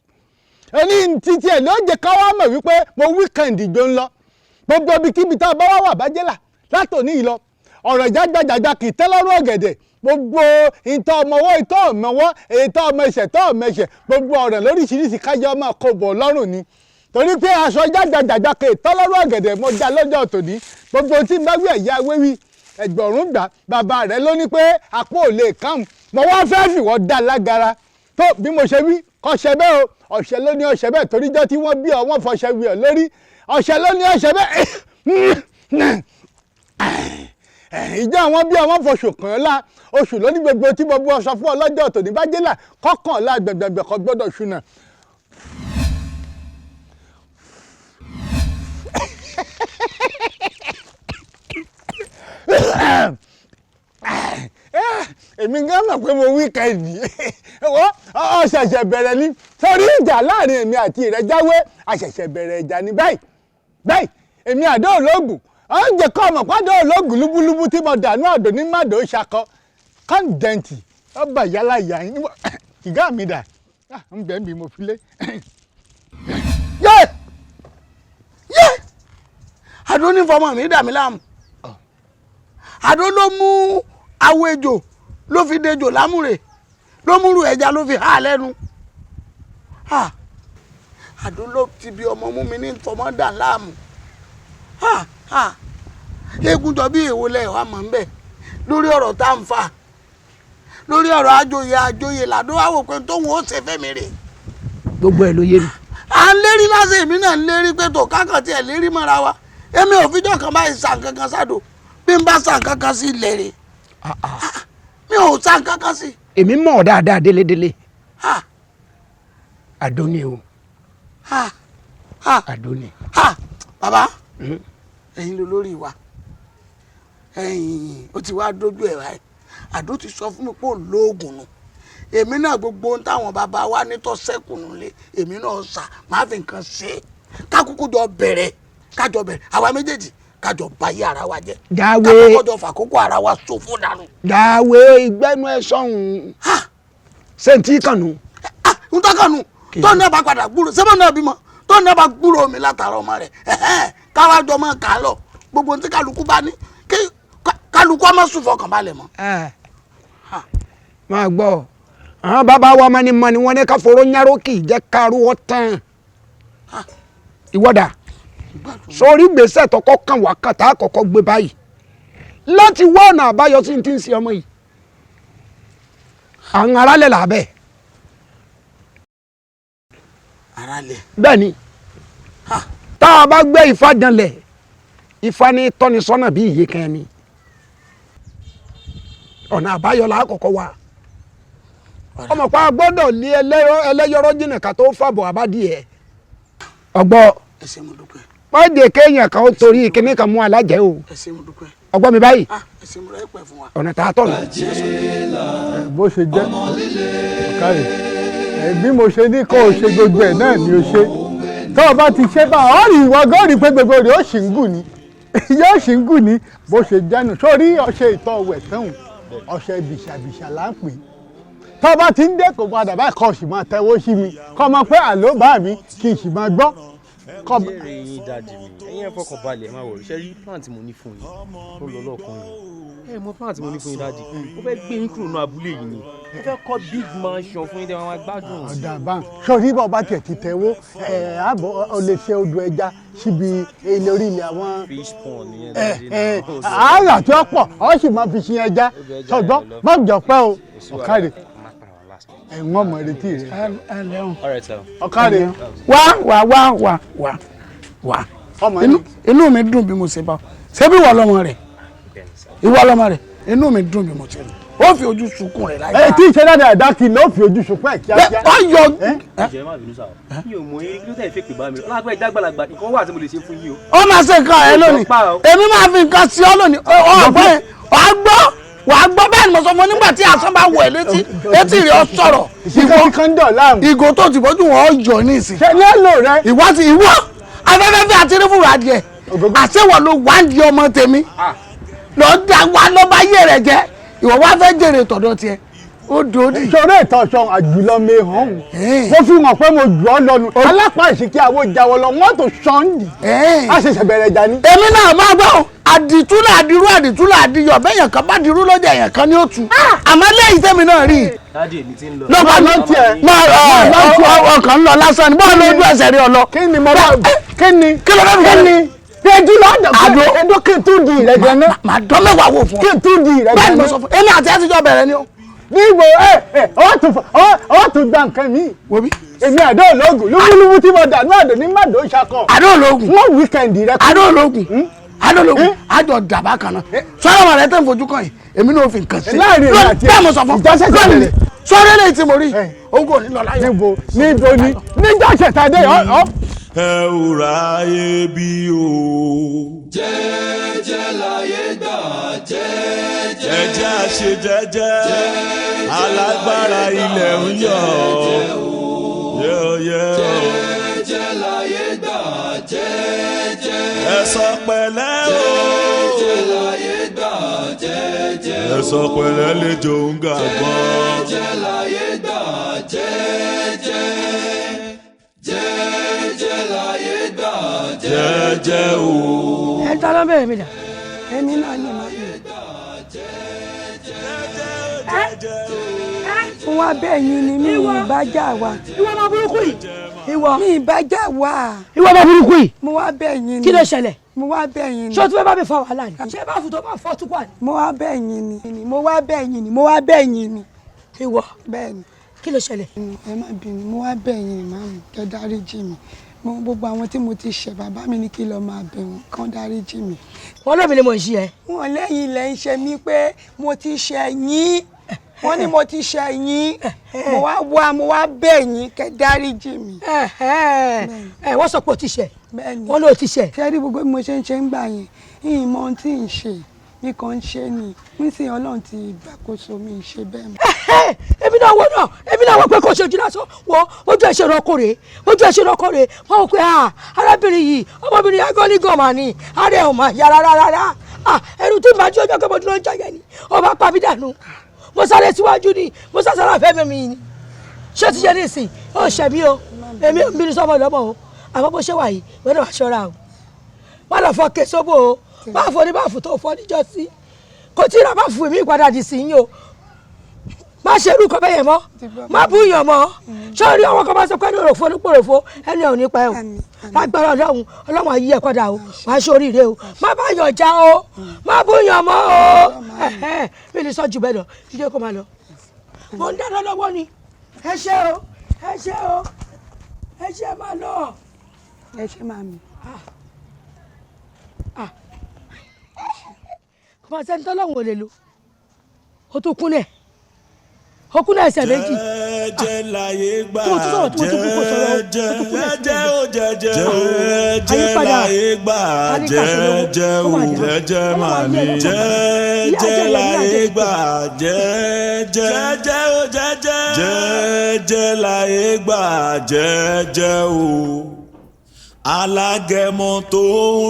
Speaker 1: ẹni títí ẹ̀ ló jẹ́ ká wá mọ̀ wípé mo wíkẹ̀ndì jọ ń lọ gbogbo ibikíbi tá a bá wà bájẹ́là látòní yìí lọ ọ̀rọ̀ ìjágbàjàgbà kì í tẹ́ lọ́rùn ọ̀gẹ̀dẹ̀ gbogbo ìtọ́ ọmọwọ́ ìtọ́ ọmọwọ́ ìtọ́ ọmọ ẹ̀ṣẹ̀ tọ́ ọmọ ẹ̀ṣẹ̀ gbogbo ọ̀rọ̀ lóríṣiríṣi kájọ ọmọ kò bọ̀ lọ́rùn ni torí pé aṣọ ìjágbàjàgbà kì í tẹ́ lọ́rùn ọ̀gẹ̀dẹ̀ mo já lọ́jọ́ tòní gbogbo tí n bá wí ẹ̀yà wéwí
Speaker 2: ẹgbẹ̀rún gbà bàbá rẹ̀ ló ní pé àpò ò lè kàn mọ́ wá fẹ́ fìwọ́ dá lágara tó bí mo ṣe wí kọ́ ṣe bẹ́ẹ̀ o ọ̀ṣẹ́ ló ní ọ̀ṣẹ́ bẹ́ẹ̀ toríjọ́ tí wọ́n bí ọ wọ́n fọṣẹ́ wí ọ lórí ọ̀ṣẹ́ ló ní ọ̀ṣẹ́ bẹ́ẹ̀ ìjọ àwọn bí àwọn fọṣù kàn án lá oṣù lóní gbogbo tí mo bú ọsọ fún ọlọ́jọ́ tòní bá jẹ́là kọ́kànlá gbẹ̀gbẹ̀gbẹ̀ kan gbọ́dọ̀ ṣúná. èmi gan mọ̀ pé mo wíkẹ́ẹ̀dì ọ ṣẹ̀ṣẹ̀ bẹ̀rẹ̀ ní torí ìjà láàrin èmi àti ìrẹ́jáwé àṣẹ̀ṣẹ̀ bẹ̀rẹ̀ ìjà ní báyìí èmi àdó ológun oúnjẹ kọ́ ọmọ pàdé ológun lúbúlúbú tí mo dànù àdó ní mádò ṣakọ kọ́ńdẹ̀ǹtì ọba ìyálà ìyá yín ìgá mi dà ń bẹ̀ ń bí mo fi lé.
Speaker 3: yé àdó ní fọmọ mi dà mí láàmú àdó ló mú awo ejò ló fi dejò lámúre ló múrù ẹja ló fi há lẹ́nu àdó ló ti bí ọmọ mú mi ní fọmọ dà láàmú eégún jọ bí èwo lẹ wà mọ̀ ń bẹ̀ lórí ọ̀rọ̀ tá à ń fà lórí ọ̀rọ̀ àjòyè làdó wà wò pé tóun ó ṣe fẹ́mi rè.
Speaker 7: gbogbo ẹ̀ ló yé mi.
Speaker 3: à ń lérí lásìkò èmi náà ń lérí pé tó kákan tiẹ̀ lérí mọ́ra wa èmi ò fíjọ́ kan báyìí sàn kankan sádò bí n bá sàn kankan sí ilẹ̀ rè mi ò sàn kankan sí.
Speaker 1: èmi mọ̀ ọ́ dáadáa délédélé àdó ni o àdó ni.
Speaker 3: bàbá ẹ̀yin ló lórí wa ẹ̀yin ó ti wá dójú ẹ̀ wáyé àdó ti sọ fún mi pé òun lóògùn nù èmi náà gbogbo ohun táwọn bàbá wa nítọ́ sẹ́kùnù lé èmi náà sà máa fi nǹkan ṣe é kákúkú jọ bẹ̀rẹ̀ kájọ bẹ̀rẹ̀ àwa méjèèjì kájọ báyé ara wa jẹ́ kákúkú fàkókò ara wa ṣòfò dànù.
Speaker 1: dàwé ìgbẹ́nu ẹ̀ sọ̀hún sẹ́ńtì kànú.
Speaker 3: ń tọ́ kànú tó ní ọba padà gbúrò sẹ́fọ̀n náà bímọ tó ní ọba gbúrò mi látara ọmọ rẹ̀ káwájọ mọ́ kà á lọ gbogbo ohun tí kálukú bá ní kálukú ọmọ sùn fọkàn balẹ̀ mọ́.
Speaker 1: máa gbọ́ àwọn bàbá wa mọ́ni wọ́n ní ká foró nyáró kì í jẹ́ kárú ọ́ tán ìwọ́dà sórí gbèsè tọkọ kan wà kàtà àkọ́kọ́ gbé báyìí láti wá ọ̀nà àbáyọ sí ti ń ṣe ọmọ yìí àwọn aráàlẹ̀ làbẹ́.
Speaker 3: aráàlẹ̀.
Speaker 1: bẹ́ẹ̀ ni tá a bá gbé Ifá janlẹ̀ Ifá ní tọ́nisọ́nà bí iye kan ni ọ̀nà àbáyọ là á kọ́kọ́ wá ọmọ pa gbọ́dọ̀ lé ẹlẹ́yọrọ́ jìnnà ká tó fàbọ̀ àbádìẹ ọgbọ́ pàdé kéèyàn kan ó torí kíní kan mú alájẹ o ọgbọ́ mi báyìí ọ̀nà tá a tọ̀ lọ.
Speaker 2: bó ṣe jẹ́ ọ̀kárẹ̀ bí mo ṣe ní kó o ṣe gbogbo ẹ̀ náà ni o ṣe tó o bá ti ṣe bá ọ rí ìwọ gọ́ọ̀rì pé gbogbo rẹ̀ ó ṣì ń gùn ni yóò ṣì ń gùn ni bó ṣe jẹ́nu sórí ọṣẹ ìtọ̀ wẹ̀ tẹ́hùn ọṣẹ bìṣàbìṣà là ń pè é tó bá ti ń dé kò padà báyìí kọ́ sì máa tẹ́wọ́ sí mi kọ́ mọ pé àló bá mi kì í sì máa gbọ́.
Speaker 16: ìbéèrè yín dáàdì mi ẹ̀yin ẹ fọkàn balẹ̀ ẹ má wọrí ṣe rí plan tí mo ní fún yín ó lọ lọ́ọ̀kan yìí ẹ mọ plan tí mo ní fún yín dáàdì mo fẹ́ gbé yín kúrò ní abúlé yìí ni mo fẹ́ kọ́ big mansion fún yín tẹ́ wọ́n máa gbádùn.
Speaker 2: ọ̀dà bá sọ̀rí bá ọba tiẹ̀ ti tẹ̀wọ́ àbọ̀ ọ lè ṣe odò ẹja síbi ilé orí ilẹ̀ àwọn.
Speaker 16: fish pond nìyẹn dáàdì náà.
Speaker 2: àárà tí ó pọ̀ ọ sì máa fi ṣe ẹja sọ̀gbọ́n má jọ pẹ́ o ọ̀kárẹ̀ ẹ̀wọ̀n mọ̀ retí rẹ̀. ọ̀kárẹ̀.
Speaker 3: wá inú mi dùn bí mo ṣe bá ṣé bí ìwọ lọmọ rẹ̀ ìwọ lọmọ rẹ̀ inú mi dùn bí mo ṣe rí ó fi ojú sunkún rẹ̀ láyé.
Speaker 2: ẹ tí ìṣe dáadáa ẹ̀dá kì í ló fi ojú sunkún ẹ̀ kíákíá.
Speaker 3: ọ yọ.
Speaker 16: ìjẹ́ má bínú sáà mi ò mọ eré kí ló tẹ̀ fẹ́ pè bá mi ọlọ́pàá ìdágbàlagbà nǹkan wà tí mo lè ṣe fún yín o.
Speaker 3: ó máa ṣe nǹkan ẹ lónìí èmi máa fi nǹkan sí ọ lónìí ọ̀pẹ́ wàá gbọ́ bẹ́ẹ̀ ni mo sọ fún nígbà tí àṣọ bá wọ̀ ẹ́ létí rẹ̀ ọ sọ̀rọ̀ ìgò tó ti bójú wọn ọ yọ ní ìsìn.
Speaker 2: ṣe ní èlò rẹ.
Speaker 3: ìwọ afẹ́fẹ́fẹ́ àti rífùrù adìẹ àṣewọ̀ ló wá ń di ọmọ tèmi lọ́ọ́ da wa ló bá yé rẹ̀ jẹ́ ìwọ wá fẹ́ jèrè tọ̀dọ̀ tiẹ̀ ó dòdì.
Speaker 2: ìṣòro ìtọ̀sán àjùlọ mi hàn mo fi hàn pé mo jù ọ́ lọ́nu alápá ìsìnkí àwọn ìjáwọ́ lọ wọ́n tó sọ́ndì á ṣẹ̀ṣẹ̀ bẹ̀rẹ̀ ìjà ni.
Speaker 3: èmi náà máa gbọ́ àdìtúlà àdìrú àdìtúlà àdìyọ̀ bẹ́yàn kan bá dirú lọ́jà èèyàn kan ní òtún àmọ́ lẹ́yìn tẹ́mi náà rí i.
Speaker 16: dáàdì èmi ti ń lọ.
Speaker 3: lọ́pàá ló tiẹ̀ ọkàn ń lọ lásán ní bọ́ọ̀lù ojú ẹsẹ̀ rí ọ lọ.
Speaker 2: kí ni mo bá kí ni
Speaker 3: kí ló fẹ́
Speaker 1: Èdú lọ́dọ̀ àdó ẹ̀dọ́ kí n tún di ìrẹ́jẹ náà.
Speaker 3: Màá dán mẹ́wàá wò fún ọ.
Speaker 1: Kí n tún di ìrẹ́jẹ náà.
Speaker 3: Bẹ́ẹ̀ni mo sọ fún èmi àti ẹtìjọ́ bẹ̀rẹ̀ ni o.
Speaker 1: Níbo ọwọ́ tún gba nǹkan mi. Èmi àdó ológun lúbúlúbú tí mo dà ní àdó ní màdó ṣakọ.
Speaker 3: Àdó ológun.
Speaker 1: Wọ́n wíkẹ̀ndì rẹ.
Speaker 3: Àdó ológun. Àdó ológun. Àjọ dàbá kan náà. Sọ́dọ̀ wà rẹ̀ tẹ́ ń fojú kan yìí. Èmi náà fi nǹkan sí.
Speaker 1: Láàrin èmi àti ẹ̀.
Speaker 3: Bẹ́ẹ̀ mo sọ fún.
Speaker 1: Ìjọ́sẹ̀
Speaker 3: sọ́dọ̀ lè ti mo rí. Ogun ò ní lọ láyọ̀.
Speaker 1: Níbo ni níjọ́sẹ̀ tàdé ọ̀.
Speaker 11: Ẹ ò ráyè bí o.
Speaker 4: Jẹ́jẹ́ láyé gbà jẹ́jẹ́.
Speaker 11: Jẹ́jẹ́ àṣẹ jẹ́jẹ́. Alágbára ilẹ̀ ń yọ̀.
Speaker 4: Jẹ́jẹ́ láyé gbà jẹ́jẹ́.
Speaker 11: Ẹ sọ pẹ̀lẹ́ o.
Speaker 4: Jẹ́jẹ́ láyé gbà jẹ́jẹ́.
Speaker 11: Ẹ sọ pẹ̀lẹ́ lẹ́jọ́ ń gàgbọ́n.
Speaker 4: Jẹ́jẹ́ láyé gbà jẹ́jẹ́. Jẹ́jẹ́ láyé gbà jẹ́jẹ́ o.
Speaker 5: Ẹ ta ló bẹ̀rẹ̀ mi dà? Èmi náà ni màá yẹ. Fún wa bẹ́ẹ̀ yín ni mi ìbá jà wá.
Speaker 8: Ìwọ ọmọ burúkú yìí. Ìwọ.
Speaker 5: Mi ìbá jà wá.
Speaker 8: Ìwọ ọmọ burúkú yìí.
Speaker 5: Mo wá bẹ́ẹ̀ yín ni.
Speaker 8: Kí ló ṣẹlẹ̀?
Speaker 5: Mo wá bẹ́ẹ̀ yín ni.
Speaker 8: Ṣé o tún fẹ́ bá mi fa wàhálà ni? Ṣé bá fùtọ́ bá fọ́ túkọ̀ ni?
Speaker 5: Mo wá bẹ́ẹ̀ yín ni. Mo wá bẹ́ẹ̀ yín ni. Mo wá bẹ́ẹ̀ yín ni.
Speaker 8: Ìwọ.
Speaker 5: Bẹ́ẹ̀ ni.
Speaker 8: Kí ló ṣẹlẹ̀?
Speaker 5: Ẹ má bínú. Mo wá bẹ́ẹ̀ yín ni màmí. Kẹ́ dáríjì mi. Gbogbo àwọn tí mo ti ṣẹ̀ bàbá mi ní kí lọ máa bẹ̀ wọ́n kán dáríjì mi.
Speaker 8: Wọ́n lómi ni mo ń ṣe ẹ.
Speaker 5: Wọ́n lẹ́yìn ilẹ̀ ń ṣe mí pé mo ti ṣẹ̀ yín. Wọ́n ní mo ti ṣẹ̀ yín. Mo wá bẹ̀ yín kẹ́ dáríjì mi.
Speaker 8: Wọ́n sọ pé o ti ṣẹ̀.
Speaker 5: Bẹ́ẹ̀ni.
Speaker 8: Wọ́n ló ti ṣẹ̀.
Speaker 5: Ṣé rí gbogbo bí mo ṣe ń ṣe ń gbà yẹn? Ìyìn mọ ohun tí ń ṣe. Mi kàn ń ṣe ni. Nísìnyí Ọlọ́run ti gbàkóso mi ń ṣe bẹ́ẹ̀ mọ́.
Speaker 8: Èmi náà wọ pé kò ṣojú lásán wọ ojú ẹ̀ ṣe rọkọrẹ wọ́n wọ pé arábìnrin yìí ọmọbìnrin agọ́nigàn mà ní ààrẹ ò máa yá rárá ẹnu tí màá jí ọjọ́ kẹ́mọ́ dúró ń jàyẹ̀ ni ọba pàbí dànù mo sáré síwájú ni mo sásàrà fẹ́ mi ni ṣé ti ṣe ní ìsìn ó ṣẹ̀ mí o èmi ò ń bínú sọ́mọ ìlọ́mọ o àmọ́ bó ṣe wà yìí wọ́n náà wá ṣọ́ra o wọ́n lọ fọ́ ké sóbò o báàfọ̀ ní báàfù tó fọ́ níjọ́ sí kò tí ì rà báàfù mi padà dì sí yín o má ṣe irú kan bẹ́yẹn mọ́ má búyàn mọ́ sọ́ọ́rí ọwọ́ kan bá sọ pé ní òròfó nípòròfó ẹni ò ní pa ẹ̀ o lágbára ọlọ́run ayé ẹ̀ padà o wà á ṣoríire o má bá yàn já o má búyàn mọ́ o mi lè sọ jù bẹ́ẹ̀ lọ jíjẹ́ kó máa lọ. mo ń dáná lọ́wọ́ ni ẹ ṣé o ẹ ṣé máa lọ.
Speaker 5: Ẹ ṣé màmí.
Speaker 8: kò máa sẹ́ni tọ́lọ́run ò lè lò ó tún kúnlẹ̀ okun ẹsẹ̀ méjì
Speaker 11: jẹ́jẹ́ láyé gbà
Speaker 8: jẹ́jẹ́
Speaker 11: ó jẹ́jẹ́ láyé gbà jẹ́jẹ́ ó jẹ́jẹ́ máa ní jẹ́jẹ́ láyé gbà jẹ́jẹ́ ó jẹ́jẹ́ láyé gbà jẹ́jẹ́ ó alágẹmọ tó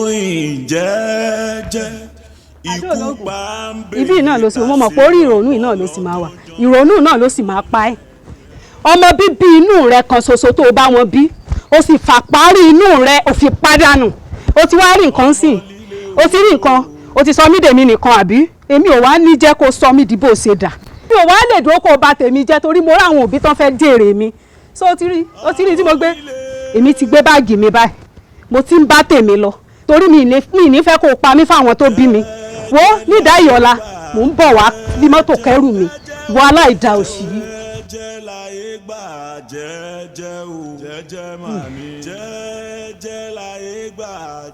Speaker 11: rìn jẹ́jẹ́.
Speaker 9: Ibi náà ló sì mo mọ̀ pé orí ìrònú náà ló sì máa wà ìrònú náà ló sì máa pa ẹ́ ọmọ bíbí inú rẹ kan ṣoṣo tó o bá wọn bí o sì fà parí inú rẹ o fi pàdánù o ti wá rí nǹkan sìn o ti rí nǹkan o ti sọ mí dèmi nìkan àbí èmi ò wá ní jẹ́ kó sọ mí di bó ṣe dà mi ò wá lè dúró kó o bà tèmi jẹ́ torí mo rí àwọn òbí tán fẹ́ jèrè mi so o ti rí tí mo gbé èmi ti gbé báàgì mi báyìí mo ti ń bá tèmi lọ torí mi ní fẹ́ kó o pa mí fáwọn tó bí mi wo nídàá ìyọ̀la mò ń bọ̀ wá bí mọ́tò kẹrù mi wọ aláìda òsì yìí.
Speaker 11: jẹ́jẹ́ láyé gbà jẹ́jẹ́ o jẹ́jẹ́ máa ní jẹ́jẹ́ láyé gbà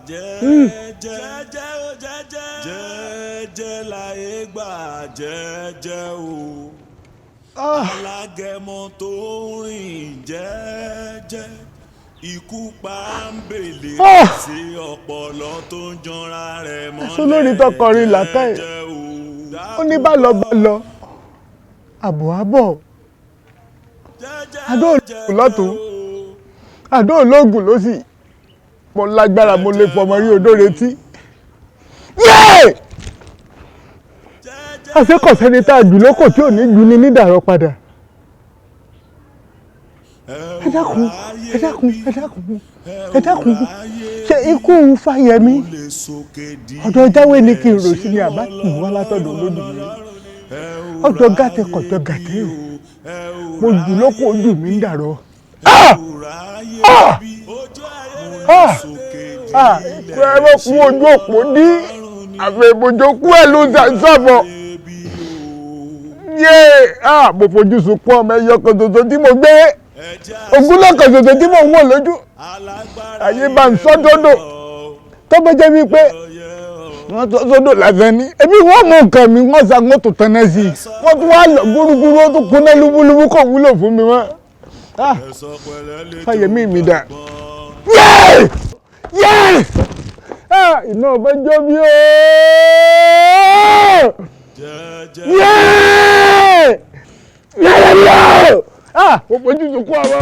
Speaker 11: jẹ́jẹ́ o jẹ́jẹ́ láyé gbà jẹ́jẹ́ o alágẹmọ tó rìn jẹ́jẹ́ ikú pàmbélé sí ọpọlọ tó ń jọra rẹ̀ mọ́lẹ̀.
Speaker 1: ẹ̀sùn lórí tọkọrin làkàì ó ní bá lọ àbọ̀ àdó olóògùn lọ́tún àdó olóògùn lósì mo lágbára mo lè fọmọ rí odó retí. àṣekọ̀sẹ́ni tá a jù lóko tí ò ní ju ni nídàrọ́ padà. ẹ dákun ṣe ikú Fáyẹmí ọ̀dọ̀ Jáwé ní kí n rò sí ni àbá kì í wá látọ̀dọ̀ Olódùmarè ọ̀dọ̀ gàtẹ́ kọ̀tọ̀ gàtẹ́ mo jù lóko ojú mi ń dàrọ́. ẹ bá kú ojú òpó dí àfẹ̀bòjò kú ẹ̀ ló ń sàbọ̀ yé mo fojú sunkún ọmọ ẹyọ kan ṣoṣo tí mo gbé ogúnlọ́kan ṣoṣo tí mo ń wò lójú ayé bá ń sọ́dọ̀dọ̀ tó bá jẹ́ wípé wọ́n tó sọ́dọ̀ lásán ní ebi wọ́n mú nǹkan mi wọ́n sa wọ́n tó tẹ́ná sí i wọ́n tún wá lọ gúrúgúrú ó tún kúnná lúbúlúbú kò wúlò fún mi mọ́ Fáyẹmí mi dà iná ọba jọ bí ó mo fojú sunkún ọmọ.